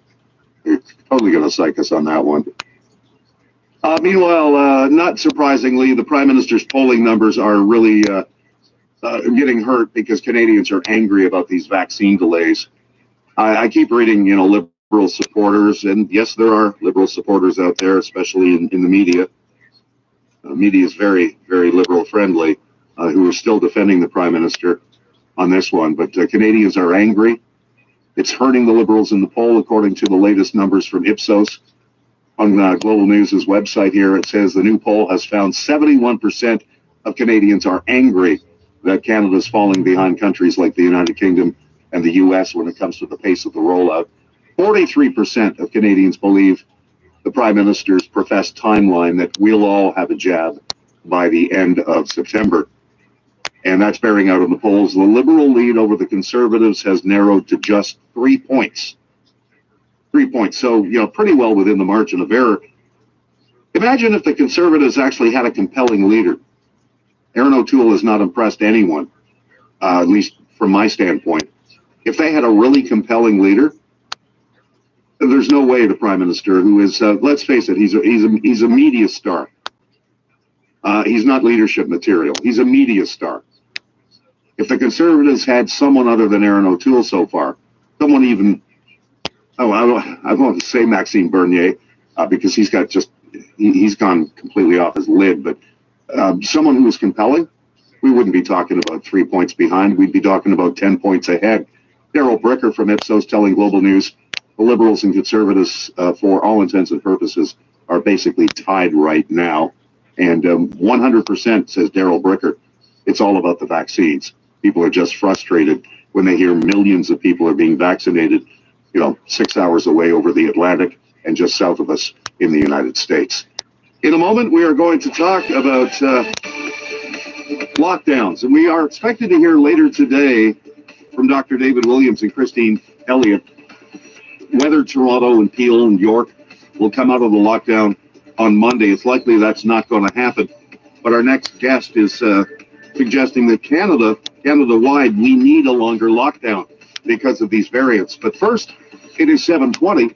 They're totally going to psych us on that one. Meanwhile, not surprisingly, the Prime Minister's polling numbers are really getting hurt because Canadians are angry about these vaccine delays. I keep reading, liberal supporters, and yes, there are liberal supporters out there, especially in the media. Media is very, very liberal friendly, who are still defending the Prime Minister on this one. But Canadians are angry. It's hurting the Liberals in the poll, according to the latest numbers from Ipsos. On Global News' website here, it says the new poll has found 71% of Canadians are angry that Canada is falling behind countries like the United Kingdom and the U.S. when it comes to the pace of the rollout. 43% of Canadians believe the Prime Minister's professed timeline that we'll all have a jab by the end of September. And that's bearing out in the polls. The Liberal lead over the Conservatives has narrowed to just 3 points. 3 points. So, pretty well within the margin of error. Imagine if the Conservatives actually had a compelling leader. Aaron O'Toole has not impressed anyone, at least from my standpoint. If they had a really compelling leader, there's no way the Prime Minister, who is, let's face it, he's a media star. He's not leadership material. He's a media star. If the Conservatives had someone other than Aaron O'Toole so far, someone even, I want to say Maxime Bernier, because he's gone completely off his lid, but someone who was compelling, we wouldn't be talking about 3 points behind. We'd be talking about 10 points ahead. Daryl Bricker from Ipsos telling Global News, the Liberals and Conservatives, for all intents and purposes, are basically tied right now. And 100%, says Daryl Bricker, It's all about the vaccines. People are just frustrated when they hear millions of people are being vaccinated, 6 hours away over the Atlantic and just south of us in the United States. In a moment, we are going to talk about lockdowns, and we are expected to hear later today from Dr. David Williams and Christine Elliott whether Toronto and Peel and York will come out of the lockdown on Monday. It's likely that's not going to happen. But our next guest is suggesting that Canada-wide, we need a longer lockdown because of these variants. But first, it is 7:20.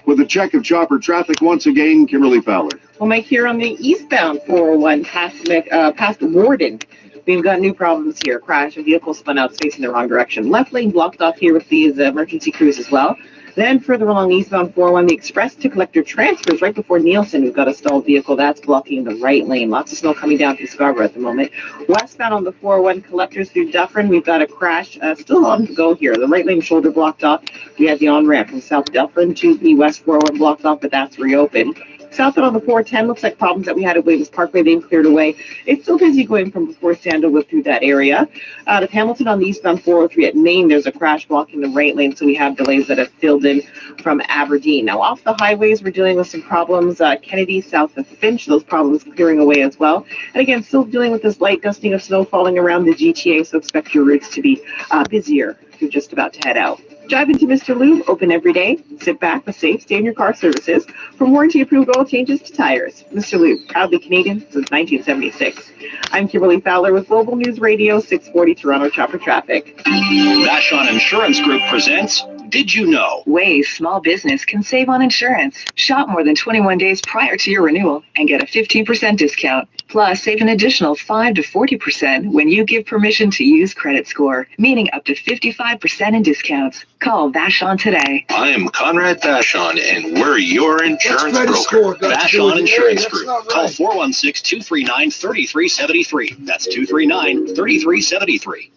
With a check of chopper traffic once again, Kimberly Fowler. Well, Mike, here on the eastbound 401 past Warden, we've got new problems here. Crash, a vehicle spun out facing the wrong direction. Left lane blocked off here with these emergency crews as well. Then further along eastbound 401, the express to collector transfers right before Nielsen. We've got a stalled vehicle that's blocking the right lane. Lots of snow coming down through Scarborough at the moment. Westbound on the 401 collectors through Dufferin, we've got a crash still on to go here. The right lane shoulder blocked off. We have the on-ramp from South Dufferin to the West 401 blocked off, but that's reopened. Southbound on the 410, looks like problems that we had at Wavis Parkway, they've cleared away. It's still busy going from before Sandalwood through that area. Out of Hamilton on the eastbound 403 at Maine, there's a crash blocking the right lane, so we have delays that have filled in from Aberdeen. Now, off the highways, we're dealing with some problems. Kennedy, south of Finch, those problems clearing away as well. And again, still dealing with this light dusting of snow falling around the GTA, so expect your routes to be busier if you're just about to head out. Drive into Mr. Lube, open every day. Sit back with safe, stay in your car services. From warranty-approved oil changes to tires, Mr. Lube, proudly Canadian since 1976. I'm Kimberly Fowler with Global News Radio, 640 Toronto Chopper Traffic. Vashon Insurance Group presents Did You Know? Ways small business can save on insurance. Shop more than 21 days prior to your renewal and get a 15% discount. Plus, save an additional 5 to 40% when you give permission to use credit score, meaning up to 55% in discounts. Call Vashon today. I'm Conrad Vashon, and we're your insurance broker. Vashon Insurance Group. Call 416-239-3373. That's 239-3373.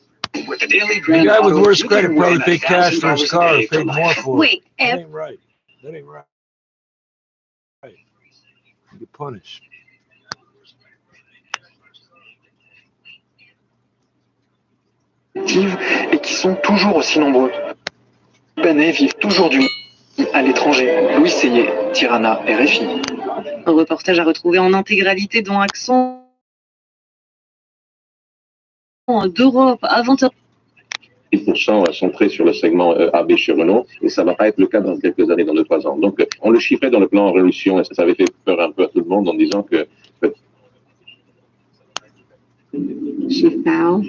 With the daily The guy with worse credit probably paid cash for his car, paid more for it. Wait, that ain't right. That ain't right. You get punished. Et qui sont toujours aussi nombreux. Les Libanais vivent toujours du à l'étranger. Louis Seyé, Tirana, RFI. Un reportage à retrouver en intégralité dans Accent d'Europe avant. 10% centré sur le segment AB chez Renault, et ça va pas être le cas dans quelques années, dans 2-3 ans. Donc, on le chiffrait dans le plan révolution, et ça avait fait peur un peu à tout le monde en disant que... She fell,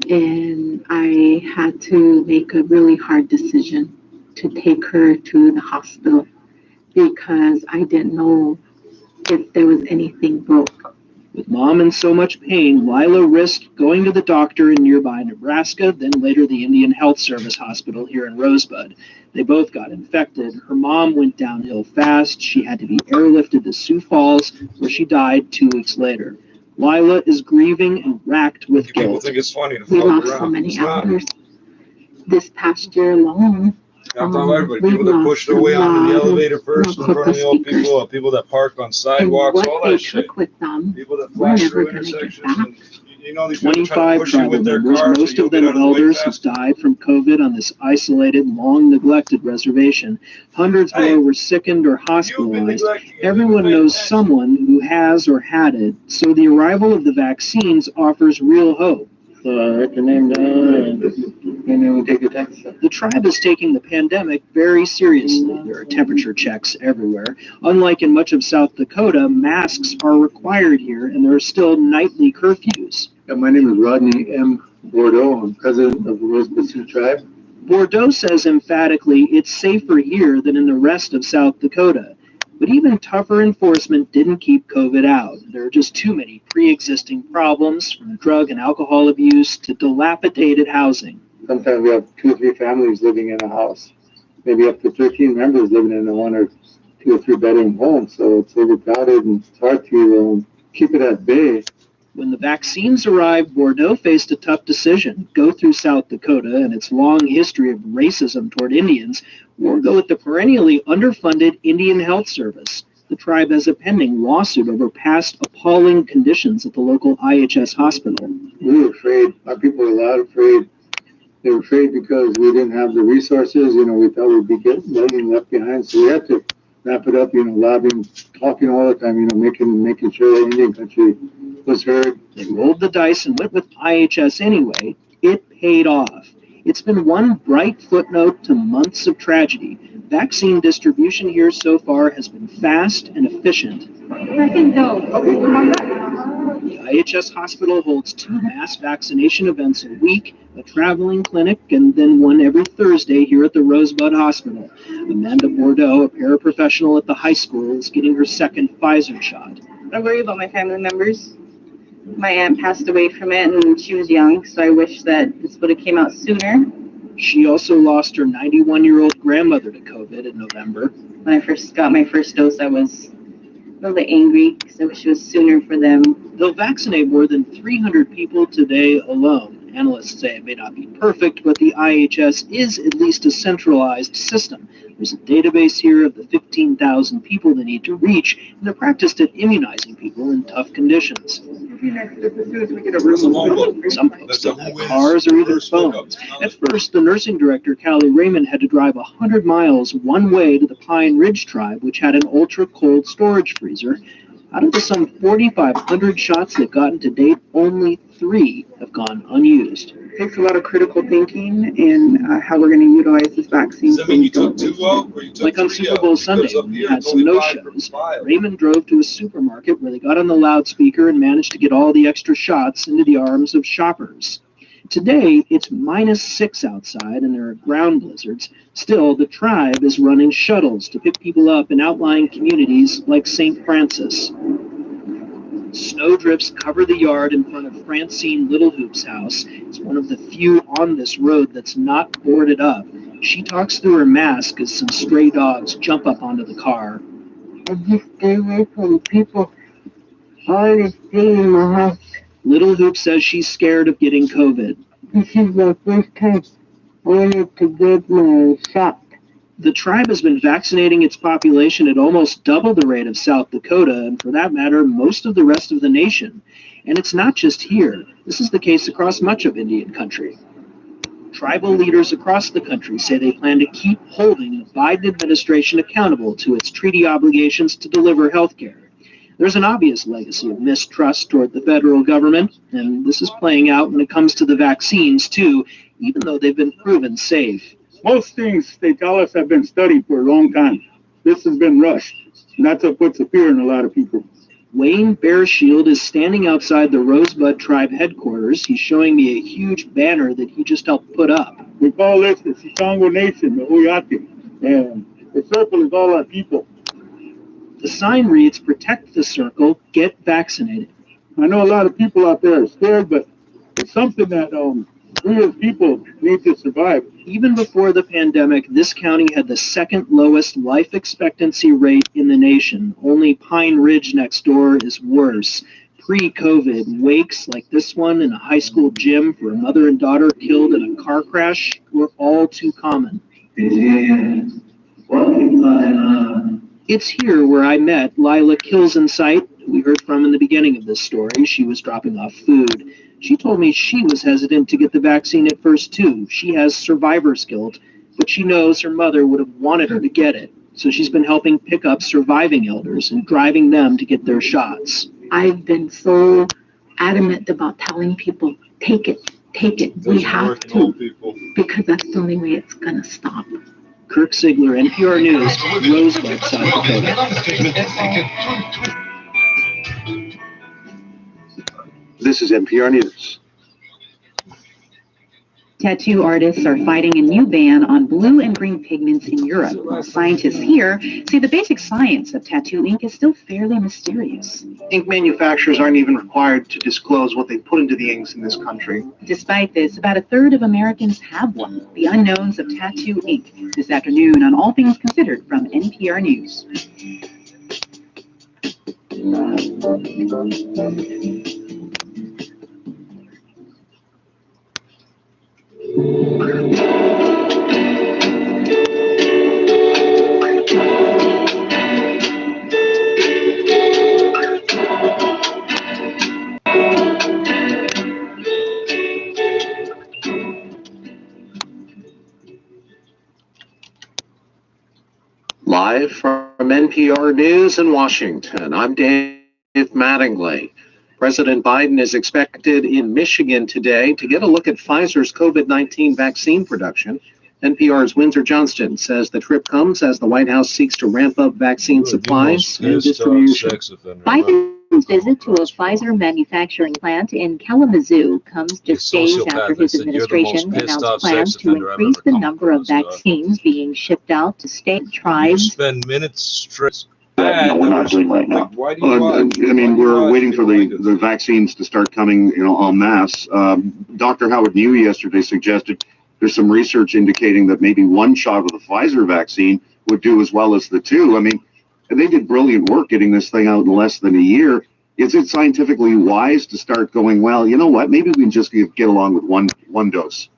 and I had to make a really hard decision to take her to the hospital because I didn't know if there was anything broke. With Mom in so much pain, Lila risked going to the doctor in nearby Nebraska, then later the Indian Health Service Hospital here in Rosebud. They both got infected. Her mom went downhill fast. She had to be airlifted to Sioux Falls, where she died 2 weeks later. Lila is grieving and racked with guilt. People think it's funny to We float lost around. so many It's not. elders this past year alone. Not for everybody. People that push their way onto the elevator first in front of the old people, people that park on sidewalks, all that shit. People that flash through intersections. And, you know, these people try to 25 push you tribal with their members, cars. most of them elders, have died from COVID on this isolated, long-neglected reservation. Hundreds more were sickened or hospitalized. Everyone knows someone who has or had it, so the arrival of the vaccines offers real hope. Write your name down and we'll take a text. The tribe is taking the pandemic very seriously. There are temperature checks everywhere. Unlike in much of South Dakota, masks are required here, and there are still nightly curfews. My name is Rodney M. Bordeaux. I'm president of the Rosebud Sioux Tribe. Bordeaux says emphatically it's safer here than in the rest of South Dakota. But even tougher enforcement didn't keep COVID out. There are just too many pre-existing problems, from drug and alcohol abuse to dilapidated housing. Sometimes we have 2 or 3 families living in a house, maybe up to 13 members living in a 1 or 2 or 3 bedroom home. So it's overcrowded and it's hard to keep it at bay. When the vaccines arrived, Bordeaux faced a tough decision: go through South Dakota and its long history of racism toward Indians, or go with the perennially underfunded Indian Health Service. The tribe has a pending lawsuit over past appalling conditions at the local IHS hospital. we were afraid. Our people were a lot afraid. They were afraid because we didn't have the resources. We thought we'd be getting left behind. So we had to wrap it up, lobbying, talking all the time, making sure Indian country was heard. They rolled the dice and went with IHS anyway. It paid off. It's been one bright footnote to months of tragedy. Vaccine distribution here so far has been fast and efficient. I can go. Okay, come on back. The IHS hospital holds 2 mass vaccination events a week, a traveling clinic, and then one every Thursday here at the Rosebud Hospital. Amanda Bordeaux, a paraprofessional at the high school, is getting her second Pfizer shot. I worry about my family members. My aunt passed away from it and she was young, so I wish that this would have came out sooner. She also lost her 91-year-old grandmother to COVID in November. When I first got my first dose, I was really angry because I wish it was sooner for them. They'll vaccinate more than 300 people today alone. Analysts say it may not be perfect, but the IHS is at least a centralized system. There's a database here of the 15,000 people they need to reach, and they're practiced at immunizing people in tough conditions. Some folks don't have cars or even phones. At first, the nursing director, Callie Raymond, had to drive 100 miles one way to the Pine Ridge tribe, which had an ultra-cold storage freezer. Out of the some 4,500 shots they've gotten to date, only 3 have gone unused. It takes a lot of critical thinking in how we're going to utilize this vaccine. Does that mean you took 2 out? Or you took like on 3 Super Bowl out? Sunday, Because up when we here, had it's some only 5 no-shows, for 5. Raymond drove to a supermarket where they got on the loudspeaker and managed to get all the extra shots into the arms of shoppers. Today, it's -6 outside and there are ground blizzards. Still, the tribe is running shuttles to pick people up in outlying communities like St. Francis. Snowdrifts cover the yard in front of Francine Littlehoop's house. It's one of the few on this road that's not boarded up. She talks through her mask as some stray dogs jump up onto the car. I just stay away from people. All they stay in my house. Littlehoop says she's scared of getting COVID. This is my first time I wanted to get my shot. The tribe has been vaccinating its population at almost double the rate of South Dakota, and for that matter, most of the rest of the nation. And it's not just here. This is the case across much of Indian country. Tribal leaders across the country say they plan to keep holding the Biden administration accountable to its treaty obligations to deliver health care. There's an obvious legacy of mistrust toward the federal government, and this is playing out when it comes to the vaccines, too, even though they've been proven safe. Most things they tell us have been studied for a long time. This has been rushed, and that's what puts a fear in a lot of people. Wayne Bearshield is standing outside the Rosebud Tribe headquarters. He's showing me a huge banner that he just helped put up. We call this the Sikango Nation, the Oyate, and the circle is all our people. The sign reads, "Protect the circle, get vaccinated." I know a lot of people out there are scared, but it's something that we as people need to survive. Even before the pandemic, this county had the second lowest life expectancy rate in the nation. Only Pine Ridge next door is worse. Pre-COVID, wakes like this one in a high school gym for a mother and daughter killed in a car crash were all too common. It's here where I met Lila Kilsensight, who we heard from in the beginning of this story. She was dropping off food. She told me she was hesitant to get the vaccine at first, too. She has survivor's guilt, but she knows her mother would have wanted her to get it. So she's been helping pick up surviving elders and driving them to get their shots. I've been so adamant about telling people, take it. We have to, because that's the only way it's going to stop. Kirk Ziegler, NPR News, Rosebud, South Dakota. This is NPR News. Tattoo artists are fighting a new ban on blue and green pigments in Europe. While scientists here say the basic science of tattoo ink is still fairly mysterious. Ink manufacturers aren't even required to disclose what they put into the inks in this country. Despite this, about a third of Americans have one. The unknowns of tattoo ink this afternoon on All Things Considered from NPR News. Live from NPR News in Washington, I'm Dave Mattingly. President Biden is expected in Michigan today to get a look at Pfizer's COVID-19 vaccine production. NPR's Windsor Johnston says the trip comes as the White House seeks to ramp up vaccine supplies and distribution. Biden's visit to a Pfizer manufacturing plant in Kalamazoo comes just days after his administration announced plans to increase the number of vaccines being shipped out to state tribes. Spend minutes straight. No, we're not doing right now. I mean, we're waiting for the vaccines to start coming, en masse. Dr. Howard New yesterday suggested there's some research indicating that maybe one shot of the Pfizer vaccine would do as well as the two. I mean, they did brilliant work getting this thing out in less than a year. Is it scientifically wise to start going, well, you know what, maybe we can just get along with one dose?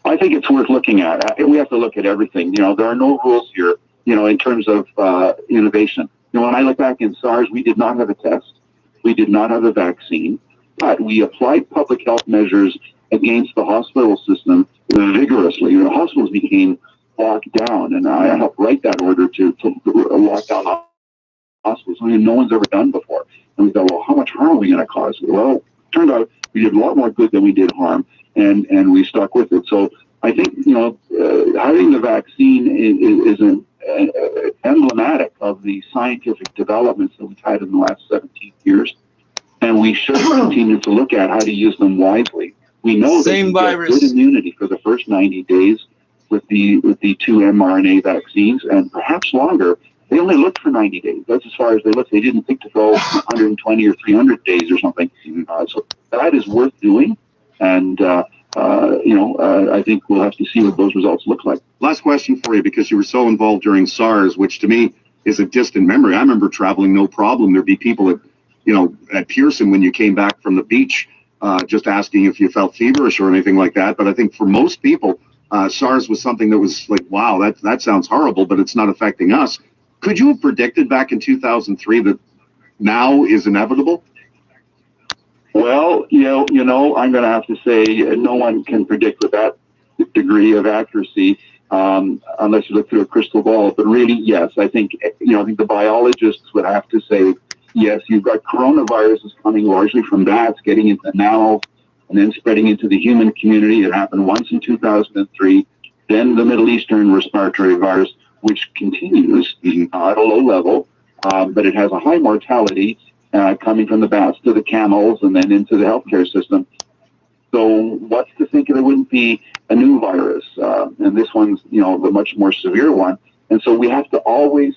I think it's worth looking at. We have to look at everything. There are no rules here, in terms of innovation. When I look back in SARS, we did not have a test. We did not have a vaccine, but we applied public health measures against the hospital system vigorously. Hospitals became locked down, and I helped write that order to lock down hospitals. No one's ever done before. And we thought, well, how much harm are we going to cause? Well, it turned out we did a lot more good than we did harm, and we stuck with it. So I think, having the vaccine is emblematic of the scientific developments that we've had in the last 17 years, and we should continue to look at how to use them wisely. We know that you get good immunity for the first 90 days with the two mRNA vaccines, and perhaps longer. They only looked for 90 days. That's as far as they looked. They didn't think to go 120 or 300 days or something. So that is worth doing, and I think we'll have to see what those results look like. Last question for you, because you were so involved during SARS, which to me is a distant memory. I remember traveling no problem. There'd be people at Pearson when you came back from the beach, just asking if you felt feverish or anything like that. But I think for most people, SARS was something that was like, wow, that sounds horrible, but it's not affecting us. Could you have predicted back in 2003 that now is inevitable? Well, I'm going to have to say no one can predict with that degree of accuracy unless you look through a crystal ball. But really, yes, I think the biologists would have to say, yes, you've got coronaviruses coming largely from bats, getting into mammals, and then spreading into the human community. It happened once in 2003. Then the Middle Eastern respiratory virus, which continues at a low level, but it has a high mortality coming from the bats to the camels and then into the healthcare system. So what's to think there wouldn't be a new virus? And this one's, the much more severe one. And so we have to always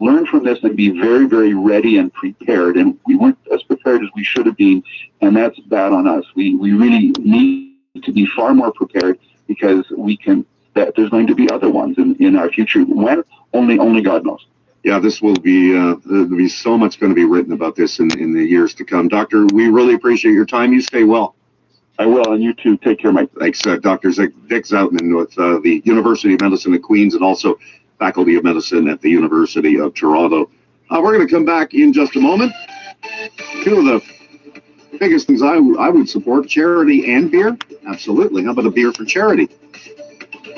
learn from this and be very, very ready and prepared. And we weren't as prepared as we should have been, and that's bad on us. We really need to be far more prepared, because there's going to be other ones in our future. When? Only God knows. Yeah, this will be, there'll be so much going to be written about this in the years to come. Doctor, we really appreciate your time. You stay well. I will, and you too. Take care, Mike. Thanks, Dr. Dick Zoutman with the University of Medicine at Queen's, and also Faculty of Medicine at the University of Toronto. We're going to come back in just a moment. Two of the biggest things I would support, charity and beer. Absolutely. How about a beer for charity?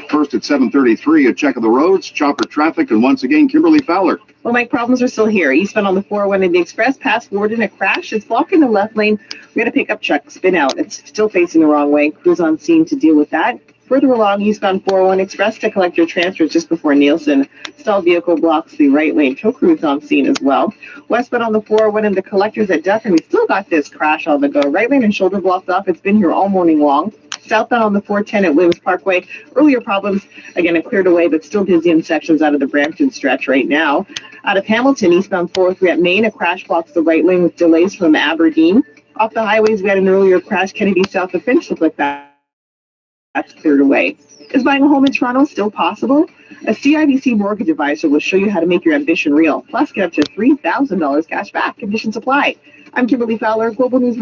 First at 7:33, a check of the roads, chopper traffic, and once again, Kimberly Fowler. Well, Mike, problems are still here. Eastbound on the 401 in the Express, pass forward in a crash. It's blocking the left lane. We had a pickup truck spin out. It's still facing the wrong way. Crews on scene to deal with that. Further along, eastbound 401 Express to collect your transfers just before Nielsen. Stalled vehicle blocks the right lane. Tow crews on scene as well. Westbound on the 401 and the collectors at Duff, and we still got this crash on the go. Right lane and shoulder blocked off. It's been here all morning long. Southbound on the 410 at Williams Parkway. Earlier problems, again, it cleared away, but still busy in sections out of the Brampton stretch right now. Out of Hamilton, eastbound 403 at Maine, a crash blocks the right lane with delays from Aberdeen. Off the highways, we had an earlier crash, Kennedy south of Finch, looked like that's cleared away. Is buying a home in Toronto still possible? A CIBC mortgage advisor will show you how to make your ambition real. Plus, get up to $3,000 cash back. Conditions apply. I'm Kimberly Fowler, Global News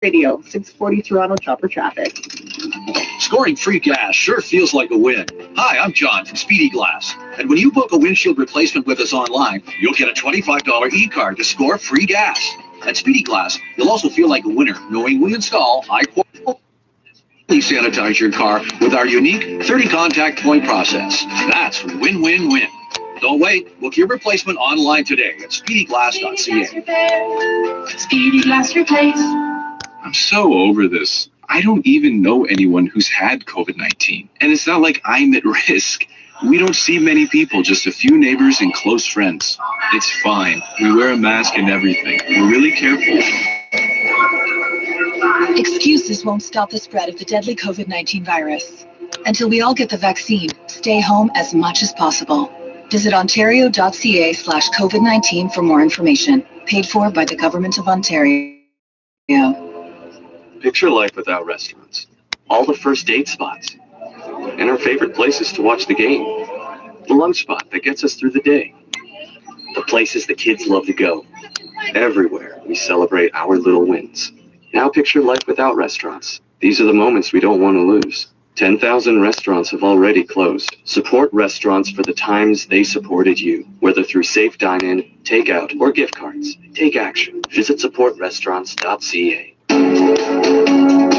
Radio, 640 Toronto chopper traffic. Scoring free gas sure feels like a win. Hi, I'm John from Speedy Glass. And when you book a windshield replacement with us online, you'll get a $25 e-card to score free gas. At Speedy Glass, you'll also feel like a winner knowing we install high-quality sanitize your car with our unique 30 contact point process. That's win-win-win. Don't wait. Book your replacement online today at speedyglass.ca. Speedy Glass Replace. I'm so over this. I don't even know anyone who's had COVID-19. And it's not like I'm at risk. We don't see many people, just a few neighbors and close friends. It's fine. We wear a mask and everything. We're really careful. Excuses won't stop the spread of the deadly COVID-19 virus. Until we all get the vaccine, stay home as much as possible. Visit ontario.ca/COVID-19 for more information. Paid for by the Government of Ontario. Picture life without restaurants. All the first date spots. And our favorite places to watch the game. The lunch spot that gets us through the day. The places the kids love to go. Everywhere we celebrate our little wins. Now picture life without restaurants. These are the moments we don't want to lose. 10,000 restaurants have already closed. Support restaurants for the times they supported you, whether through safe dine-in, takeout, or gift cards. Take action. Visit supportrestaurants.ca.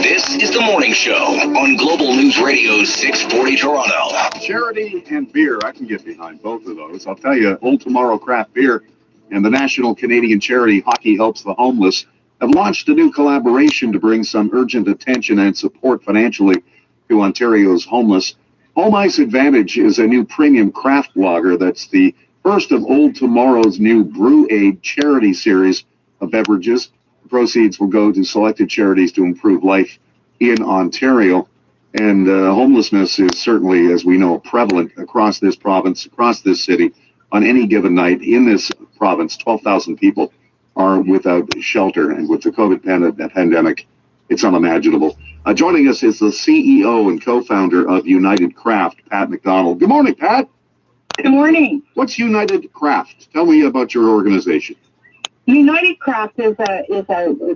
This is The Morning Show on Global News Radio 640 Toronto. Charity and beer, I can get behind both of those. I'll tell you, Old Tomorrow Craft Beer and the National Canadian charity Hockey Helps the Homeless have launched a new collaboration to bring some urgent attention and support financially to Ontario's homeless. Home Ice Advantage is a new premium craft lager that's the first of Old Tomorrow's new Brew Aid charity series of beverages. The proceeds will go to selected charities to improve life in Ontario. And homelessness is certainly, as we know, prevalent across this province, across this city. On any given night in this province, 12,000 people are without shelter. And with the COVID pandemic, it's unimaginable. Joining us is the CEO and co-founder of United Craft, Pat McDonald. Good morning, Pat. Good morning. What's United Craft? Tell me about your organization. United Craft is a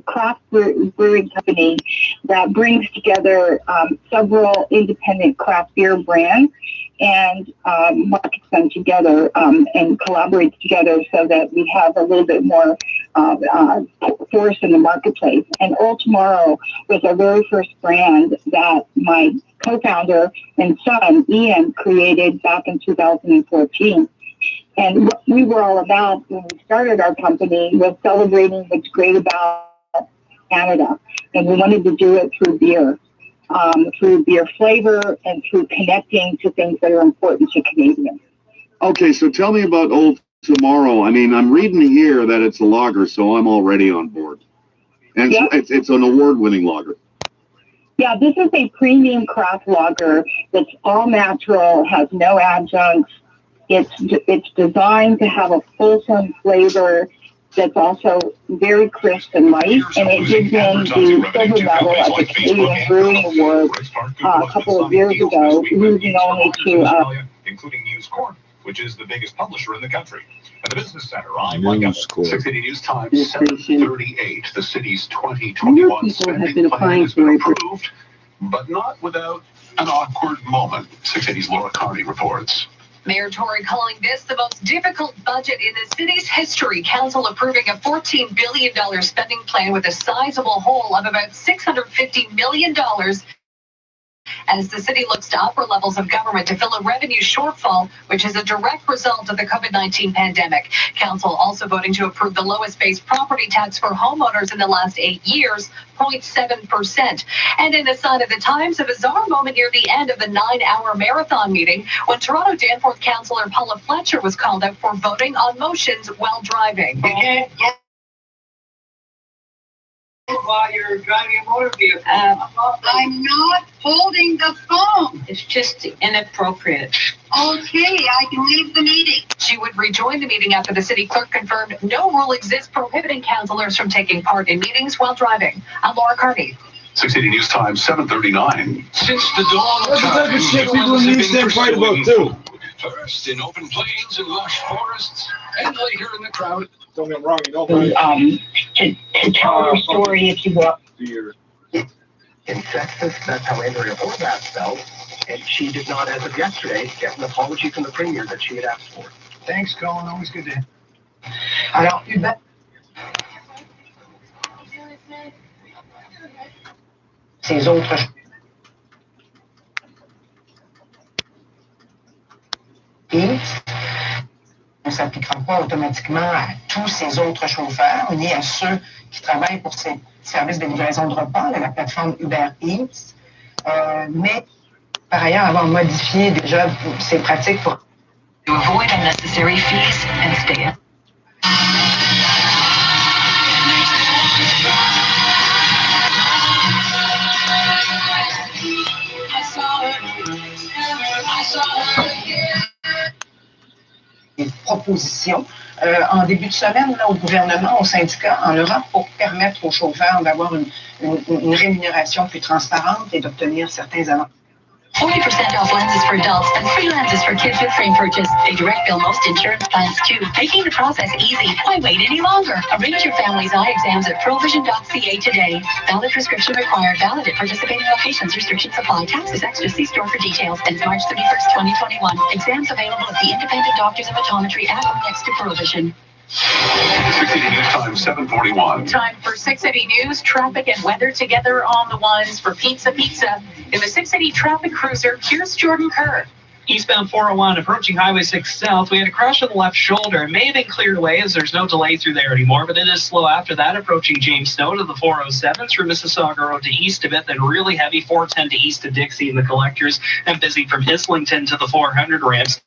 craft brewing company that brings together several independent craft beer brands and markets them together and collaborates together so that we have a little bit more force in the marketplace. And Old Tomorrow was our very first brand that my co-founder and son, Ian, created back in 2014. And what we were all about when we started our company was celebrating what's great about Canada. And we wanted to do it through beer flavor and through connecting to things that are important to Canadians. Okay, so tell me about Old Tomorrow. I mean, I'm reading here that it's a lager, so I'm already on board. And yep. It's an award-winning lager. Yeah, this is a premium craft lager that's all natural, has no adjuncts. It's designed to have a fulsome flavor that's also very crisp and light, and it gives them the silver medal at the Canadian Brewing Awards a couple of years ago, losing only to including News Corp, which is the biggest publisher in the country. At the Business Center, I'm Mike 680 News Time, 7:38. The city's 2021 spending plan has been approved, but not without an awkward moment. 680's Laura Carney reports. Mayor Tory calling this the most difficult budget in the city's history. Council approving a $14 billion spending plan with a sizable hole of about $650 million as the city looks to upper levels of government to fill a revenue shortfall, which is a direct result of the COVID-19 pandemic. Council also voting to approve the lowest base property tax for homeowners in the last 8 years, 0.7%. And in a sign of the times, a bizarre moment near the end of the 9-hour marathon meeting when Toronto Danforth Councillor Paula Fletcher was called out for voting on motions while driving. While you're driving a motor vehicle. I'm not holding the phone. It's just inappropriate. Okay, I can leave the meeting. She would rejoin the meeting after the city clerk confirmed no rule exists prohibiting councillors from taking part in meetings while driving. I'm Laura Carney. 680 News Time, 7:39. Since the dawn of That's the type of shit people in the East End fight about too. First in open plains and lush forests, and later in the crowd. Don't get me wrong, you know. To tell her story, if you will. In Texas, that's how Andrea Horvath felt, and she did not, as of yesterday, get an apology from the premier that she had asked for. Thanks, Colin. Always good to. I don't do that. Ces autres. s'appliquera pas automatiquement à tous ces autres chauffeurs, ni à ceux qui travaillent pour ces services de livraison de repas, la plateforme Uber Eats, mais par ailleurs avoir modifié déjà ces pratiques pour avoid unnecessary fees and stay. Des propositions en début de semaine là, au gouvernement, au syndicat en Europe pour permettre aux chauffeurs d'avoir une rémunération plus transparente et d'obtenir certains avantages. 40% off lenses for adults and free lenses for kids with frame purchase. They direct bill most insurance plans too, making the process easy. Why wait any longer? Arrange your family's eye exams at provision.ca today. Valid prescription required. Valid at participating locations. Restrictions apply. Taxes extra. See store for details. Ends March 31st, 2021. Exams available at the independent doctors of optometry at or next to Provision. 680 News Time, 7:41. Time for 680 News, traffic and weather together on the ones for Pizza. In the 680 traffic cruiser, here's Jordan Kerr. Eastbound 401 approaching Highway 6 South. We had a crash on the left shoulder. It may have been cleared away as there's no delay through there anymore, but it is slow after that. Approaching James Snow to the 407 through Mississauga Road to east of it, then really heavy 410 to east of Dixie and the collectors, and busy from Islington to the 400 ramps.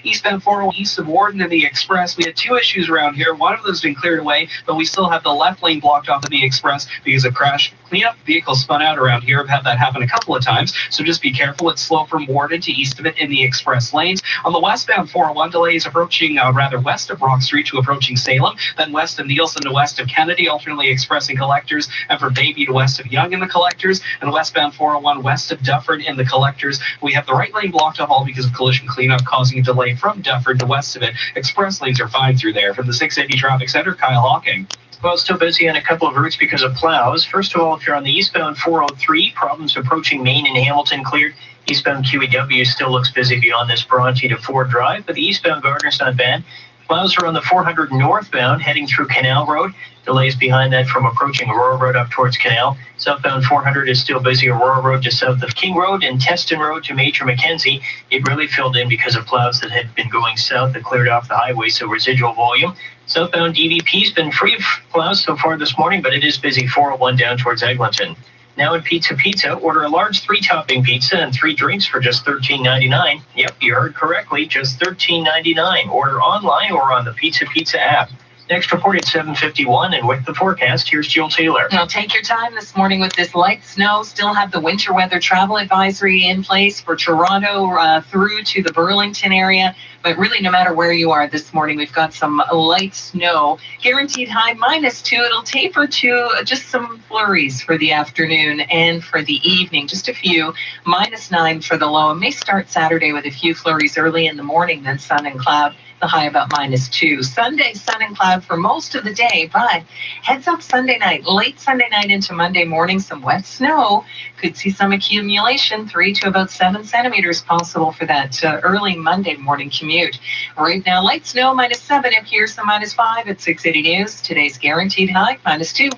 Eastbound 401 east of Warden and the Express. We had two issues around here. One of them's been cleared away, but we still have the left lane blocked off in the Express because of crash cleanup. Vehicles spun out around here. I've had that happen a couple of times, so just be careful. It's slow from Warden to east of it in the Express lanes. On the westbound 401, delays approaching west of Rock Street to approaching Salem, then west of Nielsen to west of Kennedy, alternately Express and Collectors, and for Baby to west of Young in the Collectors, and westbound 401 west of Dufferin in the Collectors. We have the right lane blocked off all because of collision cleanup, causing a delay from Dufferin to west of it. Express lanes are fine through there. From the 680 Traffic Center, Kyle Hawking. Well, still busy on a couple of routes because of plows. First of all, if you're on the eastbound 403, problems approaching Maine and Hamilton cleared. Eastbound QEW still looks busy beyond this Bronte to Ford Drive, but the eastbound Gardner's not bad. Plows are on the 400 northbound heading through Canal Road. Delays behind that from approaching Aurora Road up towards Canal. Southbound 400 is still busy. Aurora Road to south of King Road and Teston Road to Major Mackenzie. It really filled in because of plows that had been going south that cleared off the highway, so residual volume. Southbound DVP's been free of plows so far this morning, but it is busy 401 down towards Eglinton. Now at Pizza, order a large 3-topping pizza and 3 drinks for just $13.99. Yep, you heard correctly, just $13.99. Order online or on the Pizza app. Next report at 7:51, and with the forecast, here's Jill Taylor. Now take your time this morning with this light snow. Still have the winter weather travel advisory in place for Toronto through to the Burlington area. But really, no matter where you are this morning, we've got some light snow. Guaranteed high -2. It'll taper to just some flurries for the afternoon and for the evening. Just a few. -9 for the low. It may start Saturday with a few flurries early in the morning, then sun and cloud. The high about -2. Sunday, sun and cloud for most of the day, but heads up Sunday night, late Sunday night into Monday morning, some wet snow. Could see some accumulation, 3 to about 7 centimeters possible for that early Monday morning commute. Right now, light snow, -7. Up here, some -5 at 680 News. Today's guaranteed high, -2.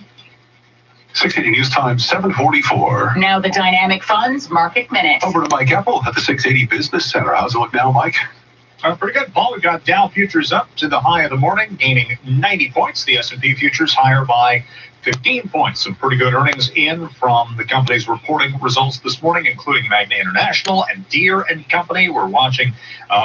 680 News Time, 7:44. Now the Dynamic Funds Market Minute. Over to Mike Epple at the 680 Business Center. How's it look now, Mike? Pretty good, Paul. We've got Dow futures up to the high of the morning, gaining 90 points. The S&P futures higher by 15 points. Some pretty good earnings in from the companies reporting results this morning, including Magna International and Deere and Company. We're watching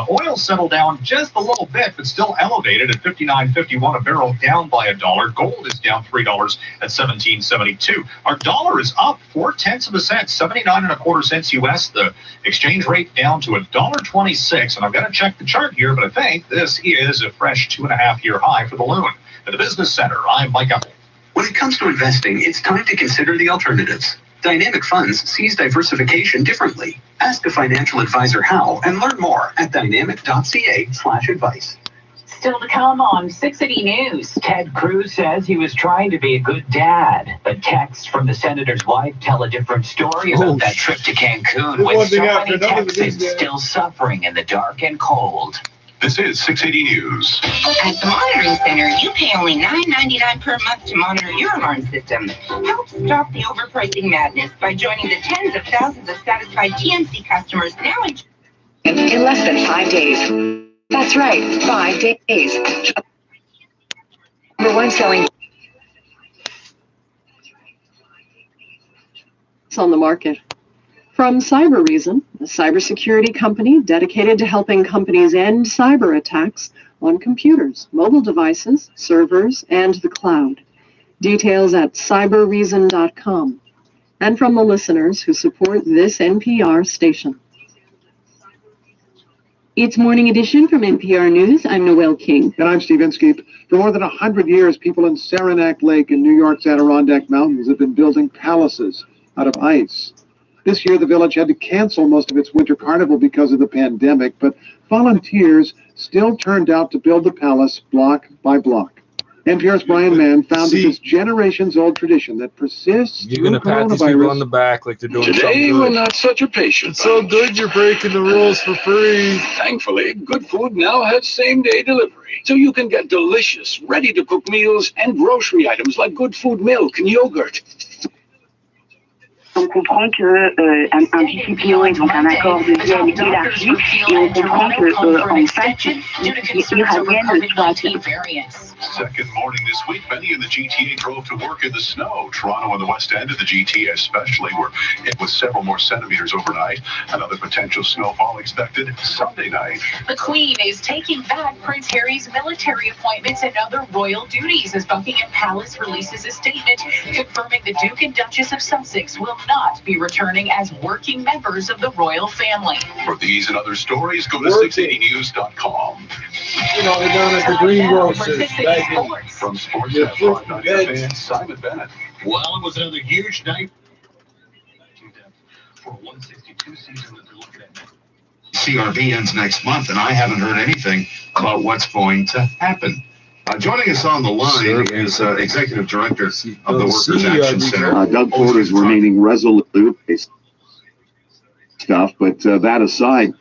oil settle down just a little bit, but still elevated at $59.51 a barrel, down by $1. Gold is down $3 at $17.72. Our dollar is up 0.4 cents, 79.25 cents U.S. The exchange rate down to $1.26, and I've got to check the chart here, but I think this is a fresh 2.5-year high for the loon. At the Business Center, I'm Mike Epple. When it comes to investing, it's time to consider the alternatives. Dynamic Funds sees diversification differently. Ask a financial advisor how and learn more at dynamic.ca/advice. Still to come on 680 News. Ted Cruz says he was trying to be a good dad, but texts from the senator's wife tell a different story about that trip to Cancun with so many Texans still suffering in the dark and cold. This is 680 News. At the Monitoring Center, you pay only $9.99 per month to monitor your alarm system. Help stop the overpricing madness by joining the tens of thousands of satisfied TNC customers now in less than 5 days. That's right, 5 days. Number one selling on the market. From Cyber Reason, a cybersecurity company dedicated to helping companies end cyber attacks on computers, mobile devices, servers, and the cloud. Details at cyberreason.com. And from the listeners who support this NPR station. It's Morning Edition from NPR News. I'm Noel King. And I'm Steve Inskeep. For more than 100 years, people in Saranac Lake in New York's Adirondack Mountains have been building palaces out of ice. This year, the village had to cancel most of its winter carnival because of the pandemic, but volunteers still turned out to build the palace block by block. NPR's Brian Mann found that this generations-old tradition that persists You're going to pat these people on the back like they're doing something good. Today, we're not such a patient. It's so good you're breaking the rules for free. Thankfully, Good Food now has same-day delivery, so you can get delicious, ready-to-cook meals and grocery items like Good Food milk and yogurt. On comprend qu'un disciplino est donc un accord de Vienne élargi, et on comprend qu'en fait, l'Iranienne soit... Second morning this week, many in the GTA drove to work in the snow. Toronto and the west end of the GTA especially were hit with several more centimeters overnight. Another potential snowfall expected Sunday night. The Queen is taking back Prince Harry's military appointments and other royal duties as Buckingham Palace releases a statement confirming the Duke and Duchess of Sussex will not be returning as working members of the royal family. For these and other stories, go to 680news.com. You know, they're down at the greengrocers. From Sports at 590 fan Simon Bennett. Well, it was another huge night for a 162 season that they're looking at. CRB ends next month, and I haven't heard anything about what's going to happen. Joining us on the line is Executive Director of the Workers' Action Center. Doug Ford is remaining resolute stuff, but that aside,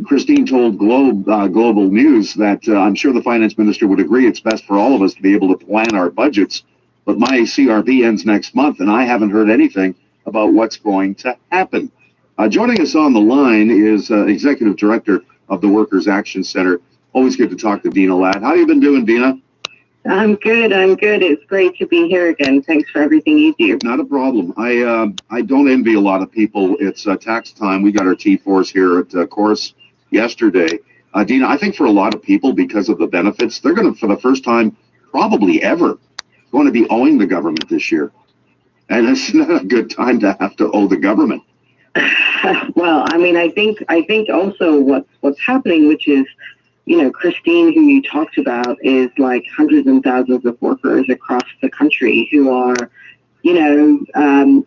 Christine told Global News that I'm sure the finance minister would agree it's best for all of us to be able to plan our budgets, but my CRB ends next month, and I haven't heard anything about what's going to happen. Joining us on the line is Executive Director of the Workers' Action Center. Always good to talk to Dina Ladd. How you been doing, Dina? I'm good. It's great to be here again. Thanks for everything you do. Not a problem. I don't envy a lot of people. It's tax time. We got our T4s here at Chorus yesterday. Dina, I think for a lot of people, because of the benefits, they're going to, for the first time probably ever, going to be owing the government this year. And it's not a good time to have to owe the government. Well, I mean, I think also what's happening, which is, you know, Christine, who you talked about, is like hundreds and thousands of workers across the country who are, you know,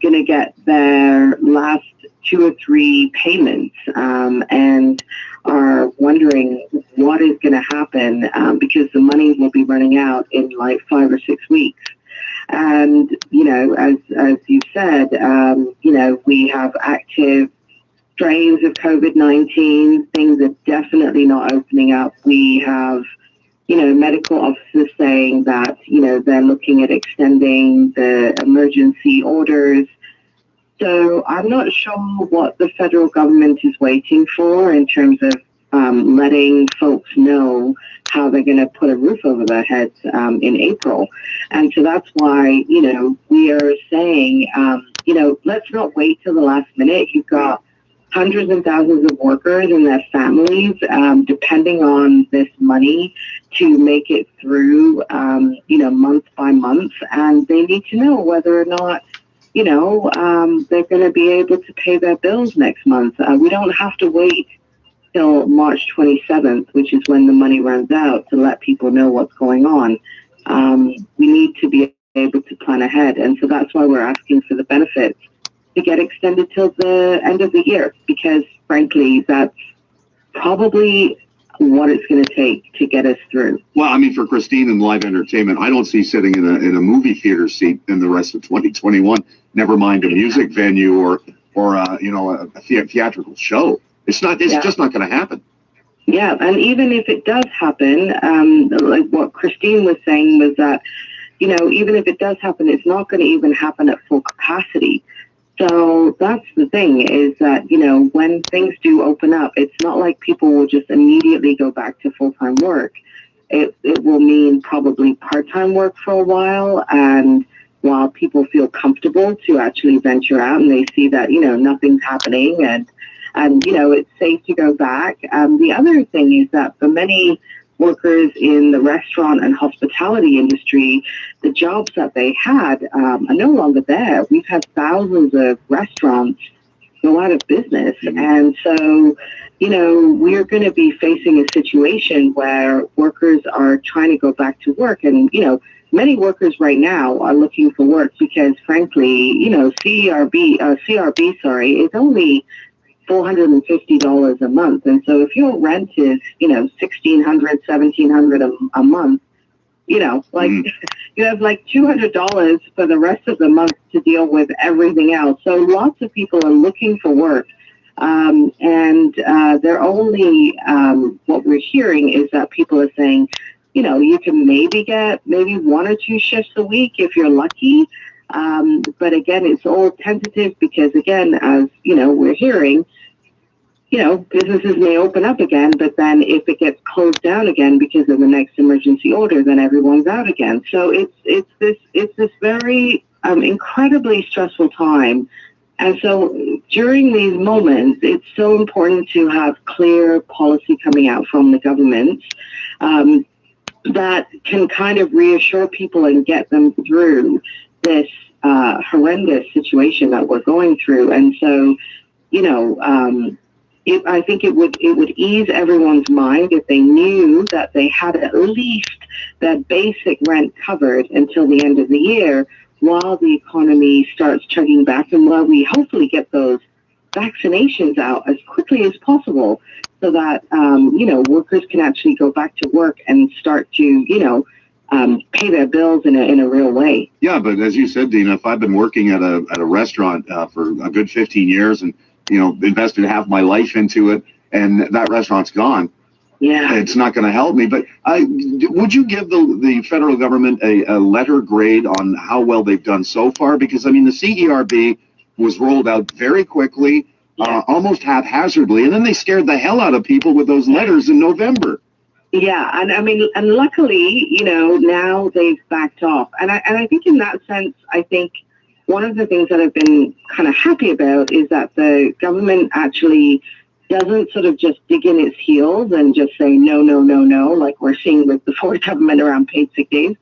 going to get their last 2 or 3 payments and are wondering what is going to happen because the money will be running out in like 5 or 6 weeks. And, you know, as you said, you know, we have active strains of COVID-19. Things are definitely not opening up. We have, you know, medical officers saying that, you know, they're looking at extending the emergency orders. So I'm not sure what the federal government is waiting for in terms of letting folks know how they're going to put a roof over their heads in April. And so that's why, you know, we are saying, you know, let's not wait till the last minute. You've got hundreds and thousands of workers and their families depending on this money to make it through, you know, month by month. And they need to know whether or not, you know, they're going to be able to pay their bills next month. We don't have to wait till March 27th, which is when the money runs out, to let people know what's going on. We need to be able to plan ahead. And so that's why we're asking for the benefits to get extended till the end of the year, because frankly, that's probably what it's going to take to get us through. Well, I mean, for Christine and live entertainment, I don't see sitting in a movie theater seat in the rest of 2021, never mind a music venue or you know, a theatrical show. It's just not going to happen. Yeah, and even if it does happen, like what Christine was saying was that, you know, even if it does happen, it's not going to even happen at full capacity. So that's the thing, is that, you know, when things do open up, it's not like people will just immediately go back to full-time work. It will mean probably part-time work for a while, and while people feel comfortable to actually venture out and they see that, you know, nothing's happening and you know, it's safe to go back. The other thing is that for many workers in the restaurant and hospitality industry, the jobs that they had are no longer there. We've had thousands of restaurants go out of business. And so, you know, we're going to be facing a situation where workers are trying to go back to work. And, you know, many workers right now are looking for work because, frankly, you know, CRB, is only $450 a month. And so if your rent is, you know, $1,600, $1,700 a month, you know, like you have like $200 for the rest of the month to deal with everything else. So lots of people are looking for work. And they're only, what we're hearing is that people are saying, you know, you can maybe get 1 or 2 shifts a week if you're lucky. But again, it's all tentative because, again, as you know, we're hearing, you know, businesses may open up again, but then if it gets closed down again because of the next emergency order, then everyone's out again. So it's this very incredibly stressful time. And so during these moments, it's so important to have clear policy coming out from the government that can kind of reassure people and get them through this horrendous situation that we're going through. And so, you know, I think it would ease everyone's mind if they knew that they had at least that basic rent covered until the end of the year while the economy starts chugging back and while we hopefully get those vaccinations out as quickly as possible so that, you know, workers can actually go back to work and start to, you know, pay their bills in a real way. Yeah, but as you said, Dina, if I've been working at a restaurant for a good 15 years and, you know, invested half my life into it and that restaurant's gone, yeah, it's not going to help me. But would you give the federal government a letter grade on how well they've done so far? Because, I mean, the CERB was rolled out very quickly, almost haphazardly, and then they scared the hell out of people with those letters in November. Yeah, and I mean, and luckily, you know, now they've backed off. And I think in that sense, I think one of the things that I've been kind of happy about is that the government actually doesn't sort of just dig in its heels and just say, no, no, no, no, like we're seeing with the Ford government around paid sick days.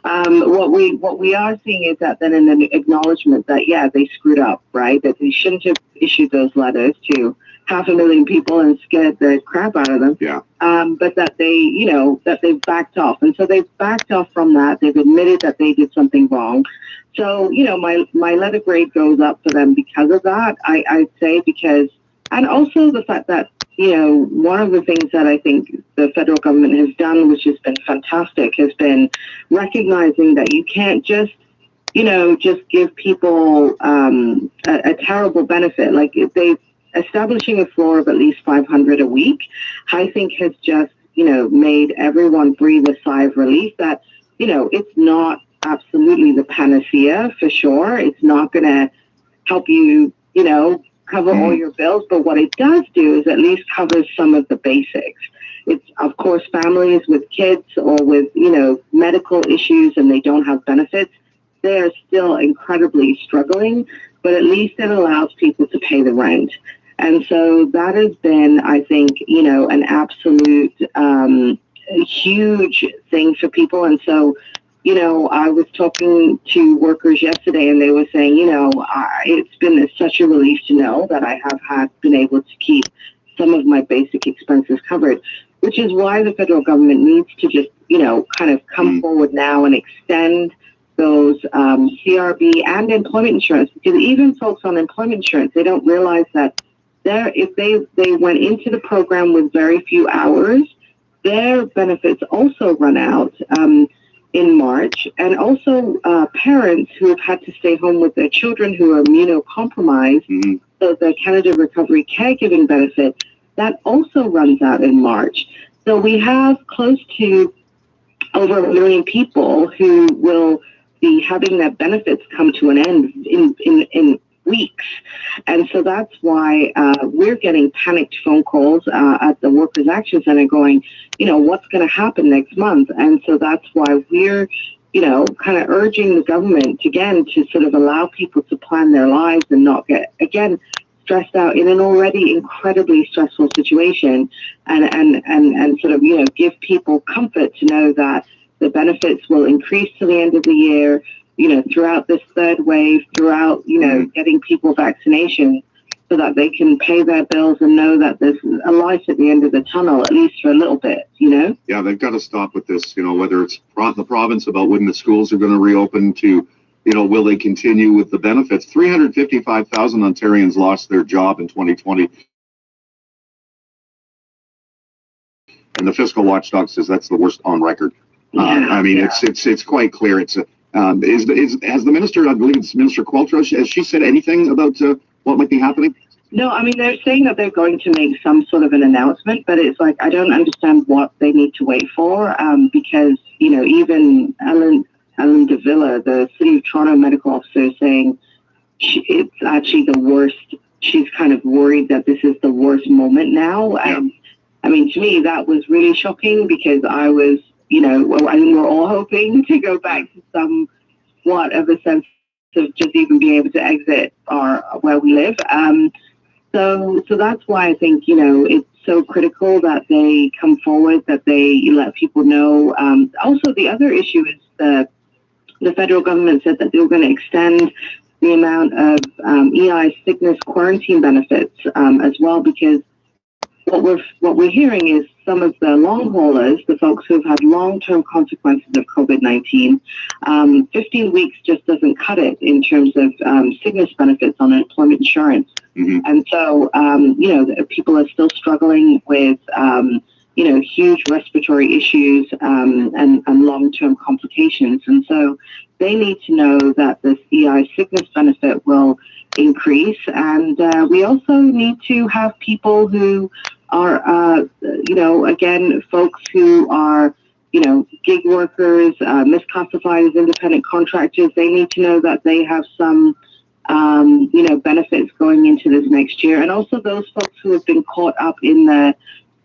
What we are seeing is that then an acknowledgement that, yeah, they screwed up, right? That they shouldn't have issued those letters to 500,000 people and scared the crap out of them. Yeah. But that they, you know, that they've backed off. And so they've backed off from that. They've admitted that they did something wrong. So, you know, my letter grade goes up for them because of that, I'd say, because, and also the fact that, you know, one of the things that I think the federal government has done, which has been fantastic, has been recognizing that you can't just, you know, just give people a terrible benefit. Like establishing a floor of at least $500 a week, I think has just, you know, made everyone breathe a sigh of relief that, you know, it's not absolutely the panacea for sure. It's not going to help you, you know, cover all your bills, but what it does do is at least cover some of the basics. It's, of course, families with kids or with, you know, medical issues and they don't have benefits, they are still incredibly struggling, but at least it allows people to pay the rent. And so that has been, I think, you know, an absolute huge thing for people. And so, you know, I was talking to workers yesterday and they were saying, you know, it's been such a relief to know that I have been able to keep some of my basic expenses covered, which is why the federal government needs to just, you know, kind of come forward now and extend those CRB and employment insurance, because even folks on employment insurance, they don't realize that if they went into the program with very few hours, their benefits also run out in March. And also parents who have had to stay home with their children who are immunocompromised, so the Canada Recovery Caregiving benefit, that also runs out in March. So we have close to over 1 million people who will be having their benefits come to an end in weeks. And so that's why we're getting panicked phone calls at the Workers' Action Center going, what's going to happen next month? And so that's why we're, kind of urging the government, again, to sort of allow people to plan their lives and not get, again, stressed out in an already incredibly stressful situation, and sort of, give people comfort to know that the benefits will increase to the end of the year, throughout this third wave, throughout, getting people vaccinations, so that they can pay their bills and know that there's a light at the end of the tunnel, at least for a little bit, Yeah, they've got to stop with this, whether it's the province about when the schools are going to reopen to, will they continue with the benefits? 355,000 Ontarians lost their job in 2020. And the fiscal watchdog says that's the worst on record. It's quite clear. It's has the minister, I believe it's Minister Qualtrough, has she said anything about what might be happening? No, they're saying that they're going to make some sort of an announcement, but it's like, I don't understand what they need to wait for, because, even Ellen DeVilla, the City of Toronto medical officer, is saying it's actually the worst. She's kind of worried that this is the worst moment now. And to me, that was really shocking, because I was, I think we're all hoping to go back to somewhat of a sense of just even being able to exit where we live. So that's why I think, it's so critical that they come forward, that they let people know. Also, the other issue is the federal government said that they were going to extend the amount of EI sickness quarantine benefits as well, because what we're hearing is some of the long haulers, the folks who've had long-term consequences of COVID-19, 15 weeks just doesn't cut it in terms of sickness benefits on unemployment insurance. Mm-hmm. And so, people are still struggling with, huge respiratory issues and long-term complications. And so they need to know that this EI sickness benefit will increase. And we also need to have people who are, again, folks who are, gig workers, misclassified as independent contractors. They need to know that they have some, benefits going into this next year. And also those folks who have been caught up in the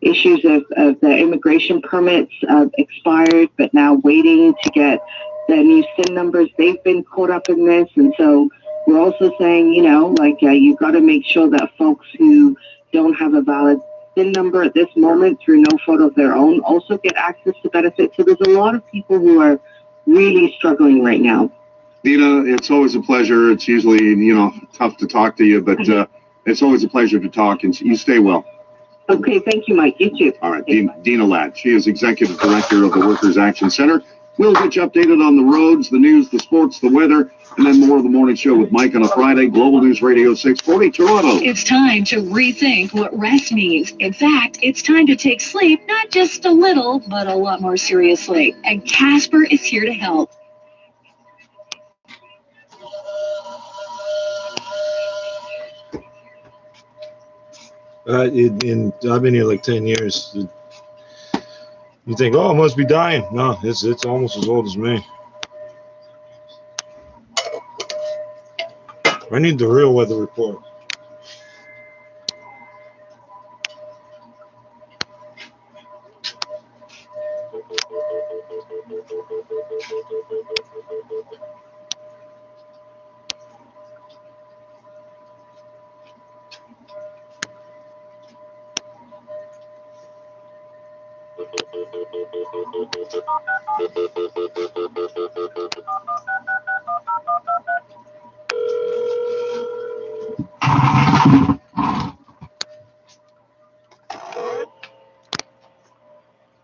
issues of their immigration permits expired, but now waiting to get their new SIN numbers. They've been caught up in this. And so we're also saying, you've got to make sure that folks who don't have a valid SIN number at this moment through no fault of their own also get access to benefits. So there's a lot of people who are really struggling right now. Dina, it's always a pleasure. It's usually, tough to talk to you, but it's always a pleasure to talk, and you stay well. Okay, thank you, Mike. You too. All right, Dina Ladd. She is Executive Director of the Workers' Action Center. We'll get you updated on the roads, the news, the sports, the weather, and then more of the morning show with Mike on a Friday. Global News Radio 640 Toronto. It's time to rethink what rest means. In fact, it's time to take sleep not just a little, but a lot more seriously. And Casper is here to help. I've been here like 10 years. You think, oh, I must be dying. No, it's almost as old as me. I need the real weather report.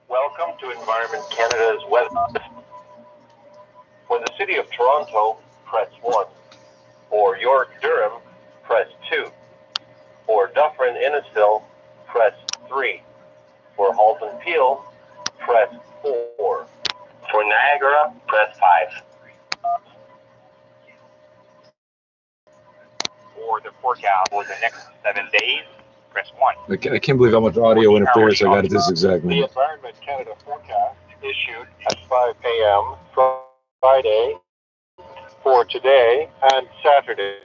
Welcome to Environment Canada's weather. For the City of Toronto, press 1. For York Durham, press 2. For Dufferin Innisfil, press 3. For Halton Peel, press 4. For Niagara, press 5. For the forecast for the next 7 days, press 1. I can't believe how much audio interference I got at this exact The minute. Environment Canada forecast issued at 5 a.m. Friday for today and Saturday.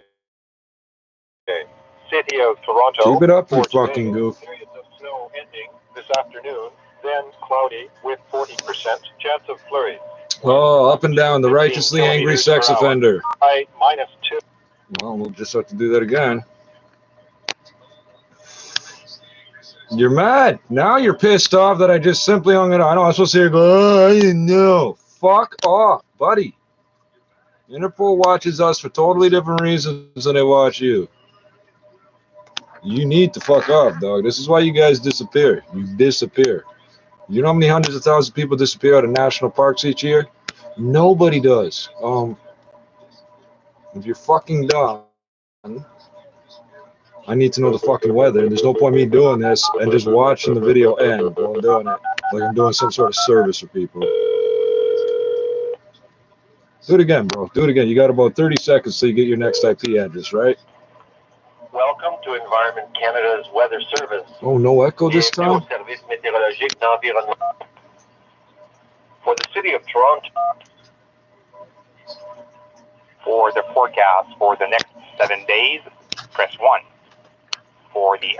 City of Toronto. Keep it up, you for today, fucking goof. periods of snow ending this afternoon, then cloudy with 40% chance of flurries. Oh, up and down, the righteously angry sex offender. High -2. Well, we'll just have to do that again. You're mad. Now you're pissed off that I just simply hung it on. I know I'm supposed to hear, oh, I didn't know. Fuck off, buddy. Interpol watches us for totally different reasons than they watch you. You need to fuck off, dog. This is why you guys disappear. You disappear. You know how many hundreds of thousands of people disappear out of national parks each year? Nobody does. If you're fucking done, I need to know the fucking weather. There's no point me doing this and just watching the video end while I'm doing it. Like I'm doing some sort of service for people. Do it again, bro. Do it again. You got about 30 seconds till you get your next IP address, right? Welcome to Environment Canada's Weather Service. Oh, no echo this time? For the city of Toronto, For the forecast for the next 7 days, press 1. For the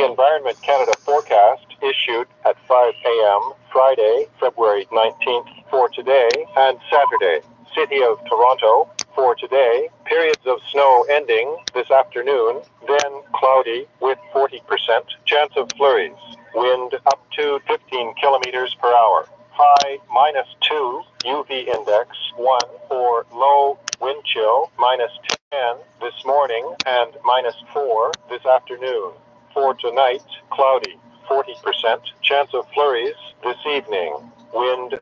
Environment Canada forecast issued at 5 a.m. Friday, February 19th for today and Saturday. City of Toronto for today, periods of snow ending this afternoon, then cloudy with 40% chance of flurries. Wind up to 15 kilometers per hour. High -2, UV index 1 for low wind chill -10 this morning and -4 this afternoon. For tonight, cloudy, 40% chance of flurries this evening. Wind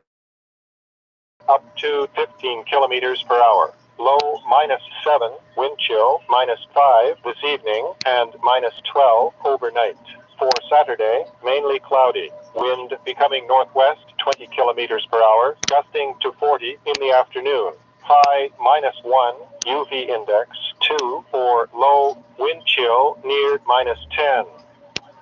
up to 15 kilometers per hour. Low -7, wind chill -5 this evening and -12 overnight. For Saturday, mainly cloudy. Wind becoming northwest 20 kilometers per hour, gusting to 40 in the afternoon. High -1, UV index 2 for low wind chill near -10.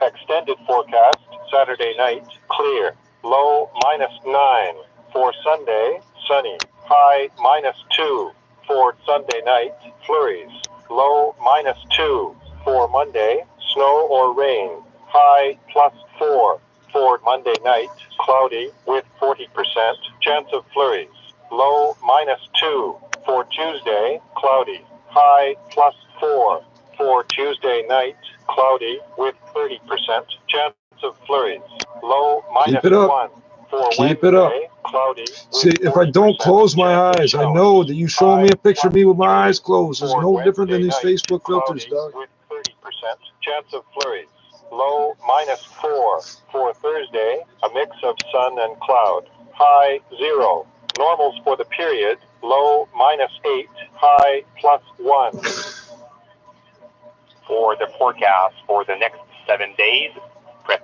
Extended forecast, Saturday night, clear. Low -9. For Sunday, sunny. High -2. For Sunday night, flurries. Low -2. For Monday, snow or rain. High +4. For Monday night, cloudy with 40% chance of flurries. Low -2. For Tuesday, cloudy. High +4. For Tuesday night, cloudy with 30% chance of flurries. Low -1. For Keep it up. Cloudy. See, if I don't close my eyes, I know that you show me a picture of me with my eyes closed. It's no different than these Facebook filters, dog. With 30% chance of flurries. Low -4. For Thursday, a mix of sun and cloud. High 0. Normals for the period. Low -8. High +1. For the forecast for the next 7 days, press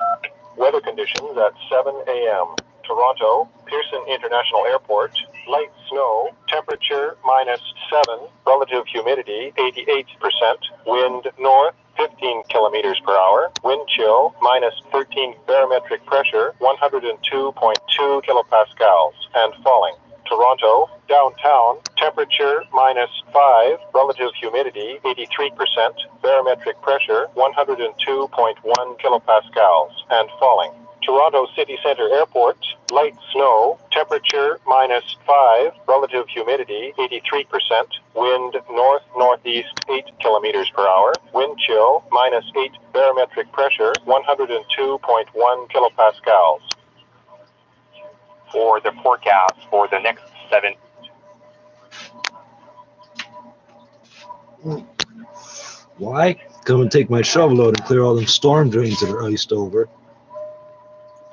Weather conditions at 7 a.m. Toronto, Pearson International Airport, light snow, temperature -7, relative humidity 88%, wind north 15 kilometers per hour, wind chill -13, barometric pressure 102.2 kilopascals, and falling. Toronto, downtown, temperature -5, relative humidity 83%, barometric pressure 102.1 kilopascals, and falling. Toronto City Centre Airport, light snow, temperature -5, relative humidity 83%, wind north-northeast 8 kilometers per hour, wind chill -8, barometric pressure 102.1 kilopascals. For the forecast for the next 7. Why? Come and take my shovel out and clear all them storm drains that are iced over.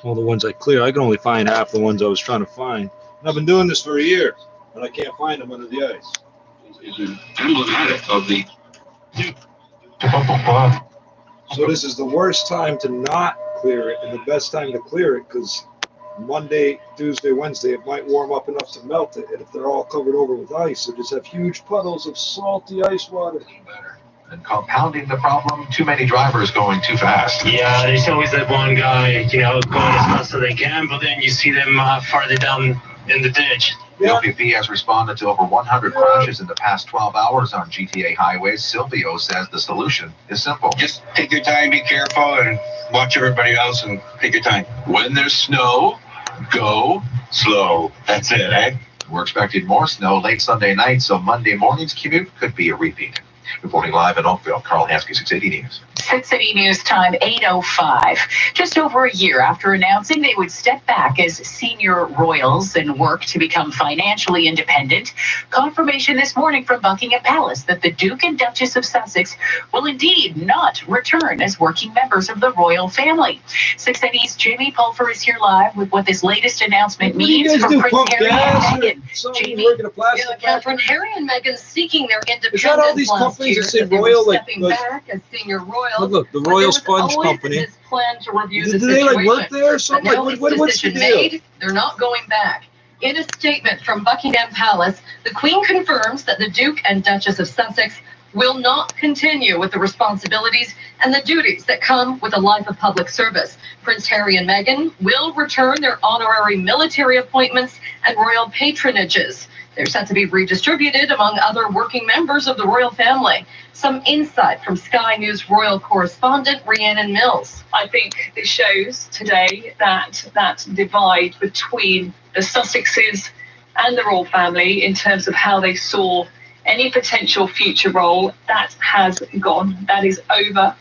All the ones I clear, I can only find half the ones I was trying to find. And I've been doing this for a year, but I can't find them under the ice. Is emblematic of the... So this is the worst time to not clear it and the best time to clear it because Monday, Tuesday, Wednesday, it might warm up enough to melt it. And if they're all covered over with ice, they just have huge puddles of salty ice water. And compounding the problem, too many drivers going too fast. Yeah, there's always that one guy, going as fast as they can, but then you see them farther down in the ditch. The OPP has responded to over 100 crashes in the past 12 hours on GTA highways. Silvio says the solution is simple. Just take your time, be careful, and watch everybody else and take your time. When there's snow, go slow. That's it, eh? We're expecting more snow late Sunday night, so Monday morning's commute could be a repeat. Reporting live in Oakville, Carl Hansky, 680 News. 680 News time, 8:05. Just over a year after announcing they would step back as senior royals and work to become financially independent, confirmation this morning from Buckingham Palace that the Duke and Duchess of Sussex will indeed not return as working members of the royal family. 680's Jamie Pulver is here live with what this latest announcement means for Prince Harry and Meghan. Jamie, Catherine, Harry and Meghan seeking their independence. Is that all these companies that say royal, like stepping back as senior royals? Look, the Royal Sponge Company. This plan to review the Do situation. they like work there or something? Like, what's the deal? Made, they're not going back. In a statement from Buckingham Palace, the Queen confirms that the Duke and Duchess of Sussex will not continue with the responsibilities and the duties that come with a life of public service. Prince Harry and Meghan will return their honorary military appointments and royal patronages. They're set to be redistributed among other working members of the royal family. Some insight from Sky News royal correspondent Rhiannon Mills. I think this shows today that divide between the Sussexes and the royal family in terms of how they saw any potential future role, that has gone. That is over.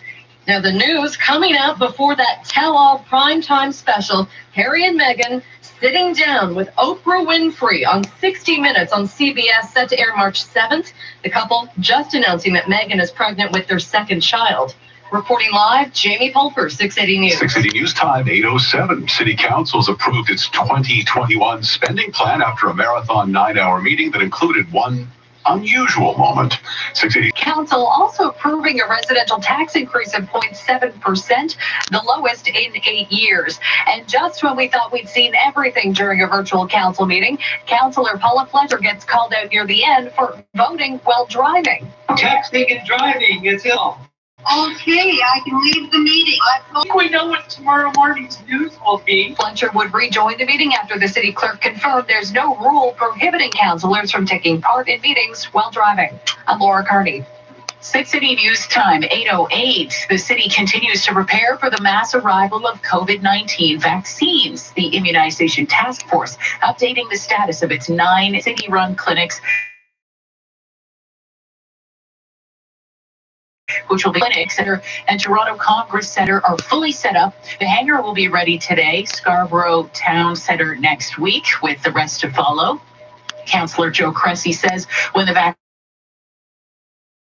Now, the news coming out before that tell-all primetime special, Harry and Meghan sitting down with Oprah Winfrey on 60 Minutes on CBS, set to air March 7th. The couple just announcing that Meghan is pregnant with their second child. Reporting live, Jamie Pulver, 680 News. 680 News time, 8:07. City Council's approved its 2021 spending plan after a marathon 9-hour meeting that included one unusual moment. 680. Council also approving a residential tax increase of 0.7%, the lowest in 8 years. And just when we thought we'd seen everything during a virtual council meeting, Councillor Paula Fletcher gets called out near the end for voting while driving. Texting and driving, it's ill. Okay, I can leave the meeting. I think we know what tomorrow morning's news will be. Fletcher would rejoin the meeting after the city clerk confirmed there's no rule prohibiting councillors from taking part in meetings while driving. I'm Laura Carney. 680 News time, 8:08. The city continues to prepare for the mass arrival of COVID-19 vaccines. The Immunization Task Force updating the status of its 9 city-run clinics, which will be Clinic Center and Toronto Congress Center are fully set up. The hangar will be ready today. Scarborough Town Center next week, with the rest to follow. Councillor Joe Cressy says when the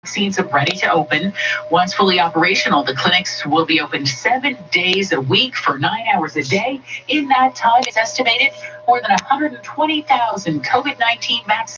vaccines are ready to open, once fully operational, the clinics will be open 7 days a week for 9 hours a day. In that time, it's estimated more than 120,000 COVID-19 vaccines